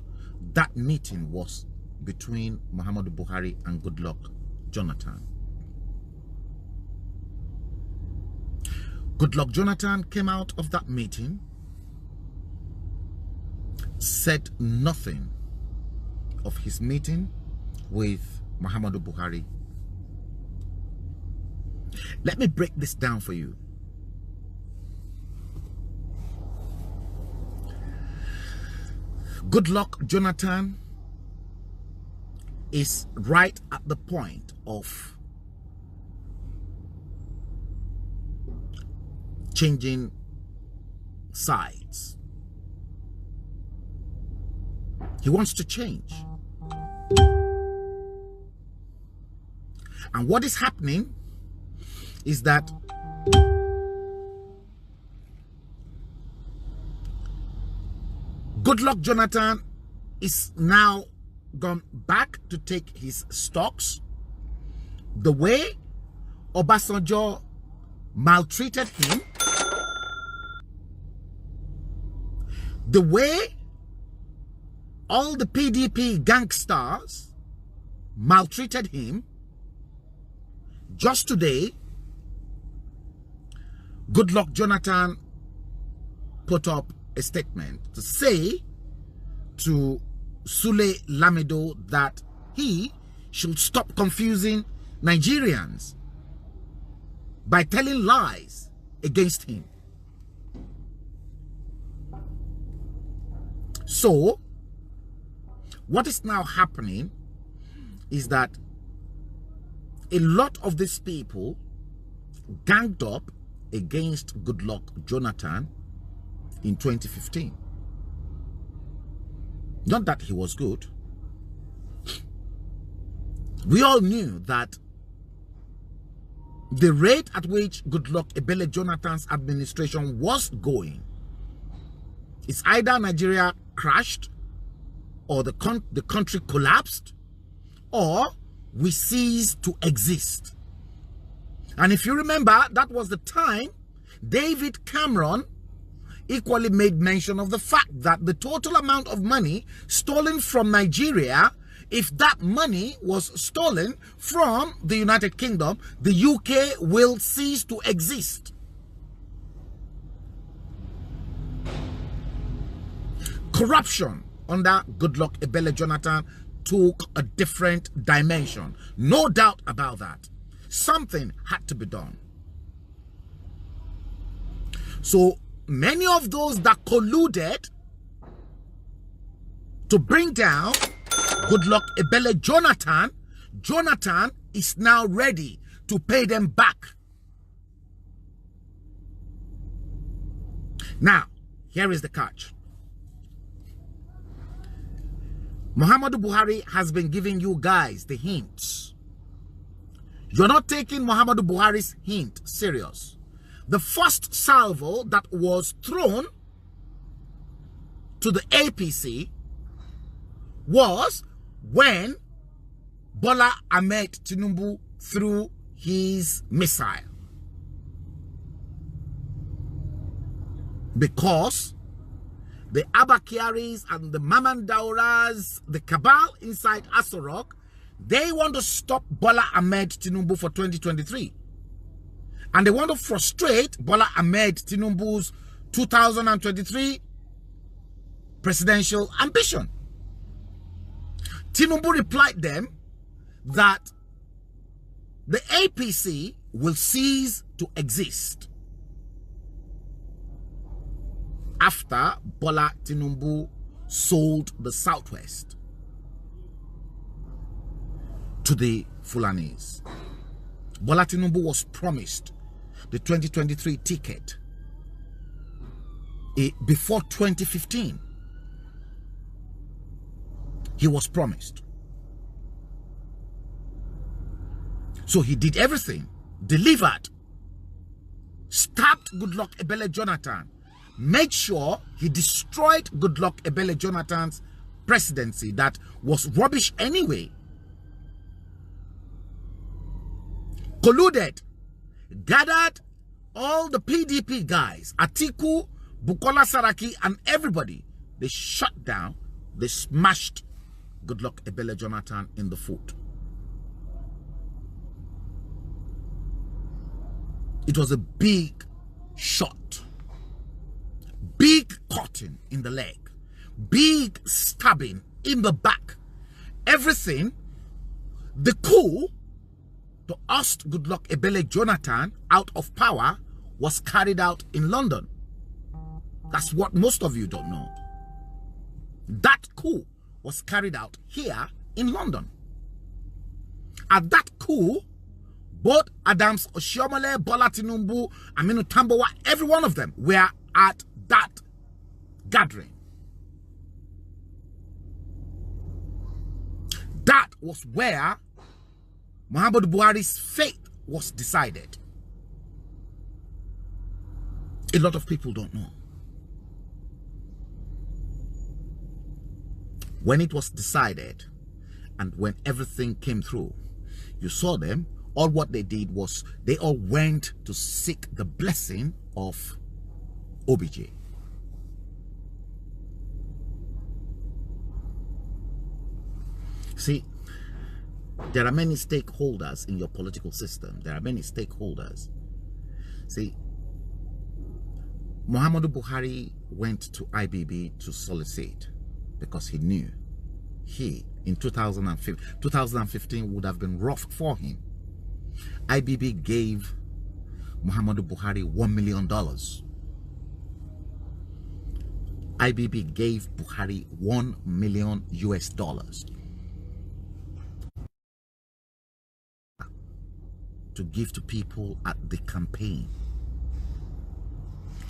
That meeting was between Muhammadu Buhari and Goodluck Jonathan. Goodluck Jonathan came out of that meeting, said nothing of his meeting with Muhammadu Buhari. Let me break this down for you. Goodluck Jonathan is right at the point of changing sides. He wants to change. And what is happening is that Goodluck Jonathan is now gone back to take his stocks the way Obasanjo maltreated him, the way all the PDP gangsters maltreated him. Just today, Goodluck Jonathan put up a statement to say to Sule Lamido that he should stop confusing Nigerians by telling lies against him. So, what is now happening is that a lot of these people ganged up against Goodluck Jonathan in 2015. Not that he was good. We all knew that the rate at which Goodluck Ebele Jonathan's administration was going is either Nigeria crashed, or the country collapsed, or we ceased to exist. And if you remember, that was the time David Cameron equally made mention of the fact that the total amount of money stolen from Nigeria, if that money was stolen from the United Kingdom, the UK will cease to exist. Corruption under Goodluck Ebele Jonathan took a different dimension. No doubt about that. Something had to be done. So many of those that colluded to bring down Goodluck Ebele Jonathan, Jonathan is now ready to pay them back. Now, here is the catch. Muhammadu Buhari has been giving you guys the hints. You're not taking Muhammadu Buhari's hint serious. The first salvo that was thrown to the APC was when Bola Ahmed Tinubu threw his missile. Because the Abakiaris and the Mamandauras, the cabal inside Asorok, they want to stop Bola Ahmed Tinubu for 2023. And they want to frustrate Bola Ahmed Tinubu's 2023 presidential ambition. Tinubu replied them that the APC will cease to exist after Bola Tinubu sold the Southwest to the Fulanis. Bola Tinubu was promised the 2023 ticket before 2015. He was promised. So he did everything, delivered, stabbed Goodluck Ebele Jonathan, made sure he destroyed Goodluck Ebele Jonathan's presidency that was rubbish anyway. Colluded, gathered all the PDP guys, Atiku, Bukola Saraki, and everybody. They shut down, they smashed Goodluck Ebele Jonathan in the foot. It was a big shot, big cutting in the leg, big stabbing in the back. Everything, the coup to oust Goodluck Ebele Jonathan out of power was carried out in London. That's what most of you don't know. That coup was carried out here in London. At that coup, both Adams Oshiomhole, Bola Tinubu, Aminu Tambuwal, every one of them were at that gathering. That was where Muhammadu Buhari's fate was decided. A lot of people don't know. When it was decided and when everything came through, you saw them, all what they did was they all went to seek the blessing of OBJ. See, there are many stakeholders in your political system. There are many stakeholders. See, Muhammadu Buhari went to IBB to solicit because he knew in 2015 would have been rough for him. IBB gave Muhammadu Buhari $1 million. IBB gave Buhari $1 million to give to people at the campaign.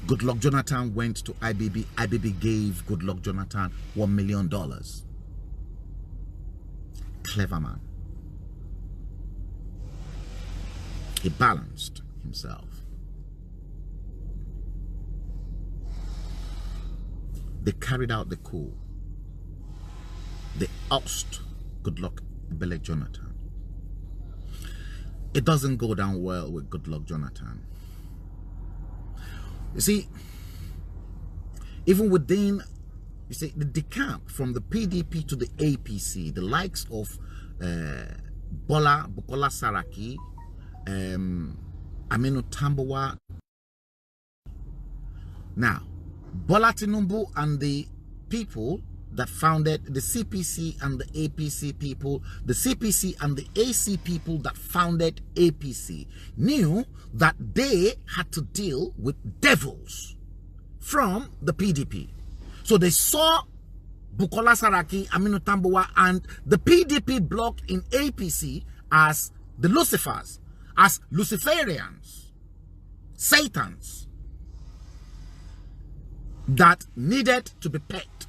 Goodluck Jonathan went to IBB. IBB gave Goodluck Jonathan $1 million. Clever man. He balanced himself. They carried out the coup. They ousted Goodluck Jonathan. It doesn't go down well with Goodluck Jonathan. You see, even within, you see, the decamp from the PDP to the APC, the likes of Bukola Saraki, Aminu Tambuwal. Now, Bola Tinubu and the people that founded the CPC and the APC people, the CPC and the AC people that founded APC, knew that they had to deal with devils from the PDP. So they saw Bukola Saraki, Aminu Tambuwal, and the PDP bloc in APC as the Lucifers, as Luciferians, Satans, that needed to be pegged.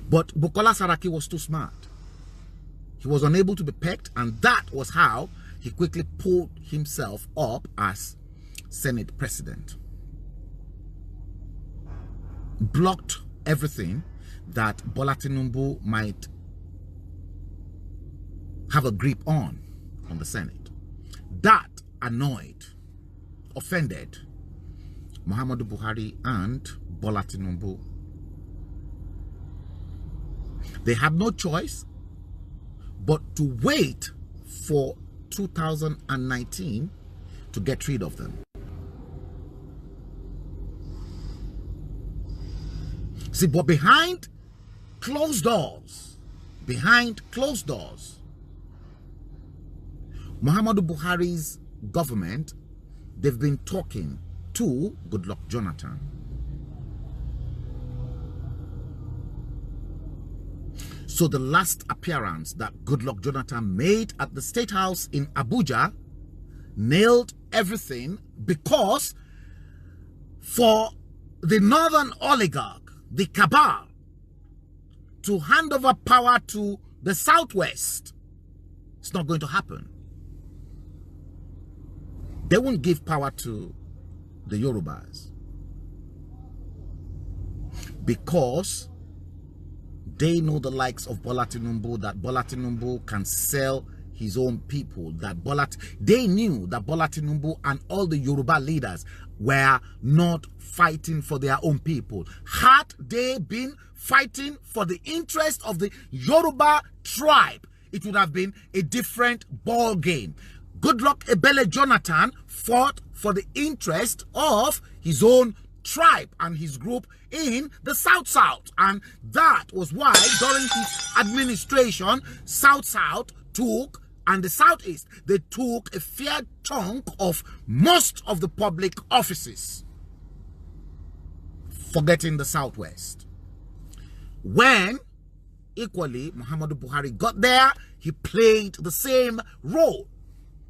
But Bukola Saraki was too smart. He was unable to be pegged, and that was how he quickly pulled himself up as Senate president. Blocked everything that Bola Tinubu might have a grip on the Senate. That annoyed, offended Muhammadu Buhari and Bola Tinubu. They had no choice but to wait for 2019 to get rid of them. See, but behind closed doors, Muhammadu Buhari's government, they've been talking to Goodluck Jonathan. So the last appearance that Goodluck Jonathan made at the State House in Abuja nailed everything, because for the northern oligarch, the cabal, to hand over power to the southwest, it's not going to happen. They won't give power to the Yorubas because they know the likes of Bola Tinubu, that Bola Tinubu can sell his own people, that they knew that Bola Tinubu and all the Yoruba leaders were not fighting for their own people. Had they been fighting for the interest of the Yoruba tribe, it would have been a different ball game. Goodluck Jonathan fought for the interest of his own tribe and his group in the South, and that was why during his administration, South took and the Southeast, they took a fair chunk of most of the public offices, forgetting the Southwest. When, equally, Muhammadu Buhari got there, he played the same role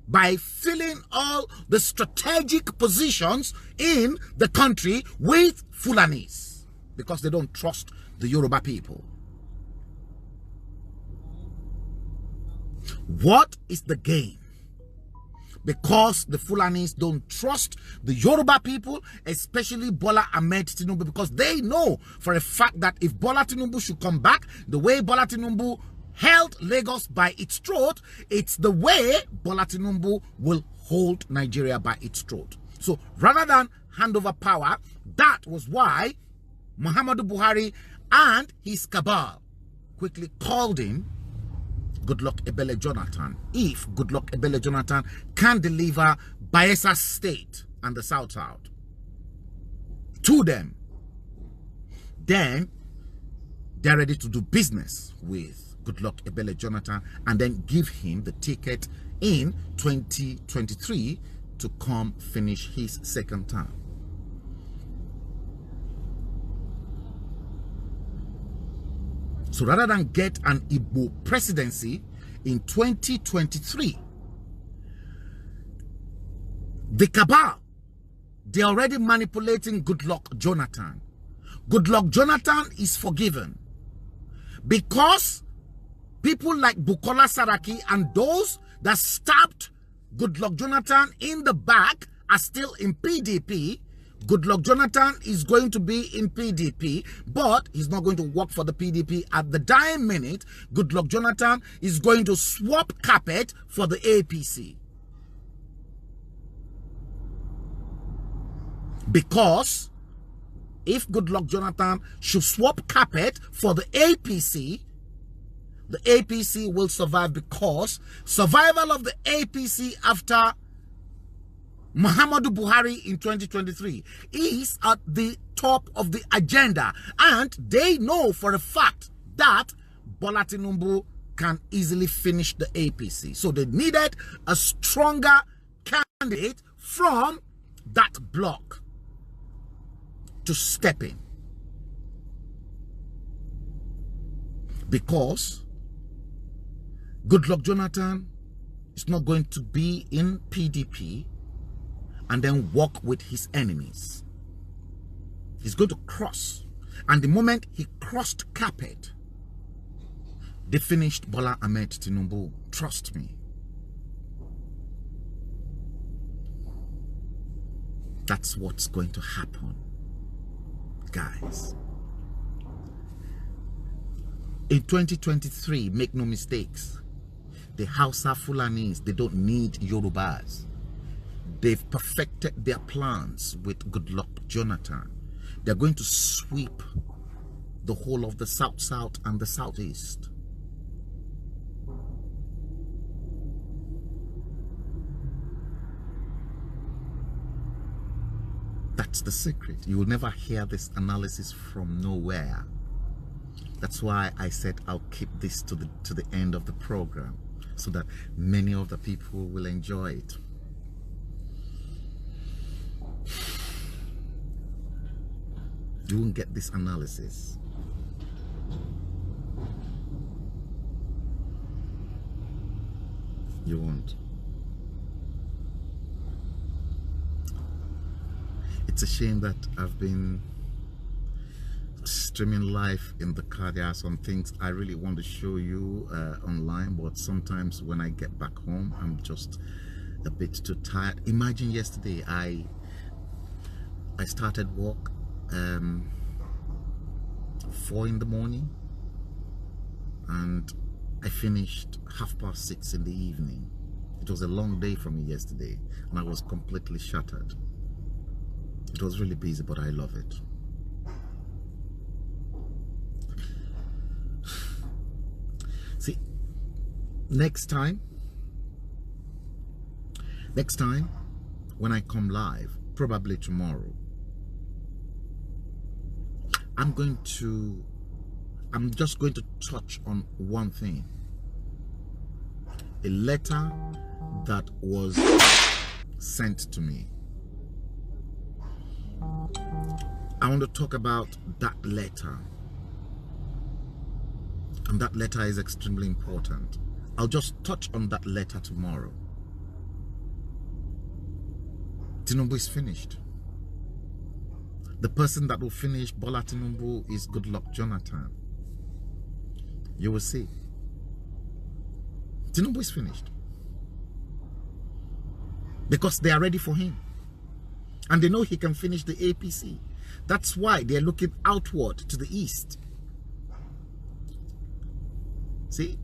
by filling all the strategic positions in the country with Fulanis, because they don't trust the Yoruba people. What is the game? Because the Fulanis don't trust the Yoruba people, especially Bola Ahmed Tinubu, because they know for a fact that if Bola Tinubu should come back, the way Bola Tinubu held Lagos by its throat, it's the way Bola Tinubu will hold Nigeria by its throat. So rather than hand over power, that was why Muhammadu Buhari and his cabal quickly called in Goodluck Ebele Jonathan. If Goodluck Ebele Jonathan can deliver Bayelsa State and the South to them, then they're ready to do business with Goodluck Ebele Jonathan and then give him the ticket in 2023 to come finish his second term. So rather than get an Igbo presidency in 2023, the cabal, they're already manipulating Goodluck Jonathan. Goodluck Jonathan is forgiven because people like Bukola Saraki and those that stabbed Goodluck Jonathan in the back are still in PDP. Goodluck Jonathan is going to be in PDP, but he's not going to work for the PDP at the dying minute. Goodluck Jonathan is going to swap carpet for the APC. Because if Goodluck Jonathan should swap carpet for the APC will survive, because survival of the APC after Muhammadu Buhari in 2023 is at the top of the agenda, and they know for a fact that Bola Tinubu can easily finish the APC. So they needed a stronger candidate from that bloc to step in, because Goodluck Jonathan is not going to be in PDP and then walk with his enemies. He's going to cross. And the moment he crossed carpet, they finished Bola Ahmed Tinubu. Trust me. That's what's going to happen, guys. In 2023, make no mistakes, the Hausa Fulanis, they don't need Yorubas. They've perfected their plans with Goodluck Jonathan. They're going to sweep the whole of the South and the Southeast. That's the secret. You will never hear this analysis from nowhere. That's why I said I'll keep this to the end of the program, so that many of the people will enjoy it. You won't get this analysis. You won't. It's a shame that I've been streaming live in the car. There are some things I really want to show you online, but sometimes when I get back home, I'm just a bit too tired. Imagine yesterday I started work 4 in the morning and I finished 6:30 in the evening. It was a long day for me yesterday and I was completely shattered. It was really busy, but I love it. See, next time when I come live, probably tomorrow, I'm just going to touch on one thing. a letter that was sent to me. I want to talk about that letter. And that letter is extremely important. I'll just touch on that letter tomorrow. Tinubu is finished. The person that will finish Bola Tinubu is Goodluck Jonathan. You will see. Tinubu is finished. Because they are ready for him. And they know he can finish the APC. That's why they're looking outward to the east. See?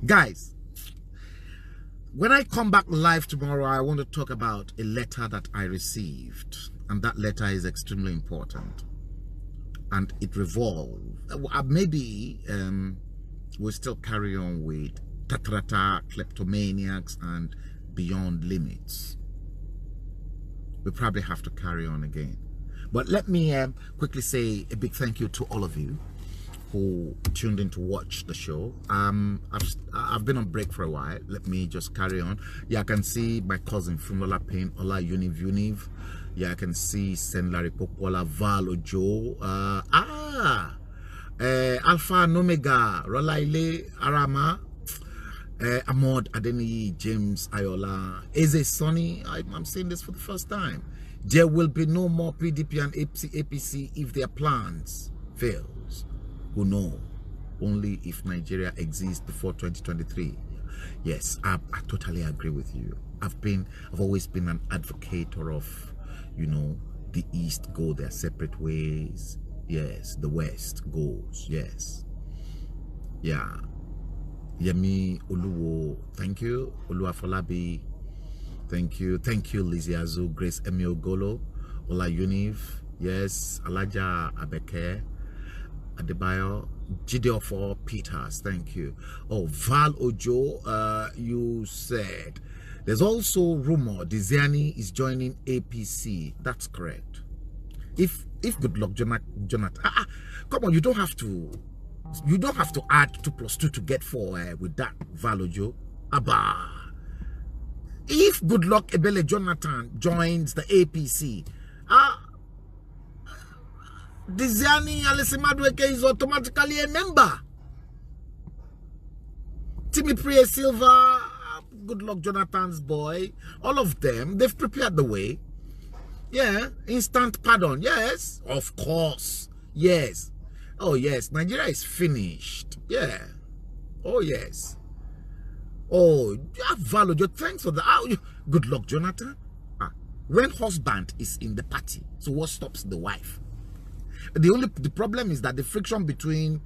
Guys, when I come back live tomorrow, I want to talk about a letter that I received. And that letter is extremely important. And it revolves. Maybe we'll still carry on with Tatrata, kleptomaniacs, and beyond limits. We probably have to carry on again. But let me quickly say a big thank you to all of you who tuned in to watch the show. I've been on break for a while. Let me just carry on. Yeah, I can see my cousin Fumola Payne, Ola Univ. Yeah, I can see Sen Larry Popola, Val Ojo, Alpha Nomega, Rolaile Arama, Ahmad Adeni, James Ayola, Eze Sonny. I'm saying this for the first time. There will be no more PDP and APC if their plans fails. Who know? Only if Nigeria exists before 2023. Yes, I totally agree with you. I've always been an advocate of, you know, the East go their separate ways. Yes, the West goes. Yes. Yeah. Yemi Oluwo, thank you. Oluwafolabi, thank you. Thank you, Lizzie Azu, Grace Emiogolo, Ola Univ, yes, Alaja Abeke, Adebayo, Gideofo Peters, thank you. Oh, Val Ojo, you said there's also rumor Diziani is joining APC. That's correct. If Goodluck Jonathan, come on, you don't have to add 2 + 2 to get 4 with that Val Ojo. Abba. If Goodluck Ebele Jonathan joins the APC, Diziani Alesimadueke is automatically a member. Timmy Priya Silva, Goodluck Jonathan's boy, all of them, they've prepared the way. Yeah, instant pardon. Yes, of course. Yes. Oh, yes. Nigeria is finished. Yeah. Oh, yes. Oh, Valojo, thanks for the Goodluck Jonathan. When husband is in the party, so what stops the wife? The problem is that the friction between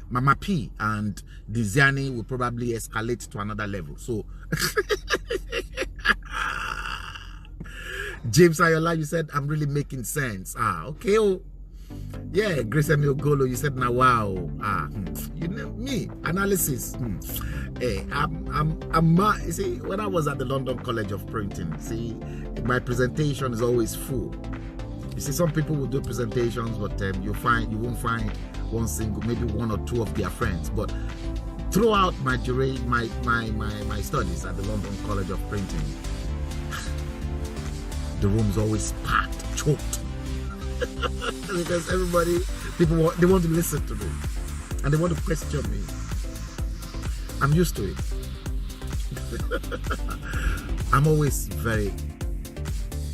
Mama P and Diziani will probably escalate to another level. So James Ayola, you said I'm really making sense. Okay. Oh, yeah. Grace Emiogolo, you said now wow. You know me analysis. Hey, you see, when I was at the London College of Printing, see, my presentation is always full. You see, some people will do presentations, but you won't find one single, maybe 1 or 2 of their friends. But throughout my studies at the London College of Printing, the room's always packed, choked, because people want to listen to me, and they want to question me. I'm used to it. I'm always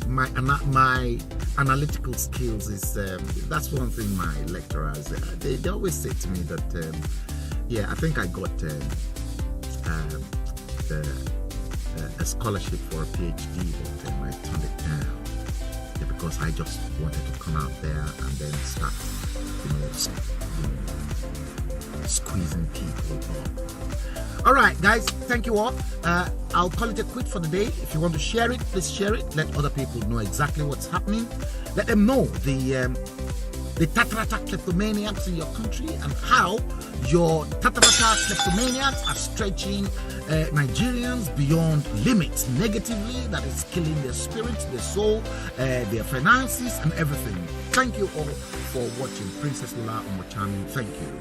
my analytical skills is that's one thing my lecturers they always say to me that yeah, I think I got a scholarship for a PhD, but I turned it down because I just wanted to come out there and then start squeezing people up. All right, guys, thank you all. I'll call it a quit for the day. If you want to share it, please share it. Let other people know exactly what's happening. Let them know the the Tatarata kleptomaniacs in your country and how your Tatarata kleptomaniacs are stretching Nigerians beyond limits negatively, that is killing their spirits, their soul, their finances and everything. Thank you all for watching. Princess Lula Omochami, thank you.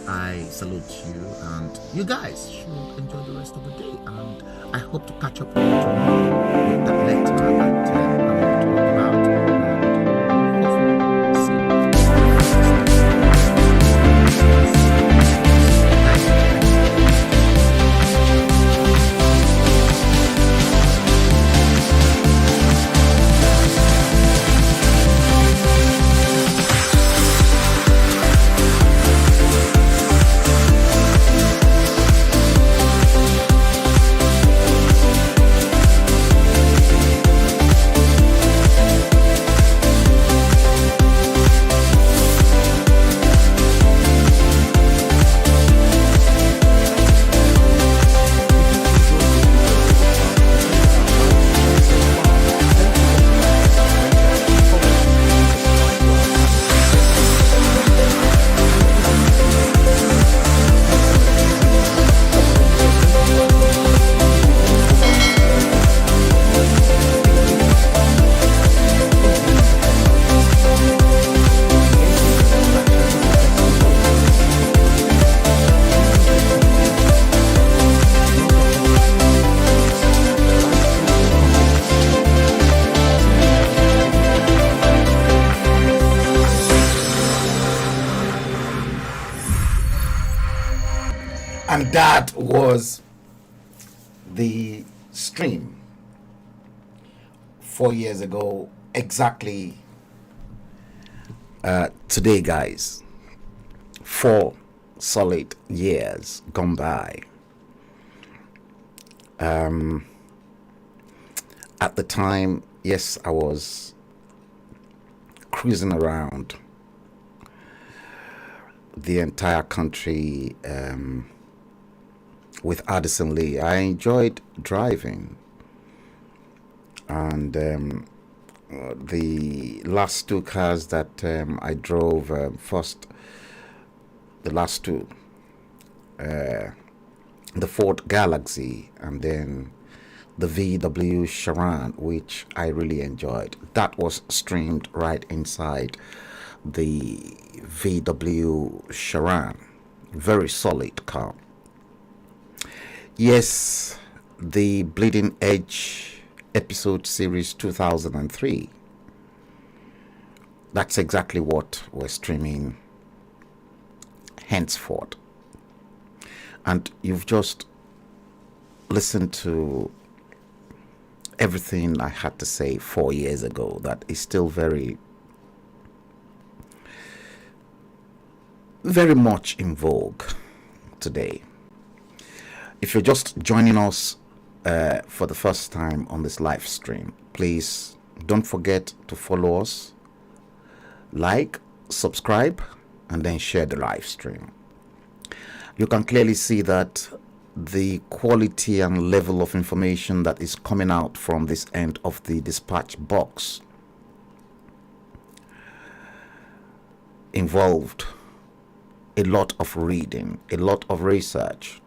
I salute you, and you guys should enjoy the rest of the day, and I hope to catch up with you tomorrow with that lecture that I'm going to talk about. And that was the stream 4 years ago, exactly today, guys. 4 solid years gone by. At the time, yes, I was cruising around the entire country with Addison Lee. I enjoyed driving, and the last 2 cars that I drove, the last 2, the Ford Galaxy and then the VW Charan, which I really enjoyed. That was streamed right inside the VW Charan. Very solid car. Yes, the Bleeding Edge episode series 2003. That's exactly what we're streaming henceforth. And you've just listened to everything I had to say 4 years ago that is still very much in vogue today. If you're just joining us for the first time on this live stream, please don't forget to follow us, like, subscribe, and then share the live stream. You can clearly see that the quality and level of information that is coming out from this end of the dispatch box involved a lot of reading, a lot of research,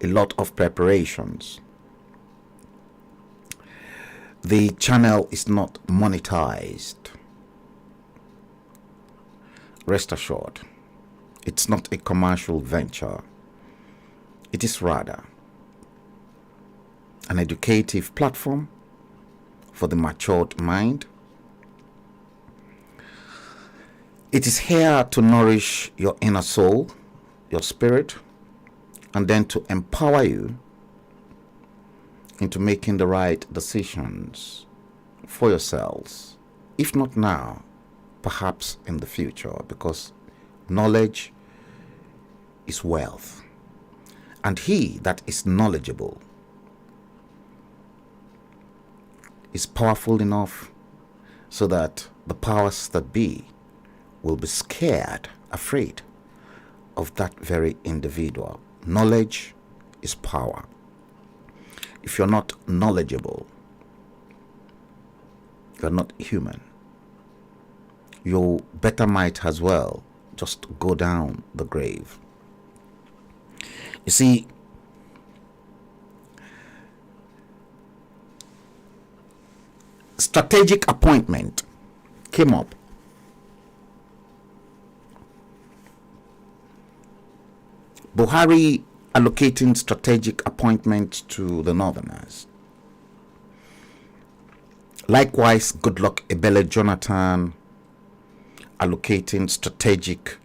a lot of preparations. The channel is not monetized. Rest assured, it's not a commercial venture. It is rather an educative platform for the matured mind. It is here to nourish your inner soul, your spirit, and then to empower you into making the right decisions for yourselves, if not now, perhaps in the future, because knowledge is wealth, and he that is knowledgeable is powerful enough so that the powers that be will be scared, afraid of that very individual. Knowledge is power. If you're not knowledgeable, you're not human. you better might as well just go down the grave. You see, strategic appointment came up. Buhari allocating strategic appointments to the Northerners. Likewise, Goodluck Ebele Jonathan allocating strategic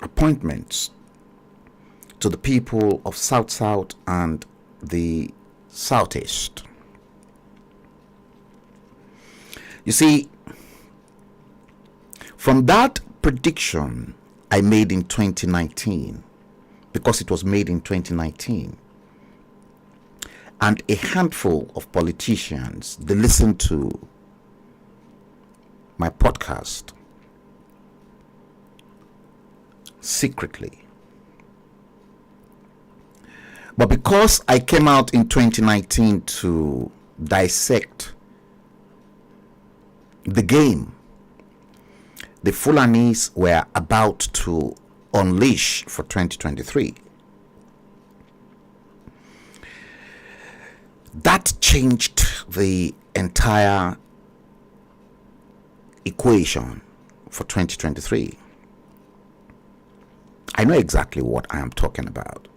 appointments to the people of South-South and the Southeast. You see, from that prediction I made in 2019, because it was made in 2019, and a handful of politicians, they listened to my podcast secretly. But because I came out in 2019 to dissect the game the Fulanis were about to unleash for 2023, that changed the entire equation for 2023. I know exactly what I am talking about.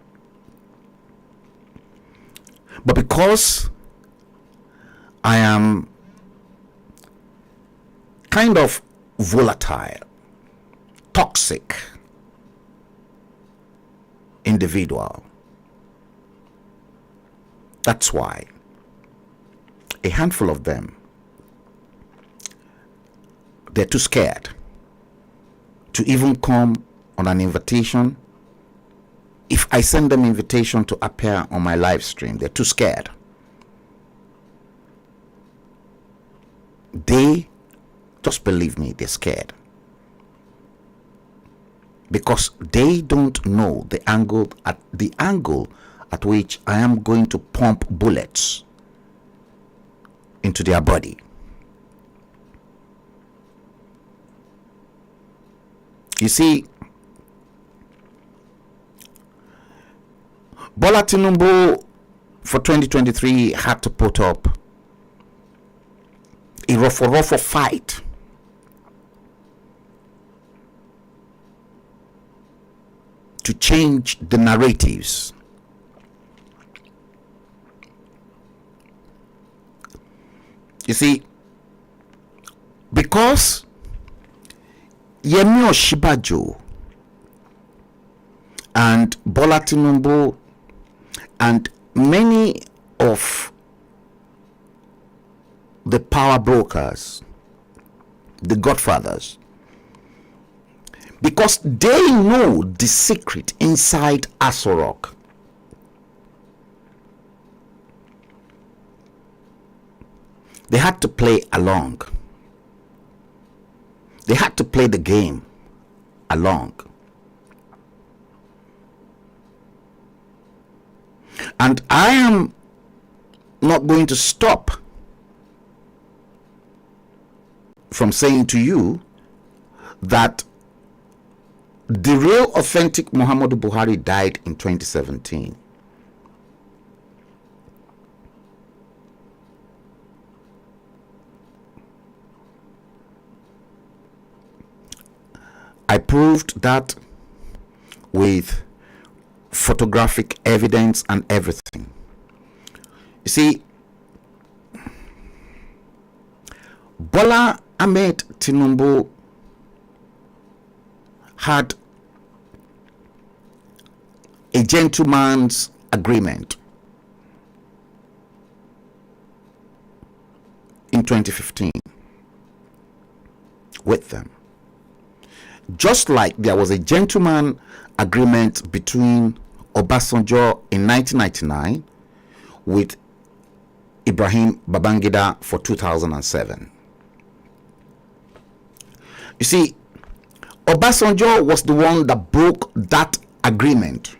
But because I am kind of volatile, toxic individual, that's why a handful of them, they're too scared to even come on an invitation. If I send them invitation to appear on my live stream, they're too scared. They, just believe me, they're scared. Because they don't know the angle at which I am going to pump bullets into their body. You see, Bola Tinubu for 2023 had to put up a rough fight to change the narratives. You see, because Yemi Osinbajo and Bola Tinubu and many of the power brokers, the godfathers, because they know the secret inside Aso Rock. They had to play along. They had to play the game along. And I am not going to stop from saying to you that the real authentic Muhammadu Buhari died in 2017. I proved that with photographic evidence and everything. You see, Bola Ahmed Tinubu had a gentleman's agreement in 2015 with them. Just like there was a gentleman agreement between Obasanjo in 1999 with Ibrahim Babangida for 2007. You see, Obasanjo was the one that broke that agreement.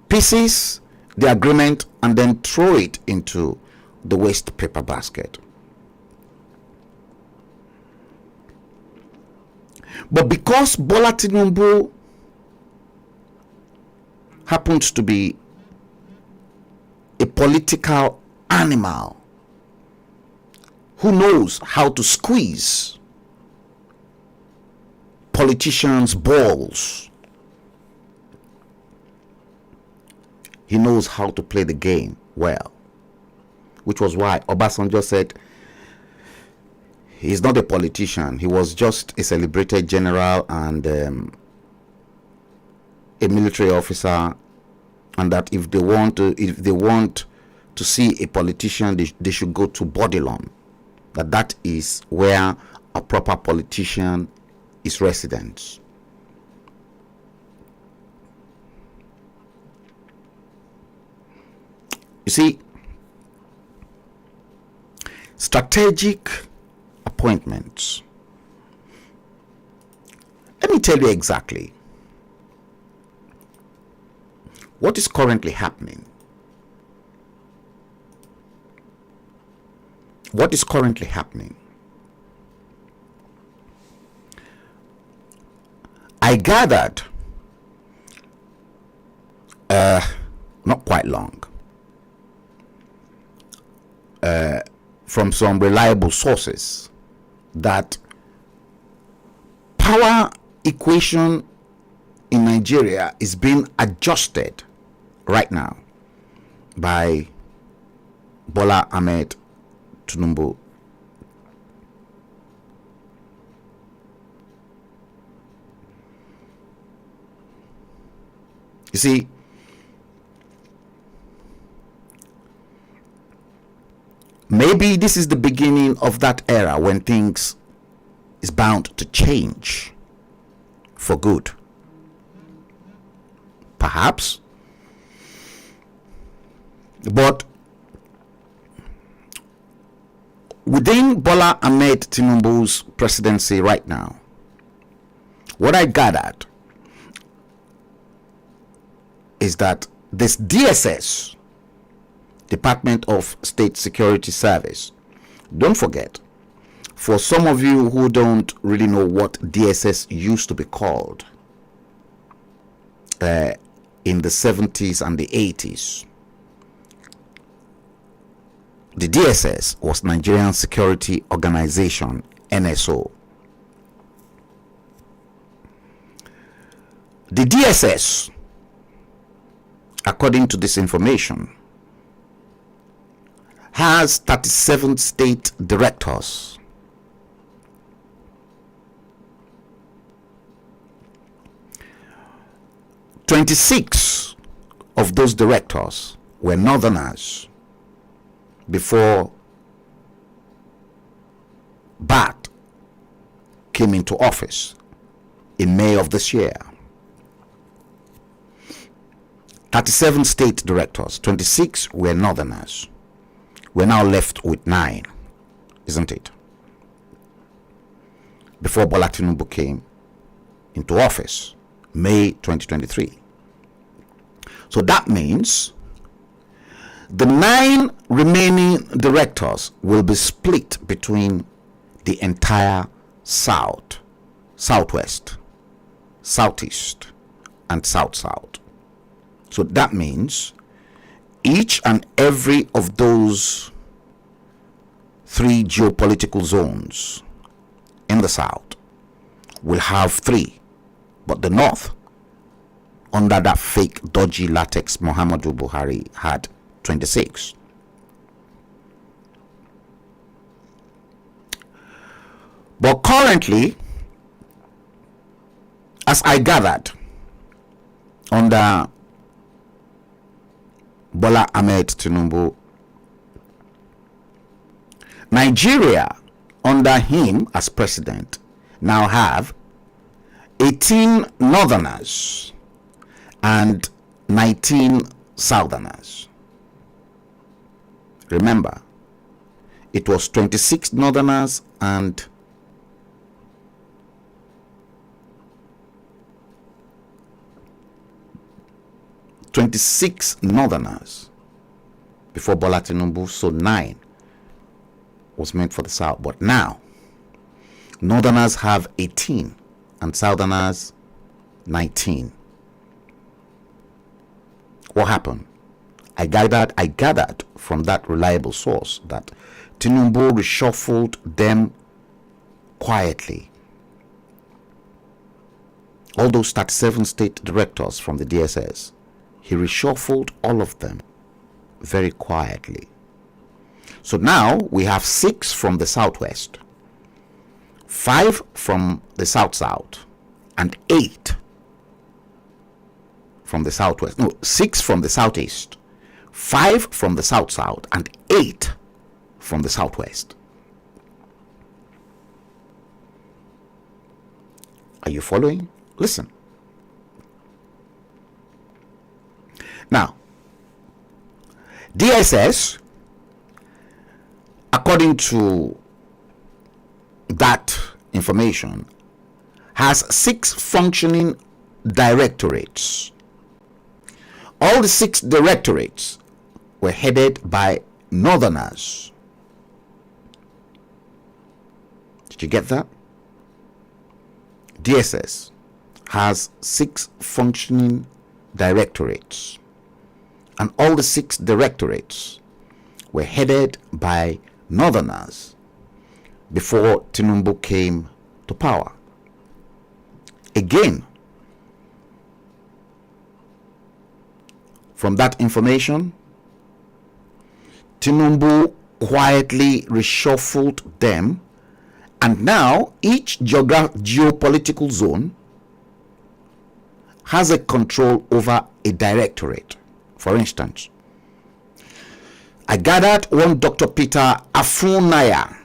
Pieces the agreement and then throw it into the waste paper basket. But because Bola Tinubu happens to be a political animal who knows how to squeeze politicians' balls, he knows how to play the game well, which was why Obasanjo said he's not a politician. He was just a celebrated general and a military officer, and that if they want to see a politician, they should go to Bodilon. That is where a proper politician is resident. You see, strategic appointments. Let me tell you exactly what is currently happening. What is currently happening? I gathered not quite long from some reliable sources that power equation in Nigeria is being adjusted right now by Bola Ahmed Tinubu. You see, maybe this is the beginning of that era when things is bound to change for good. Perhaps. But within Bola Ahmed Tinubu's presidency right now, what I gathered is that this DSS, Department of State Security Service, don't forget, for some of you who don't really know what DSS used to be called in the 70s and the 80s, the DSS was Nigerian Security Organization, NSO. The DSS, according to this information, has 37 state directors. "26 of those directors were northerners before Bat came into office in May of this year. 37 state directors, 26 were northerners. We're now left with 9, isn't it? Before Bola Tinubu came into office, May 2023. So that means the 9 remaining directors will be split between the entire South, Southwest, Southeast, and South-South. So that means each and every of those 3 geopolitical zones in the South will have 3, but the North, under that fake dodgy latex Muhammadu Buhari, had 26. But currently, as I gathered, under Bola Ahmed Tinubu, Nigeria, under him as president, now have 18 northerners and 19 southerners. Remember, it was 26 northerners and 26 northerners before Bola Tinubu, so 9 was meant for the South. But now, northerners have 18 and Southerners 19. What happened? I gathered from that reliable source that Tinubu reshuffled them quietly. All those 37 state directors from the DSS, he reshuffled all of them very quietly. So now we have 6 from the southwest, 5 from the south-south, and 8 from the southwest. No, 6 from the southeast, 5 from the south-south, and 8 from the southwest. Are you following? Listen. Now, DSS, according to that information, has 6 functioning directorates. All the 6 directorates were headed by Northerners. Did you get that? DSS has 6 functioning directorates, and all the 6 directorates were headed by Northerners before Tinubu came to power. Again, from that information, Tinubu quietly reshuffled them, and now each geopolitical zone has a control over a directorate. For instance, I gathered one Dr. Peter Afunaya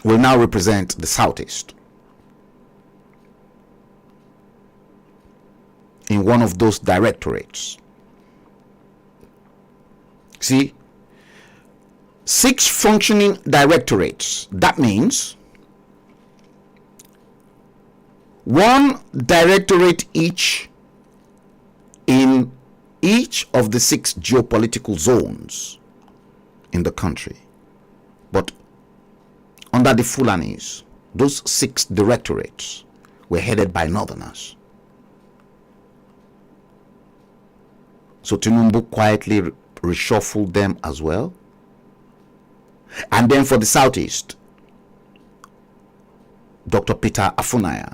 will now represent the Southeast in one of those directorates. See, 6 functioning directorates. That means 1 directorate each in each of the 6 geopolitical zones in the country. But under the Fulanis, those 6 directorates were headed by Northerners. So Tinubu quietly reshuffled them as well. And then for the Southeast, Dr. Peter Afunaya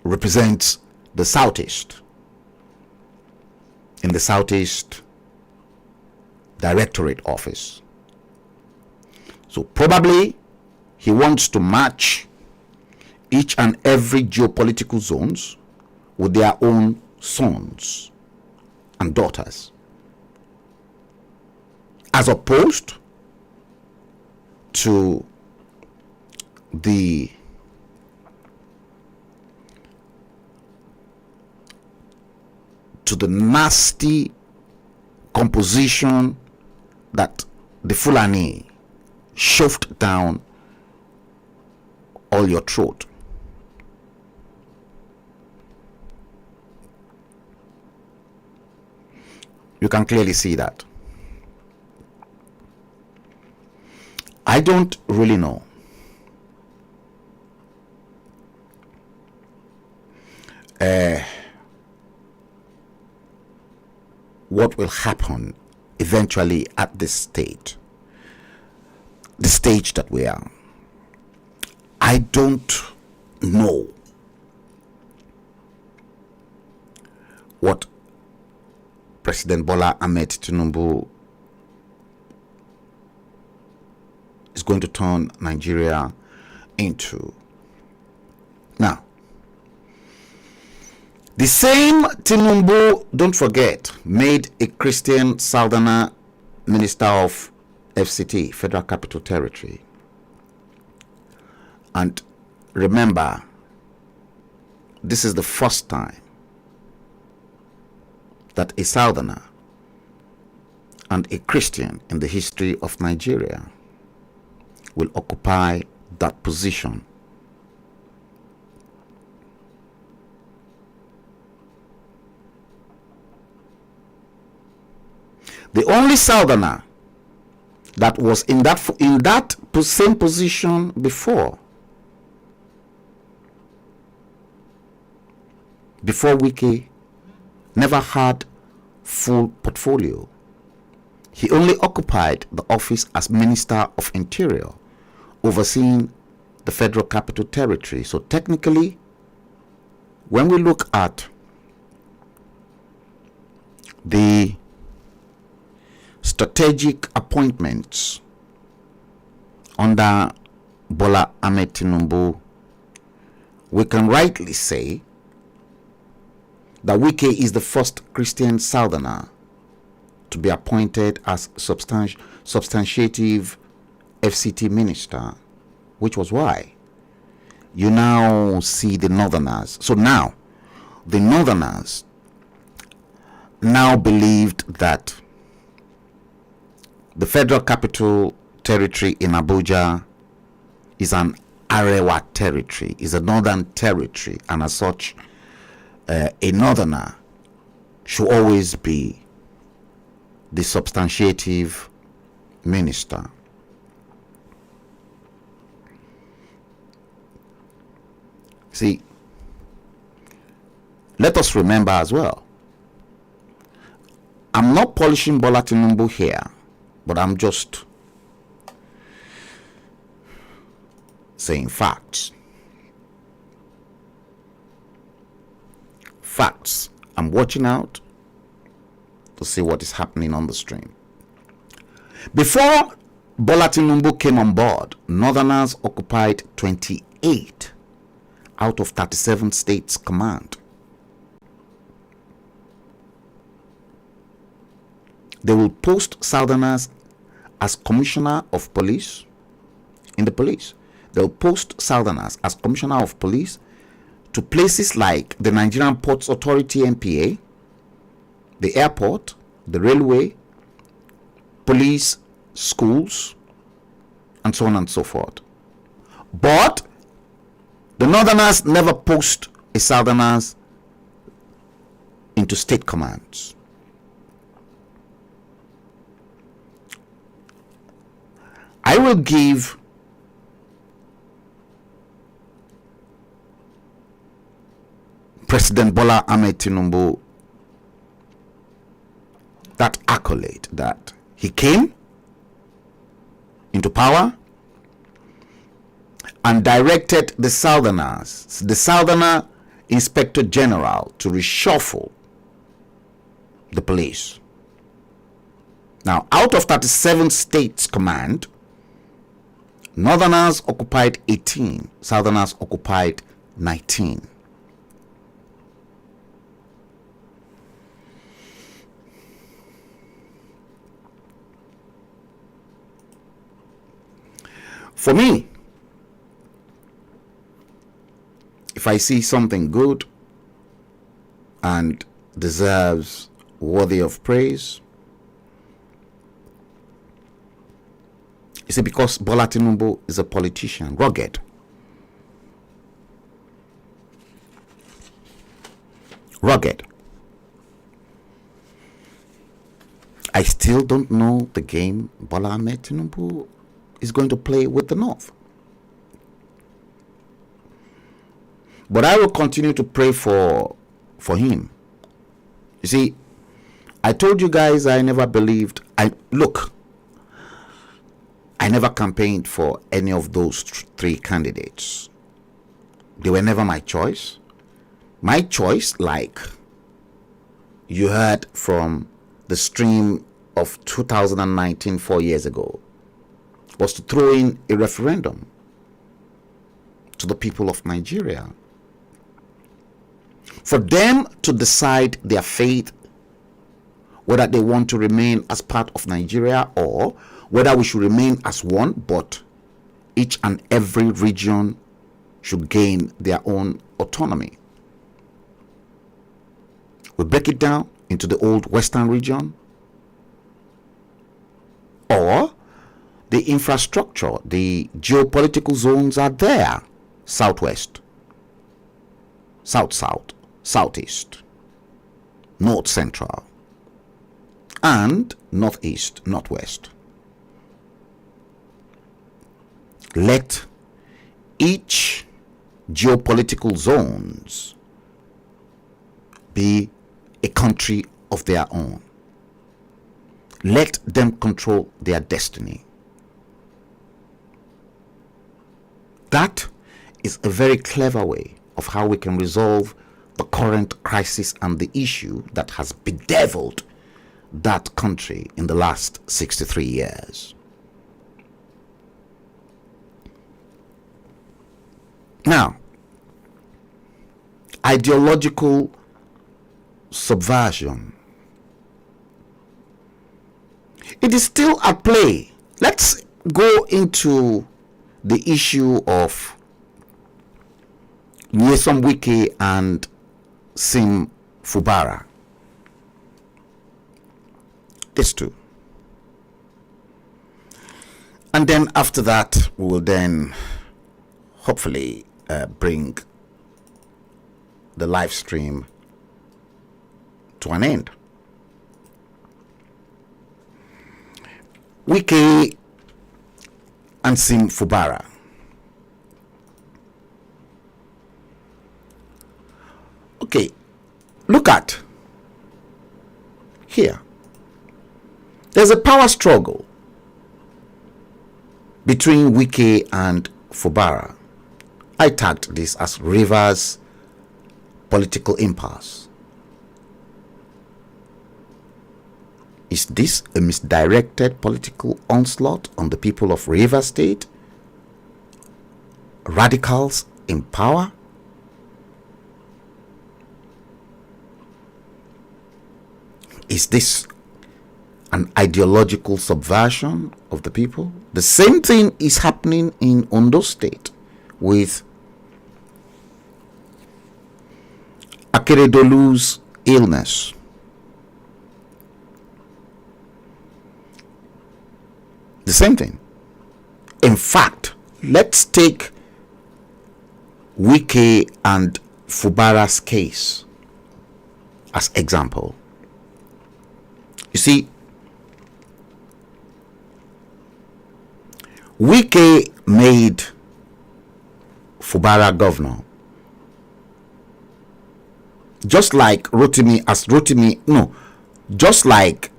represents the Southeast in the Southeast Directorate Office. So probably he wants to match each and every geopolitical zones with their own sons and daughters, as opposed to the nasty composition that the Fulani shoved down all your throat. You can clearly see that. I don't really know what will happen eventually at this stage, the stage that we are. I don't know what President Bola Ahmed Tinubu is going to turn Nigeria into. Now, the same Tinubu, don't forget, made a Christian Southerner Minister of FCT, Federal Capital Territory. And remember, this is the first time that a Southerner and a Christian in the history of Nigeria will occupy that position. The only southerner that was in that same position before Wike never had full portfolio. He only occupied the office as Minister of Interior, overseeing the Federal Capital Territory. So technically, when we look at the strategic appointments under Bola Ahmed Tinubu, we can rightly say that Wike is the first Christian southerner to be appointed as substantive FCT minister, which was why you now see the northerners. So now the northerners now believed that the Federal Capital Territory in Abuja is an Arewa territory, is a northern territory, and as such, a northerner should always be the substantive minister. See, let us remember as well, I'm not polishing Bola Tinubu here, but I'm just saying facts. Facts. I'm watching out to see what is happening on the stream. Before Bola Tinubu came on board, Northerners occupied 28 out of 37 states command. They will post Southerners as Commissioner of Police in the police. They'll post Southerners as Commissioner of Police to places like the Nigerian Ports Authority NPA, the airport, the railway, police, schools, and so on and so forth. But the Northerners never post a Southerners into state commands. I will give President Bola Ahmed Tinubu that accolade that he came into power and directed the Southerners, the Southerner Inspector General, to reshuffle the police. Now, out of 37 states command, Northerners occupied 18, Southerners occupied 19. For me, if I see something good and deserves worthy of praise, you see, because Bola Tinubu is a politician, rugged. Rugged. I still don't know the game Bola Ahmed Tinubu is going to play with the North. But I will continue to pray for him. You see, I told you guys I never believed. I never campaigned for any of those three candidates. They were never my choice. My choice, like you heard from the stream of 2019, 4 years ago, was to throw in a referendum to the people of Nigeria, for them to decide their fate, whether they want to remain as part of Nigeria or whether we should remain as one, but each and every region should gain their own autonomy. We break it down into the old Western region, or the infrastructure, the geopolitical zones are there: southwest, south-south, southeast, north-central, and northeast, northwest. Let each geopolitical zones be a country of their own. Let them control their destiny. That is a very clever way of how we can resolve the current crisis and the issue that has bedeviled that country in the last 63 years. Now, ideological subversion. It is still at play. Let's go into the issue of Nyesom Wike and Sim Fubara. These two. And then after that, we will then hopefully bring the live stream to an end. Wike and Sim Fubara. Okay, look at here. There's a power struggle between Wike and Fubara. I tagged this as Rivers political impasse. Is this a misdirected political onslaught on the people of Rivers State? Radicals in power? Is this an ideological subversion of the people? The same thing is happening in Ondo State with Akeredolu's illness. The same thing. In fact, let's take Wike and Fubara's case as example. You see, Wike made Fubara governor, just like just like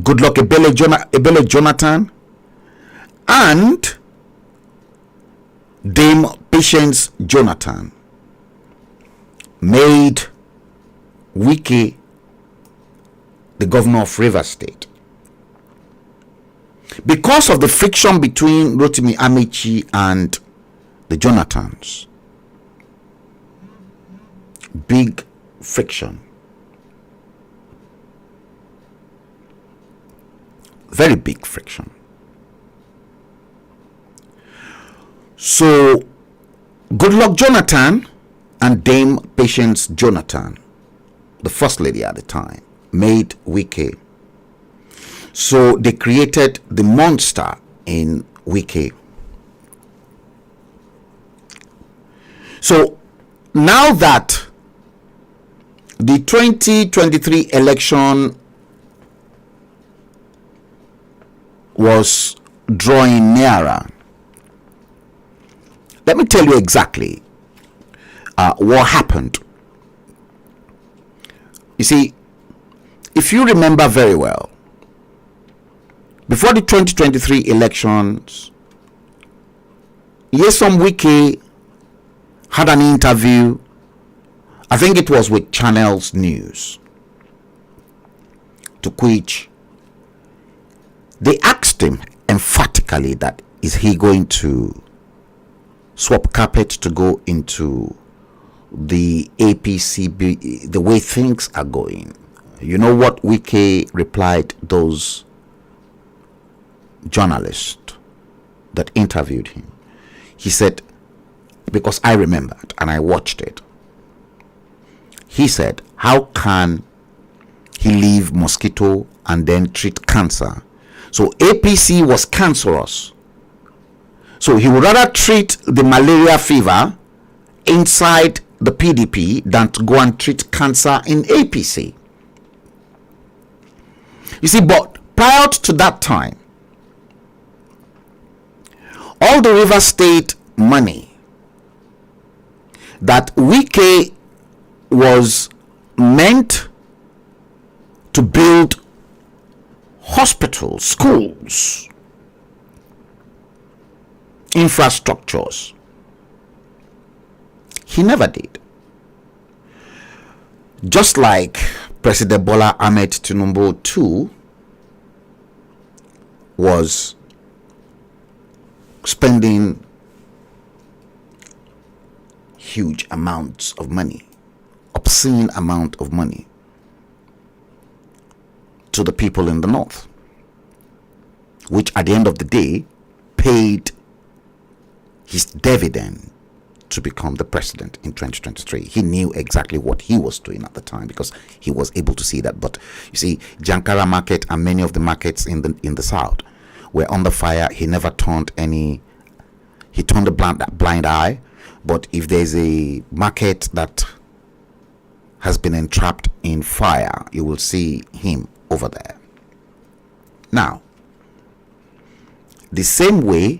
Goodluck Ebele Jonathan and Dame Patience Jonathan made Wike the governor of Rivers State. Because of the friction between Rotimi Amechi and the Jonathans. Big friction. Very big friction. So, Goodluck Jonathan and Dame Patience Jonathan, the first lady at the time, made Wike. So they created the monster in Wike. So now that the 2023 election was drawing nearer, let me tell you exactly what happened. You see, if you remember very well, before the 2023 elections, Nyesom Wike had an interview, I think it was with Channels News, to which they asked him emphatically that is he going to swap carpet to go into the APC, the way things are going. You know what Wike replied those journalists that interviewed him? He said, because I remembered and I watched it, he said, how can he leave mosquito and then treat cancer? So APC was cancerous, so he would rather treat the malaria fever inside the PDP than to go and treat cancer in APC. You see, but prior to that time, all the River State money that Wike was meant to build hospitals, schools, infrastructures, he never did. Just like President Bola Ahmed Tinubu too was spending huge amounts of money, obscene amount of money to the people in the north, which at the end of the day paid his dividend to become the president in 2023. He knew exactly what he was doing at the time because he was able to see that. But you see, Jankara market and many of the markets in the south were under fire. He never turned any. He turned a blind eye. But if there's a market that has been entrapped in fire, you will see him over there. Now, the same way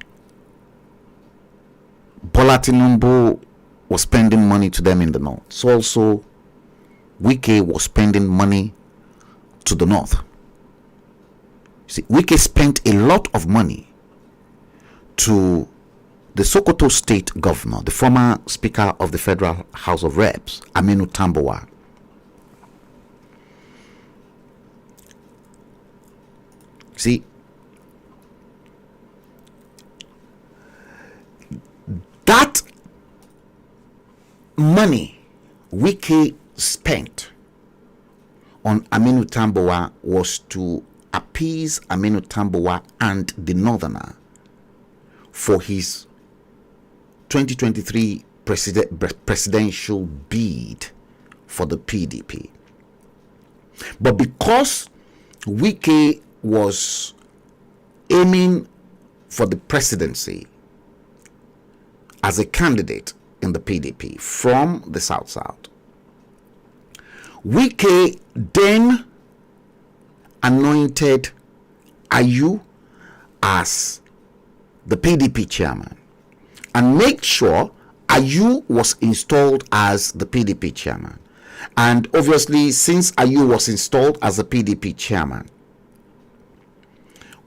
Bola Tinubu was spending money to them in the north, so also Wike was spending money to the north. See, Wike spent a lot of money to the Sokoto state governor, the former speaker of the Federal House of Reps, Aminu Tambuwal. See, that money Wike spent on Aminu Tambuwal was to appease Aminu Tambuwal and the Northerner for his 2023 presidential bid for the PDP. But because Wike was aiming for the presidency as a candidate in the PDP from the South, Wike then anointed Ayu as the PDP chairman and made sure Ayu was installed as the PDP chairman. And obviously, since Ayu was installed as the PDP chairman,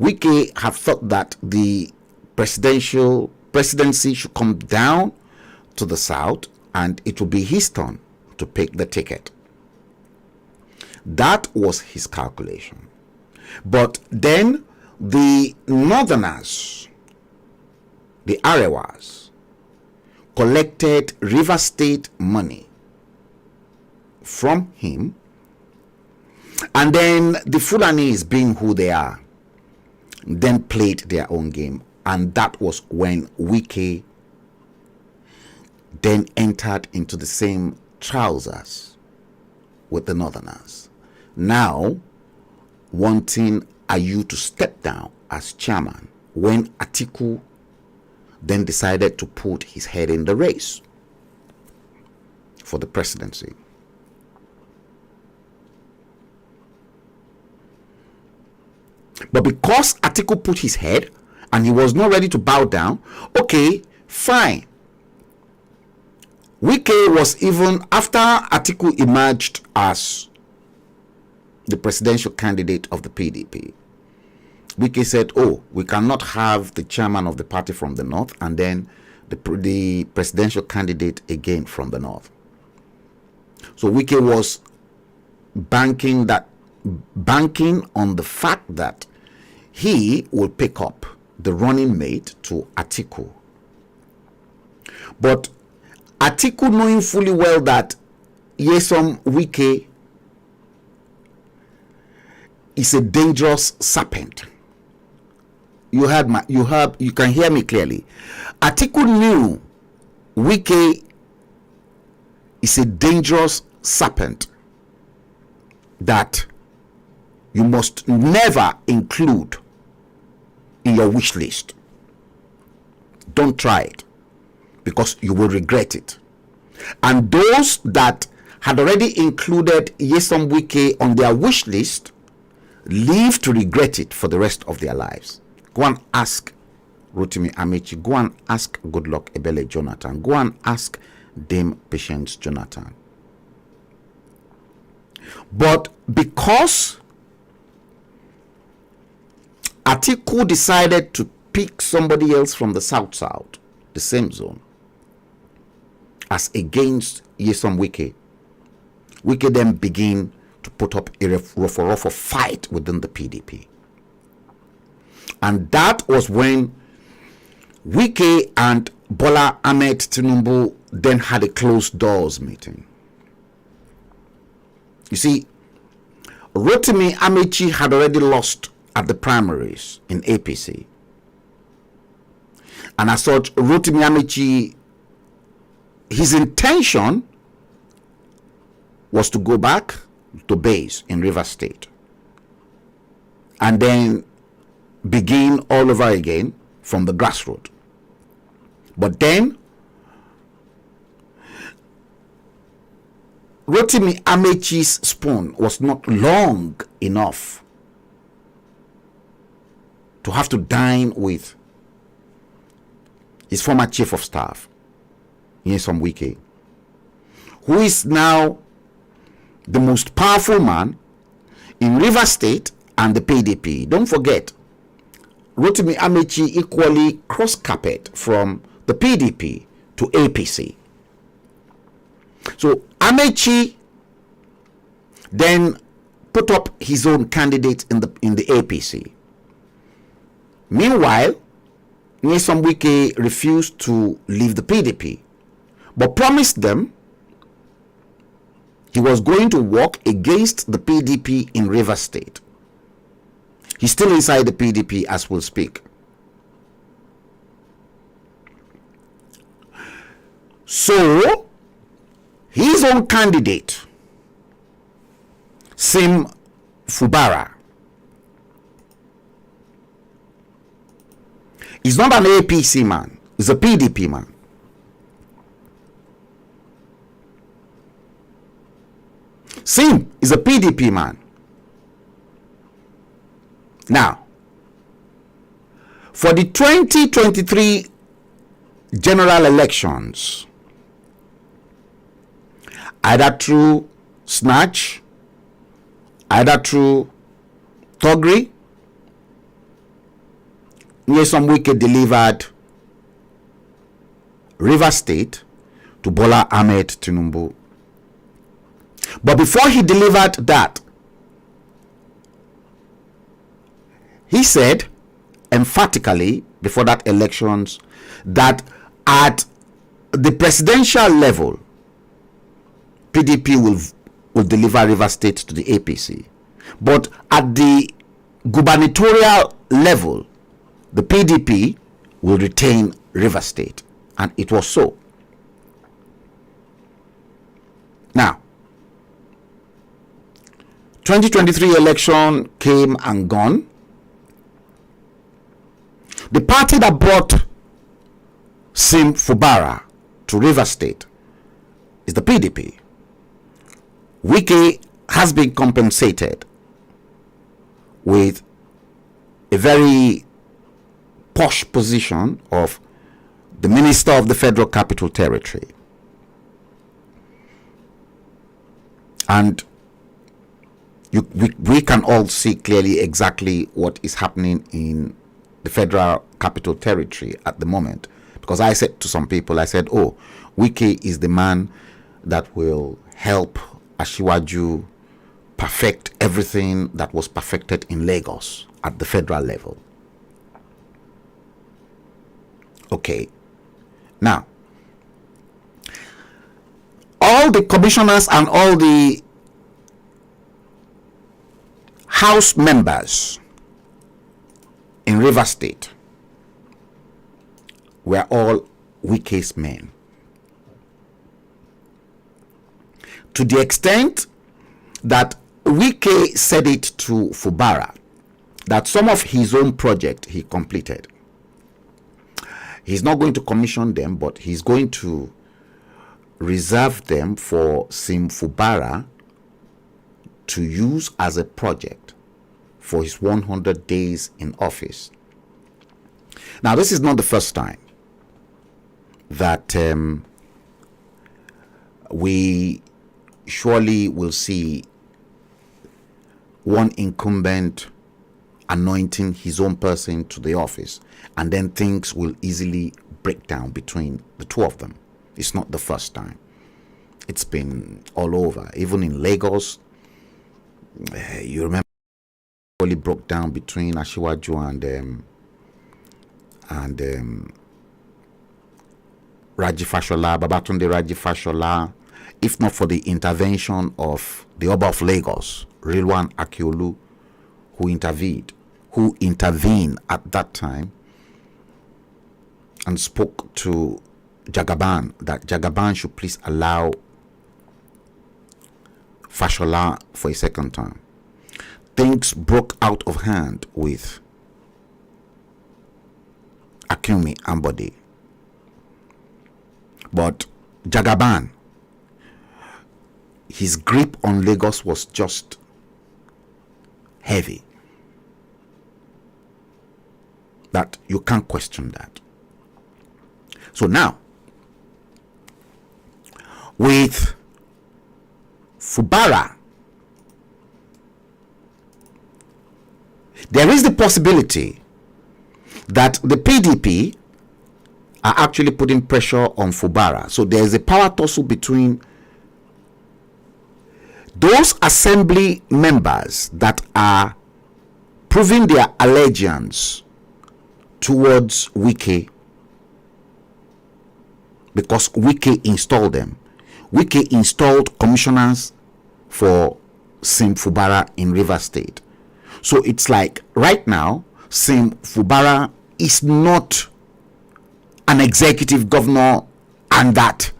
Wike have thought that the presidency should come down to the south and it will be his turn to pick the ticket. That was his calculation. But then the Northerners, the Arewas, collected River State money from him, and then the Fulanis, being who they are, then played their own game. And that was when Wike then entered into the same trousers with the Northerners, now wanting Ayu to step down as chairman when Atiku then decided to put his head in the race for the presidency. But because Atiku put his head and he was not ready to bow down, okay, fine. Wike was, even after Atiku emerged as the presidential candidate of the PDP, Wike said, oh, we cannot have the chairman of the party from the north and then the presidential candidate again from the north. So Wike was banking on the fact that he will pick up the running mate to Atiku. But Atiku, knowing fully well that Nyesom Wike is a dangerous serpent. You can hear me clearly. Atiku knew Wike is a dangerous serpent that you must never include in your wish list. Don't try it, because you will regret it. And those that had already included Nyesom Wike on their wish list, live to regret it for the rest of their lives. Go and ask Rotimi Amechi. Go and ask Goodluck Ebele Jonathan. Go and ask Dame Patience Jonathan. But because Atiku decided to pick somebody else from the South, the same zone, as against Nyesom Wike, Wike then begin to put up a rough fight within the PDP. And that was when Wike and Bola Ahmed Tinubu then had a closed doors meeting. You see, Rotimi Amechi had already lost at the primaries in APC. And as such, Rotimi Amechi, his intention was to go back to base in Rivers State and then begin all over again from the grassroots. But then Rotimi Amechi's spoon was not long enough to have to dine with his former chief of staff, Nyesom Wike, who is now the most powerful man in Rivers State and the PDP. Don't forget, Rotimi Amechi equally cross-carpet from the PDP to APC. So Amechi then put up his own candidate in the APC. Meanwhile, Nyesom Wike refused to leave the PDP, but promised them he was going to work against the PDP in Rivers State. He's still inside the PDP as we'll speak. So, his own candidate, Sim Fubara, is not an APC man, he's a PDP man. Sim is a PDP man. Now, for the 2023 general elections, either through snatch, either through thuggery, Nyesom Wike delivered Rivers State to Bola Ahmed Tinubu. But before he delivered that, he said emphatically before that elections that at the presidential level, PDP will deliver Rivers State to the APC. But at the gubernatorial level, the PDP will retain Rivers State. And it was so. Now, 2023 election came and gone. The party that brought Sim Fubara to Rivers State is the PDP. Wike has been compensated with a very posh position of the Minister of the Federal Capital Territory. And we can all see clearly exactly what is happening in the Federal Capital Territory at the moment. Because I said to some people, I said, oh, Wike is the man that will help Asiwaju perfect everything that was perfected in Lagos at the federal level. Okay. Now, all the commissioners and all the House members in Rivers State were all Wike's men. To the extent that Wike said it to Fubara that some of his own project he completed. He's not going to commission them, but he's going to reserve them for Sim Fubara to use as a project for his 100 days in office. Now, this is not the first time that we surely will see one incumbent anointing his own person to the office, and then things will easily break down between the two of them. It's not the first time. It's been all over. Even in Lagos, you remember it really broke down between Asiwaju and Raji Fashola, Babatunde Raji Fashola. If not for the intervention of the Oba of Lagos, Rilwan Akiolu, who intervened at that time and spoke to Jagaban that Jagaban should please allow Fashola for a second time. Things broke out of hand with Akinwumi Ambode. But Jagaban, his grip on Lagos was just heavy. That you can't question that. So now, with Fubara, there is the possibility that the PDP are actually putting pressure on Fubara. So there is a power tussle between those assembly members that are proving their allegiance towards Wike, because Wike installed them. Wike installed commissioners for Sim Fubara in Rivers State. So it's like right now, Sim Fubara is not an executive governor, and that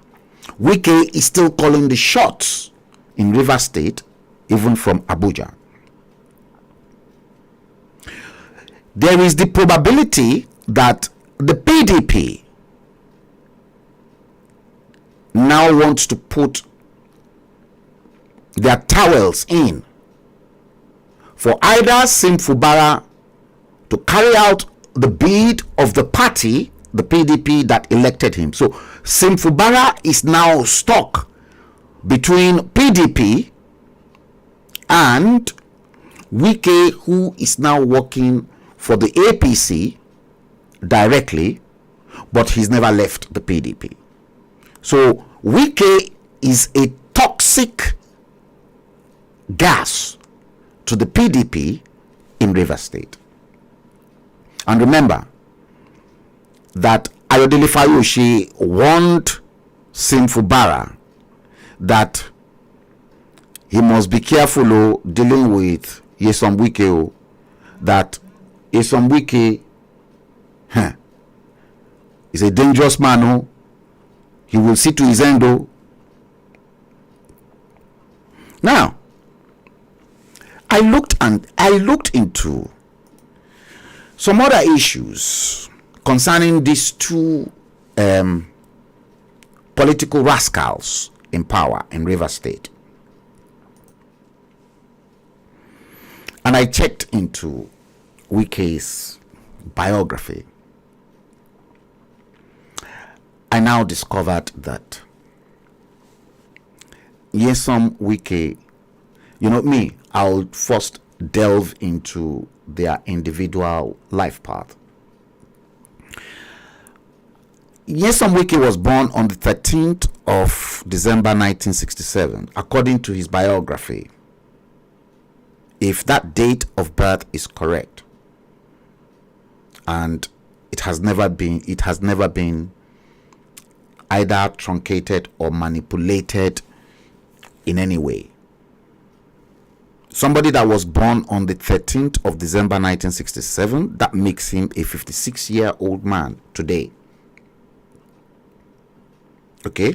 Wike is still calling the shots in Rivers State, even from Abuja. There is the probability that the PDP now wants to put their towels in for either Sim Fubara to carry out the bid of the party, the PDP, that elected him. So Sim Fubara is now stuck between PDP and Wike, who is now working for the APC directly, but he's never left the PDP. So Wike is a toxic gas to the PDP in Rivers State. And remember that Ayodele Fayose warned Sim Fubara that he must be careful dealing with Nyesom Wike, that Nyesom Wike is a dangerous man. He will see to his end. Now, I looked into some other issues concerning these two political rascals in power in Rivers State. And I checked into Wike's biography. I now discovered that Nyesom Wike, me, I'll first delve into their individual life path. Nyesom Wike was born on the 13th of December 1967, according to his biography, if that date of birth is correct. And it has never been either truncated or manipulated in any way. Somebody that was born on the 13th of December 1967, that makes him a 56-year-old man today. Okay?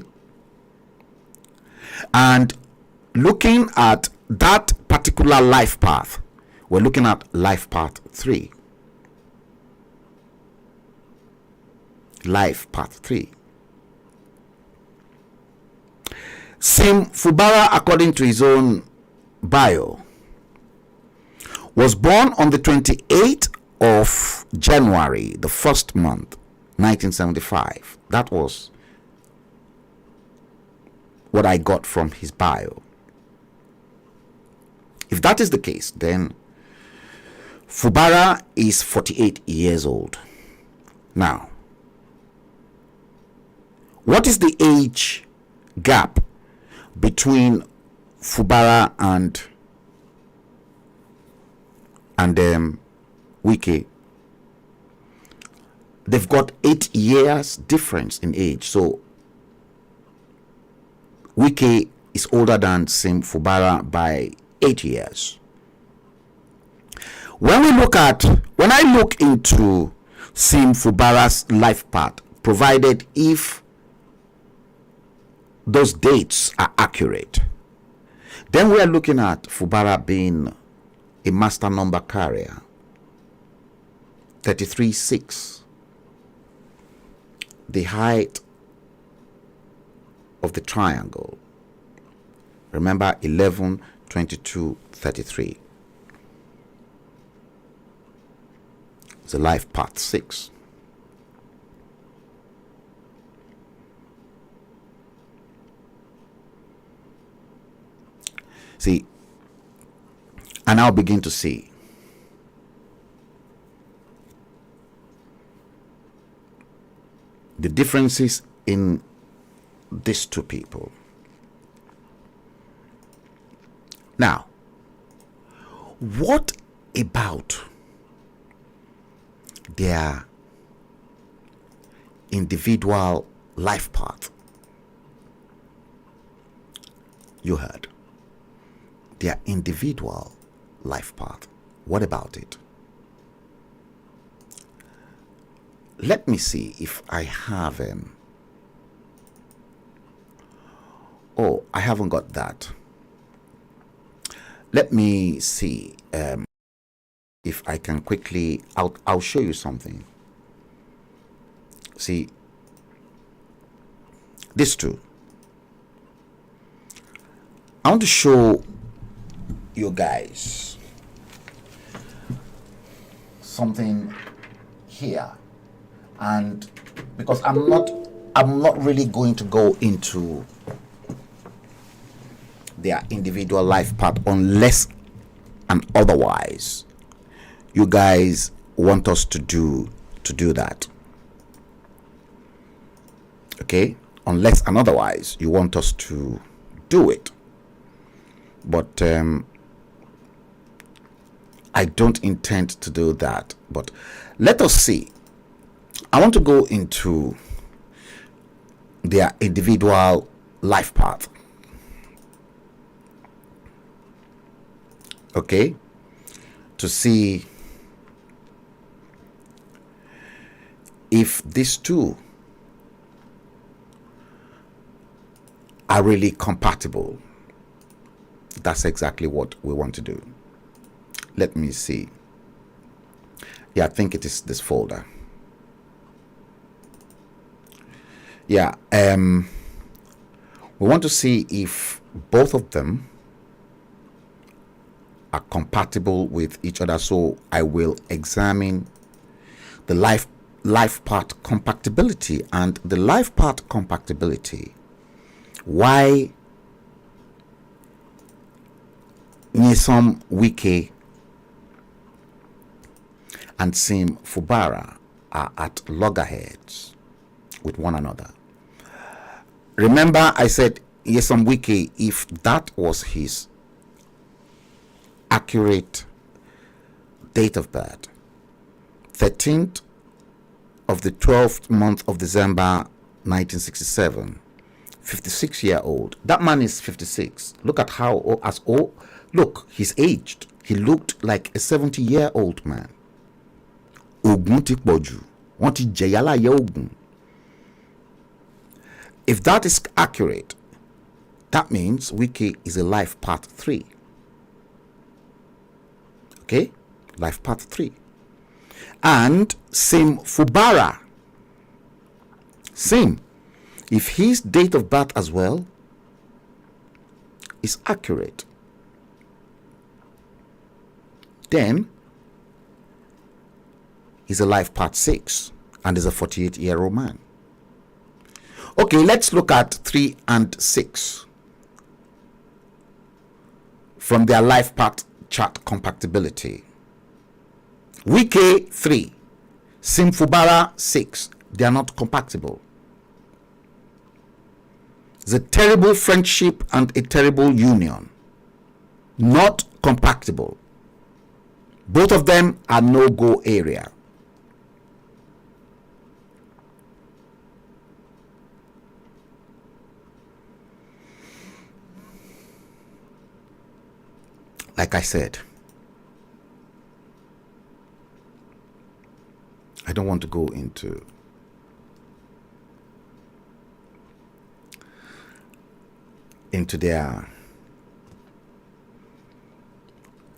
And looking at that particular life path, we're looking at life path 3. Life path 3. Sim Fubara, according to his own bio, was born on the 28th of January, the first month, 1975. That was what I got from his bio. If that is the case, then Fubara is 48 years old. Now, what is the age gap between Fubara and Wike? They've got 8 years difference in age. So Wike is older than Sim Fubara by 8 years. When I look into Sim Fubara's life path, provided if those dates are accurate, then we are looking at Fubara being a master number carrier, 33.6. The height of the triangle, remember, 11, 22, 33. It's a life path 6. See, I now begin to see the differences in these two people. Now, what about their individual life path? You heard. Their individual life path. What about it? Let me see if I have oh, I haven't got that. Let me see if I can quickly. I'll show you something. See, these two. I want to show you guys something here, and because I'm not really going to go into their individual life path unless and otherwise you guys want us to do that. Okay, unless and otherwise you want us to do it, but I don't intend to do that. But let us see. I want to go into their individual life path. Okay, to see if these two are really compatible. That's exactly what we want to do. Let me see. Yeah, I think it is this folder. Yeah, we want to see if both of them are compatible with each other. So I will examine the life path compatibility, and the life path compatibility. Why Nyesom Wike and Sim Fubara are at loggerheads with one another. Remember, I said Nyesom Wike, if that was his accurate date of birth, 13th of the 12th month of December 1967, 56-year-old. That man is 56. Look at how look, he's aged. He looked like a 70-year-old man. Ogun ti poju. Wọ́n ti jẹ̀yálà yẹ ogun. If that is accurate, that means Wike is a life path 3. Okay? Life path 3. And Sim Fubara. Same. If his date of birth as well is accurate, then he's a life part 6 and is a 48-year-old man. Okay, let's look at 3 and 6 from their life path chart compatibility. Wike 3, Simfubara 6, they are not compatible. It's a terrible friendship and a terrible union. Not compatible. Both of them are no-go area. Like I said, I don't want to go into their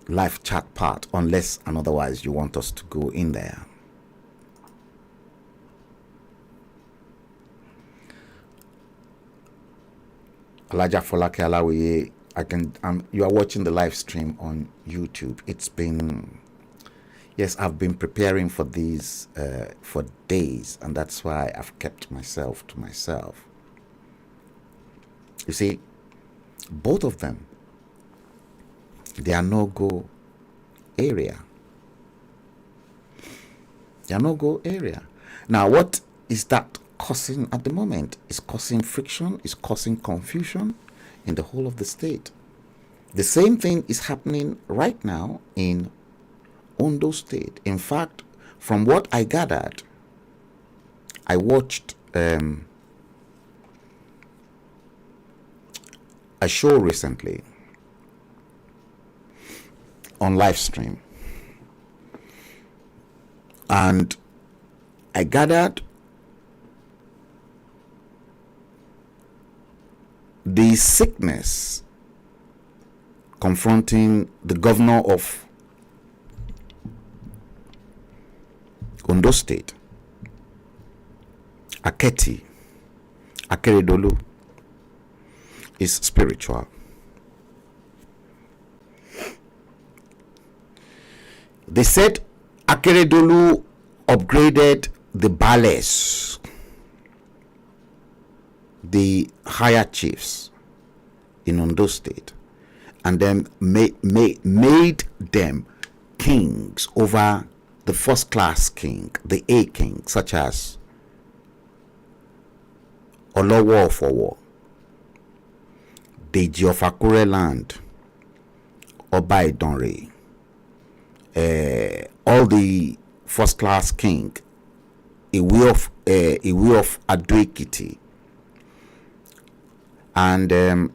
life chat part unless and otherwise you want us to go in there. Elijah Folake Alawiye, you are watching the live stream on YouTube. It's been, yes, I've been preparing for these for days, and that's why I've kept myself to myself. You see, both of them, they are no-go area. They are no-go area. Now, what is that causing at the moment? It's causing friction, it's causing confusion in the whole of the state. The same thing is happening right now in Ondo State. In fact, from what I gathered, I watched a show recently on live stream, and I gathered the sickness confronting the governor of Ondo State, Akeredolu, is spiritual. They said Akeredolu upgraded the Bales, the higher chiefs in Ondo State, and then made them kings over the first class king, the A king, such as Olowo of Owo, Deji of Akure land, Oba Idonre, all the first class king, Iwe of Ado-Ekiti, and the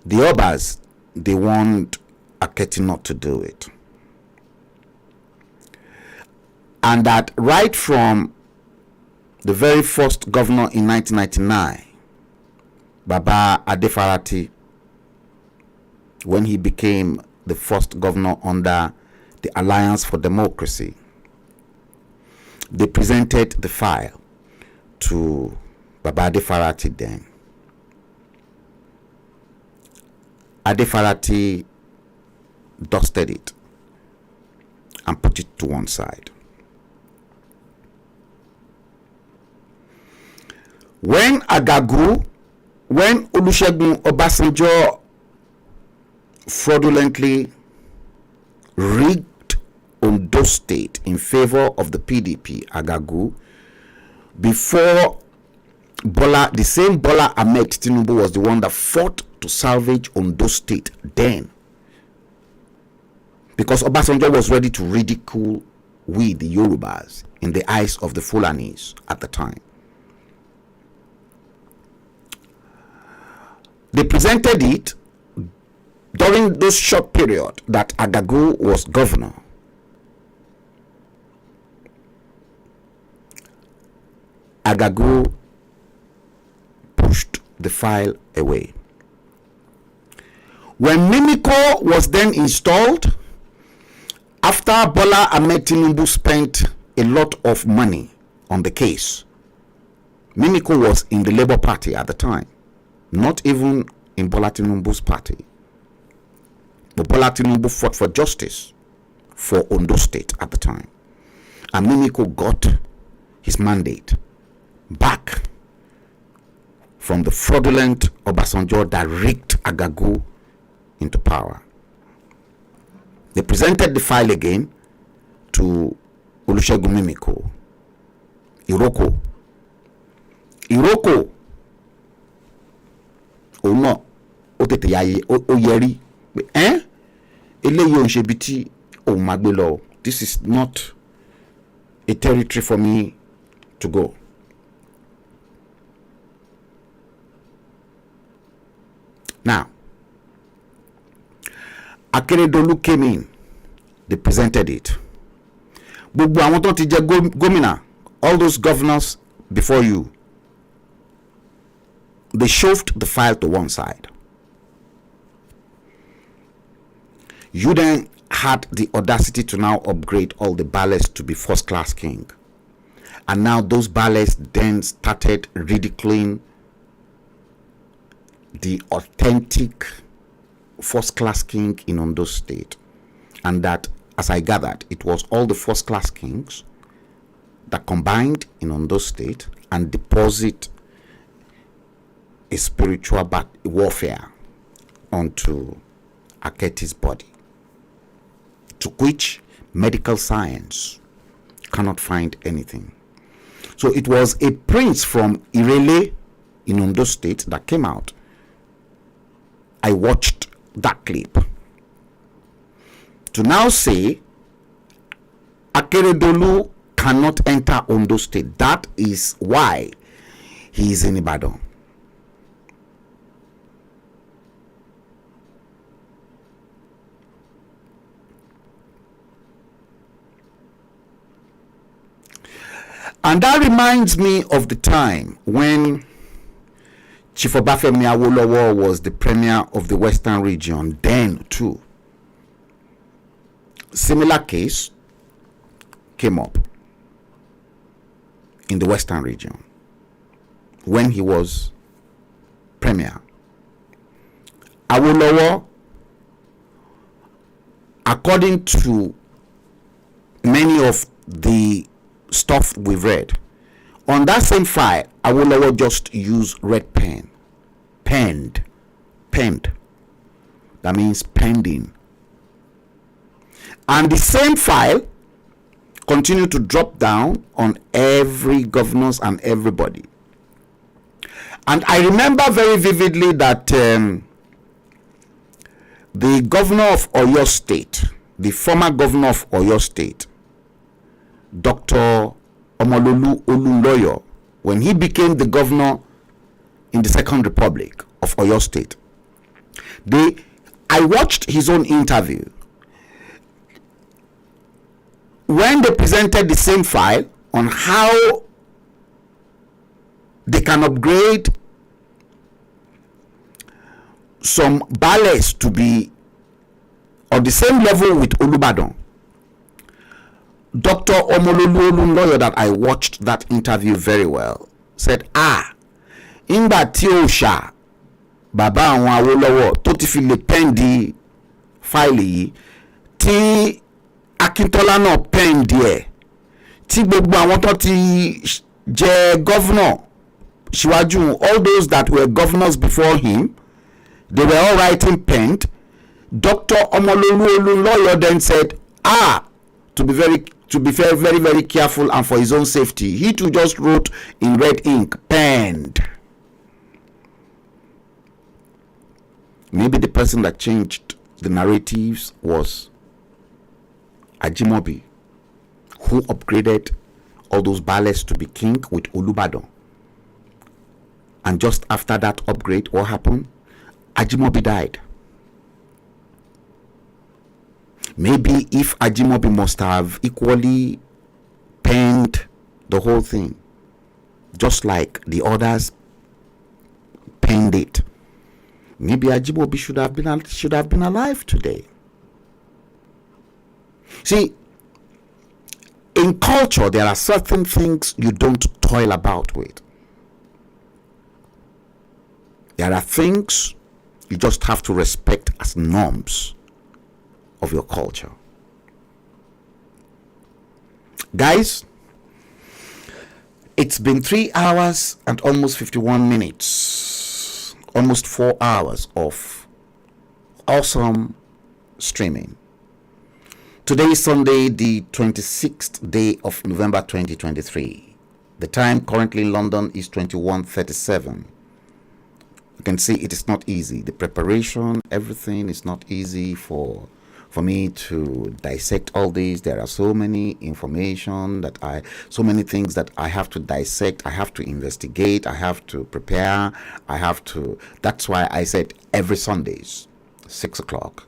Obas, they want Aketi not to do it. And that right from the very first governor in 1999, Baba Adefarati, when he became the first governor under the Alliance for Democracy, they presented the file to Baba Adefarati then. Adefarati dusted it and put it to one side. When Olusegun Obasanjo fraudulently rigged Ondo State in favor of the PDP, Agagu, before the same Bola Ahmed Tinubu was the one that fought to salvage Ondo State then, because Obasanjo was ready to ridicule we, the Yorubas, in the eyes of the Fulanis at the time. They presented it during this short period that Agagu was governor. Agagu pushed the file away. When Mimiko was then installed, after Bola Ahmed Tinubu spent a lot of money on the case, Mimiko was in the Labour Party at the time, not even in Bola Tinubu's party. Bola Tinubu fought for justice for Ondo State at the time. And Mimiko got his mandate back from the fraudulent Obasanjo that rigged Agagu into power. They presented the file again to Olusegun Mimiko. Iroko. Oh no. O tete yaye o yeri. Eléyìí ò ń ṣe bí tí òun máa gbé lọ. This is not a territory for me to go. Now, Akeredolu came in. They presented it. Gbogbo àwọn tó ti jẹ gómìnà, all those governors before you, they shoved the file to one side. You then had the audacity to now upgrade all the ballets to be first-class king. And now those ballets then started ridiculing the authentic first-class king in Ondo State. And that, as I gathered, it was all the first-class kings that combined in Ondo State and deposit a spiritual warfare onto Aketi's body, to which medical science cannot find anything. So it was a prince from Irele in Ondo State that came out. I watched that clip to now say Akeredolu cannot enter Ondo State. That is why he is in Ibadan. And that reminds me of the time when Chief Obafemi Awolowo was the premier of the Western region, then too. Similar case came up in the Western region when he was premier. Awolowo, according to many of the stuff we've read, on that same file, Awolowo just used red pen. Penned. That means pending. And the same file continued to drop down on every governors and everybody. And I remember very vividly that the governor of Oyo State, the former governor of Oyo State, Dr. Omololu Olunloyo, when he became the governor in the Second Republic of Oyo State, I watched his own interview. When they presented the same file on how they can upgrade some ballets to be on the same level with Olubadan, Dr. Omololu Olunloyo, that I watched that interview very well, said, Ingba tí ó ṣá bàbá àwọn Awólọ́wọ̀ tó ti fi lè pẹ́ǹdì fáìlì yìí, tí Akíntọ́lá náà pẹ́ǹdì ẹ̀, tí gbogbo àwọn tó ti jẹ governor síwájú, all those that were governors before him, they were all writing penned. Dr. Omololu Olunloyo then said, to be very, very, very careful and for his own safety, he too just wrote in red ink, penned. Maybe the person that changed the narratives was Ajimobi, who upgraded all those ballets to be king with Olubadan. And just after that upgrade, what happened? Ajimobi died. Maybe if Ajimobi must have equally penned the whole thing, just like the others penned it, maybe Ajimobi should have been alive today. See, in culture, there are certain things you don't toil about with. There are things you just have to respect as norms of your culture. Guys, it's been 3 hours and almost 51 minutes, almost 4 hours of awesome streaming. Today is Sunday, the 26th day of November 2023. The time currently in London is 21:37. You can see it is not easy. The preparation, everything is not easy for me to dissect all this. There are so many information so many things that I have to dissect. I have to investigate. I have to prepare. That's why I said every Sundays, 6 o'clock,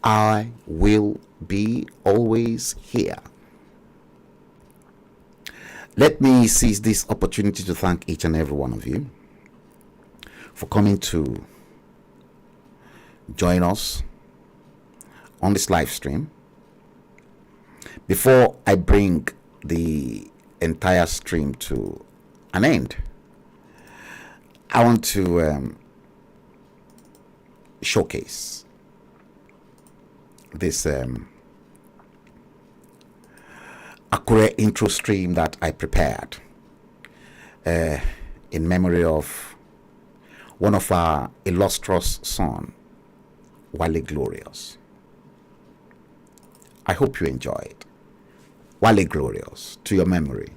I will be always here. Let me seize this opportunity to thank each and every one of you for coming to join us on this live stream. Before I bring the entire stream to an end, I want to showcase this Akure intro stream that I prepared in memory of one of our illustrious son, Wale Glorious. I hope you enjoy it. Wale Glorious, to your memory.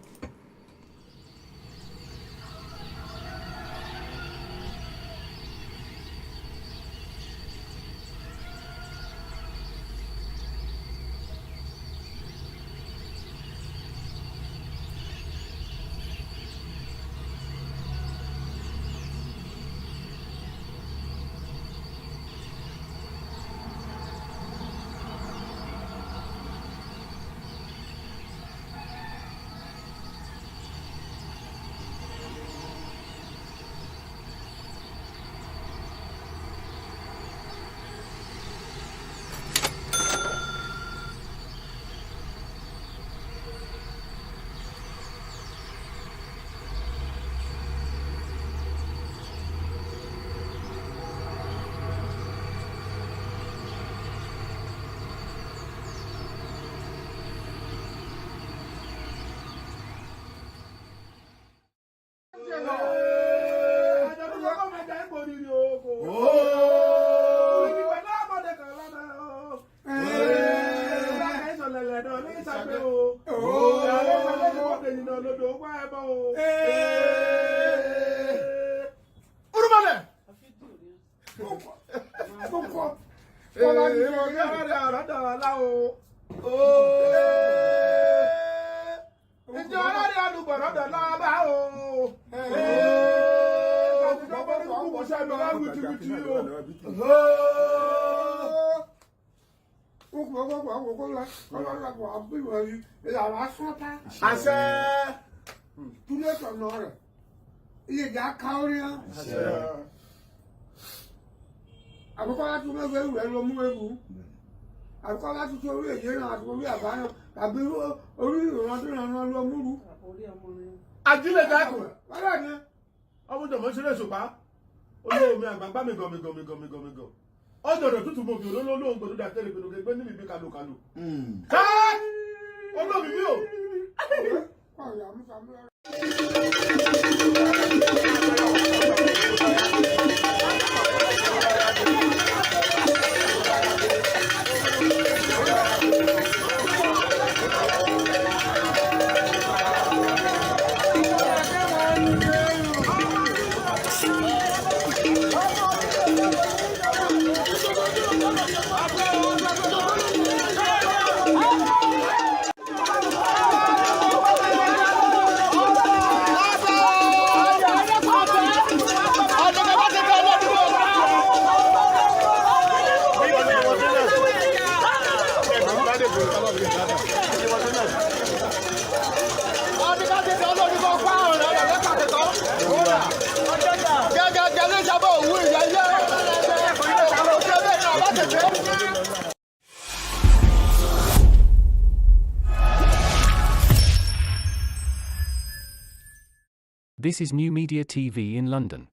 This is NuMediaTV in London.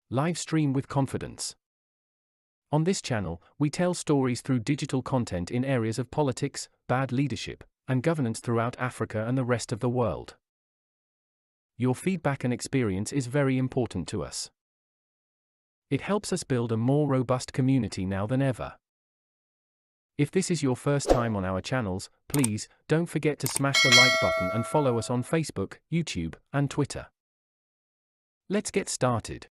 Live stream with confidence. On this channel, we tell stories through digital content in areas of politics, bad leadership, and governance throughout Africa and the rest of the world. Your feedback and experience is very important to us. It helps us build a more robust community now than ever. If this is your first time on our channels, please don't forget to smash the like button and follow us on Facebook, YouTube, and Twitter. Let's get started.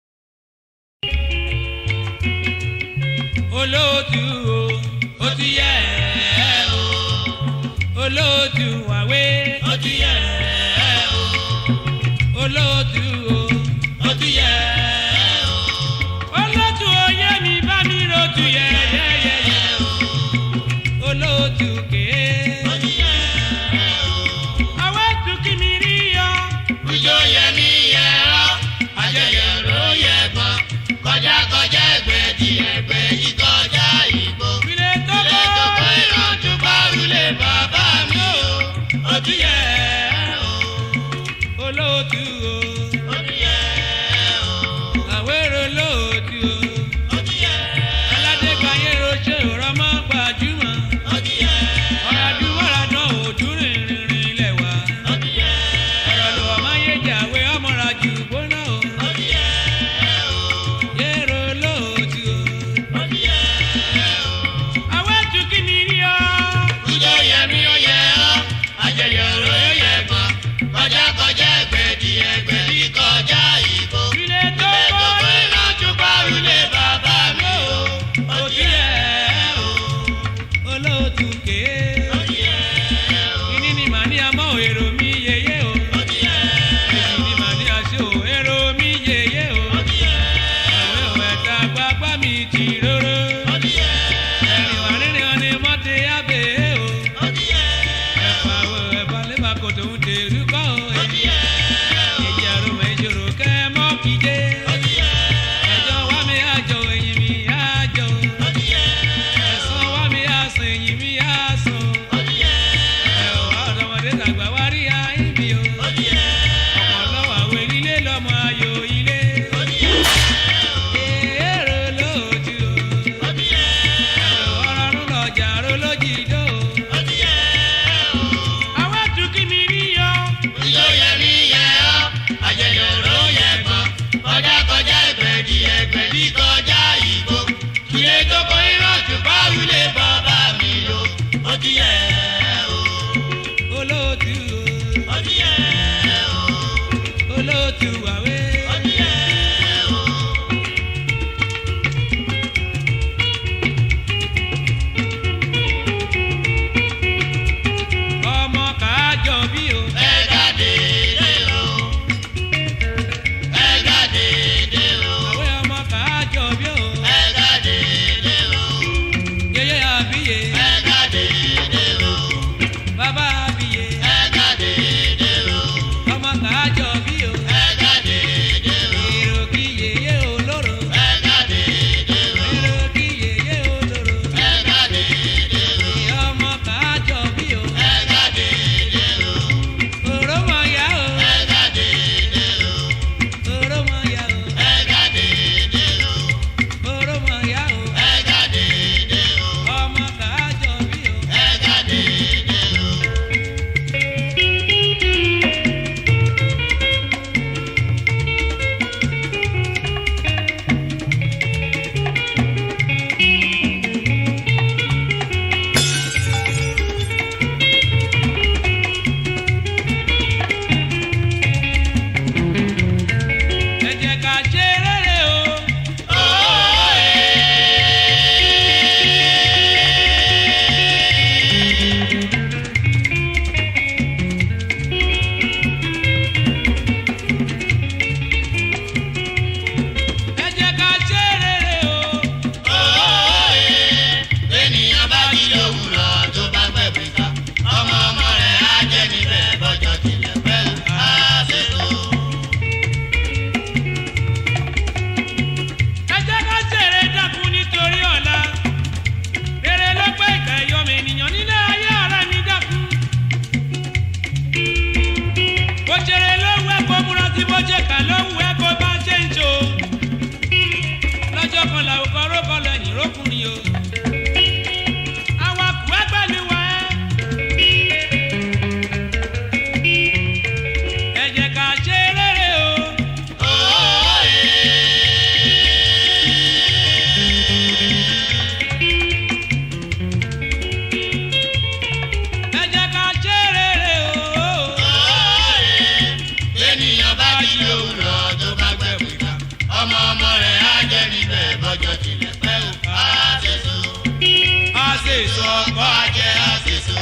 àṣìṣò ọkọ jẹ́ àṣìṣò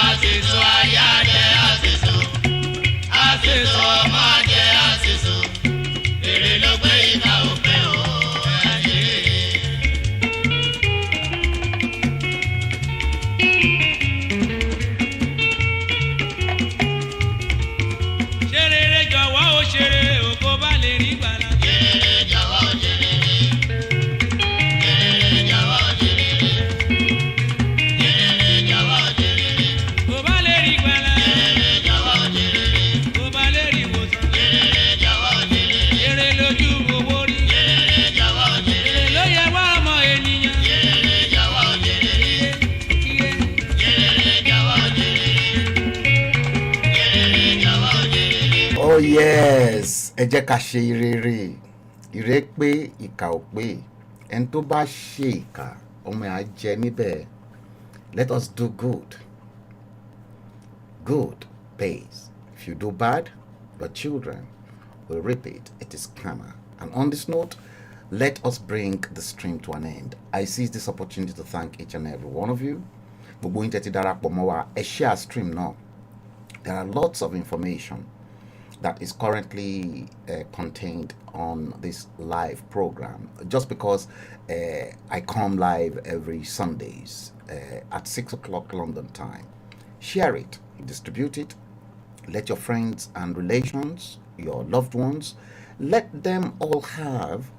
àṣìṣò aya jẹ́ àṣìṣò àṣìṣò ọmọ jẹ́ àṣìṣò èrè ló gbé ìka òpin o ẹ̀jẹ̀. ṣe rere jọ̀wọ́ ó ṣe rere o kó bá lè rí gbàlà. ṣe rere jọ̀wọ́ ó ṣe rere. Oh yes, ẹ jẹ́ ká ṣe rere. Ire pé ìkà ò pé. Ẹni tó bá ṣe ìkà, ọmọ ẹ̀ á jẹ níbẹ̀. Let us do good. Good pays. If you do bad, your children will reap it. It is karma. And on this note, let us bring the stream to an end. I seize this opportunity to thank each and every one of you. Gbogbo yín tẹ́tí darapọ̀ mọ́ wa, ẹ share stream now. There are lots of information that is currently contained on this live program. Just because I come live every Sundays at 6 o'clock London time. Share it, distribute it, let your friends and relations, your loved ones, let them all have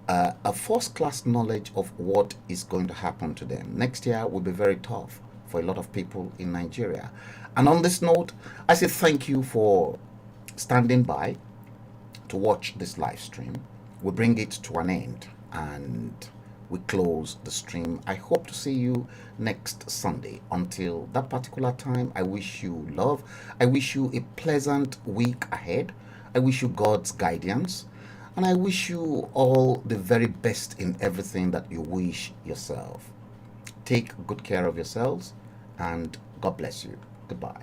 a first-class knowledge of what is going to happen to them. Next year will be very tough for a lot of people in Nigeria. And on this note, I say thank you for standing by to watch this live stream. We bring it to an end and we close the stream. I hope to see you next Sunday. Until that particular time, I wish you love. I wish you a pleasant week ahead. I wish you God's guidance. And I wish you all the very best in everything that you wish yourself. Take good care of yourselves and God bless you. Goodbye.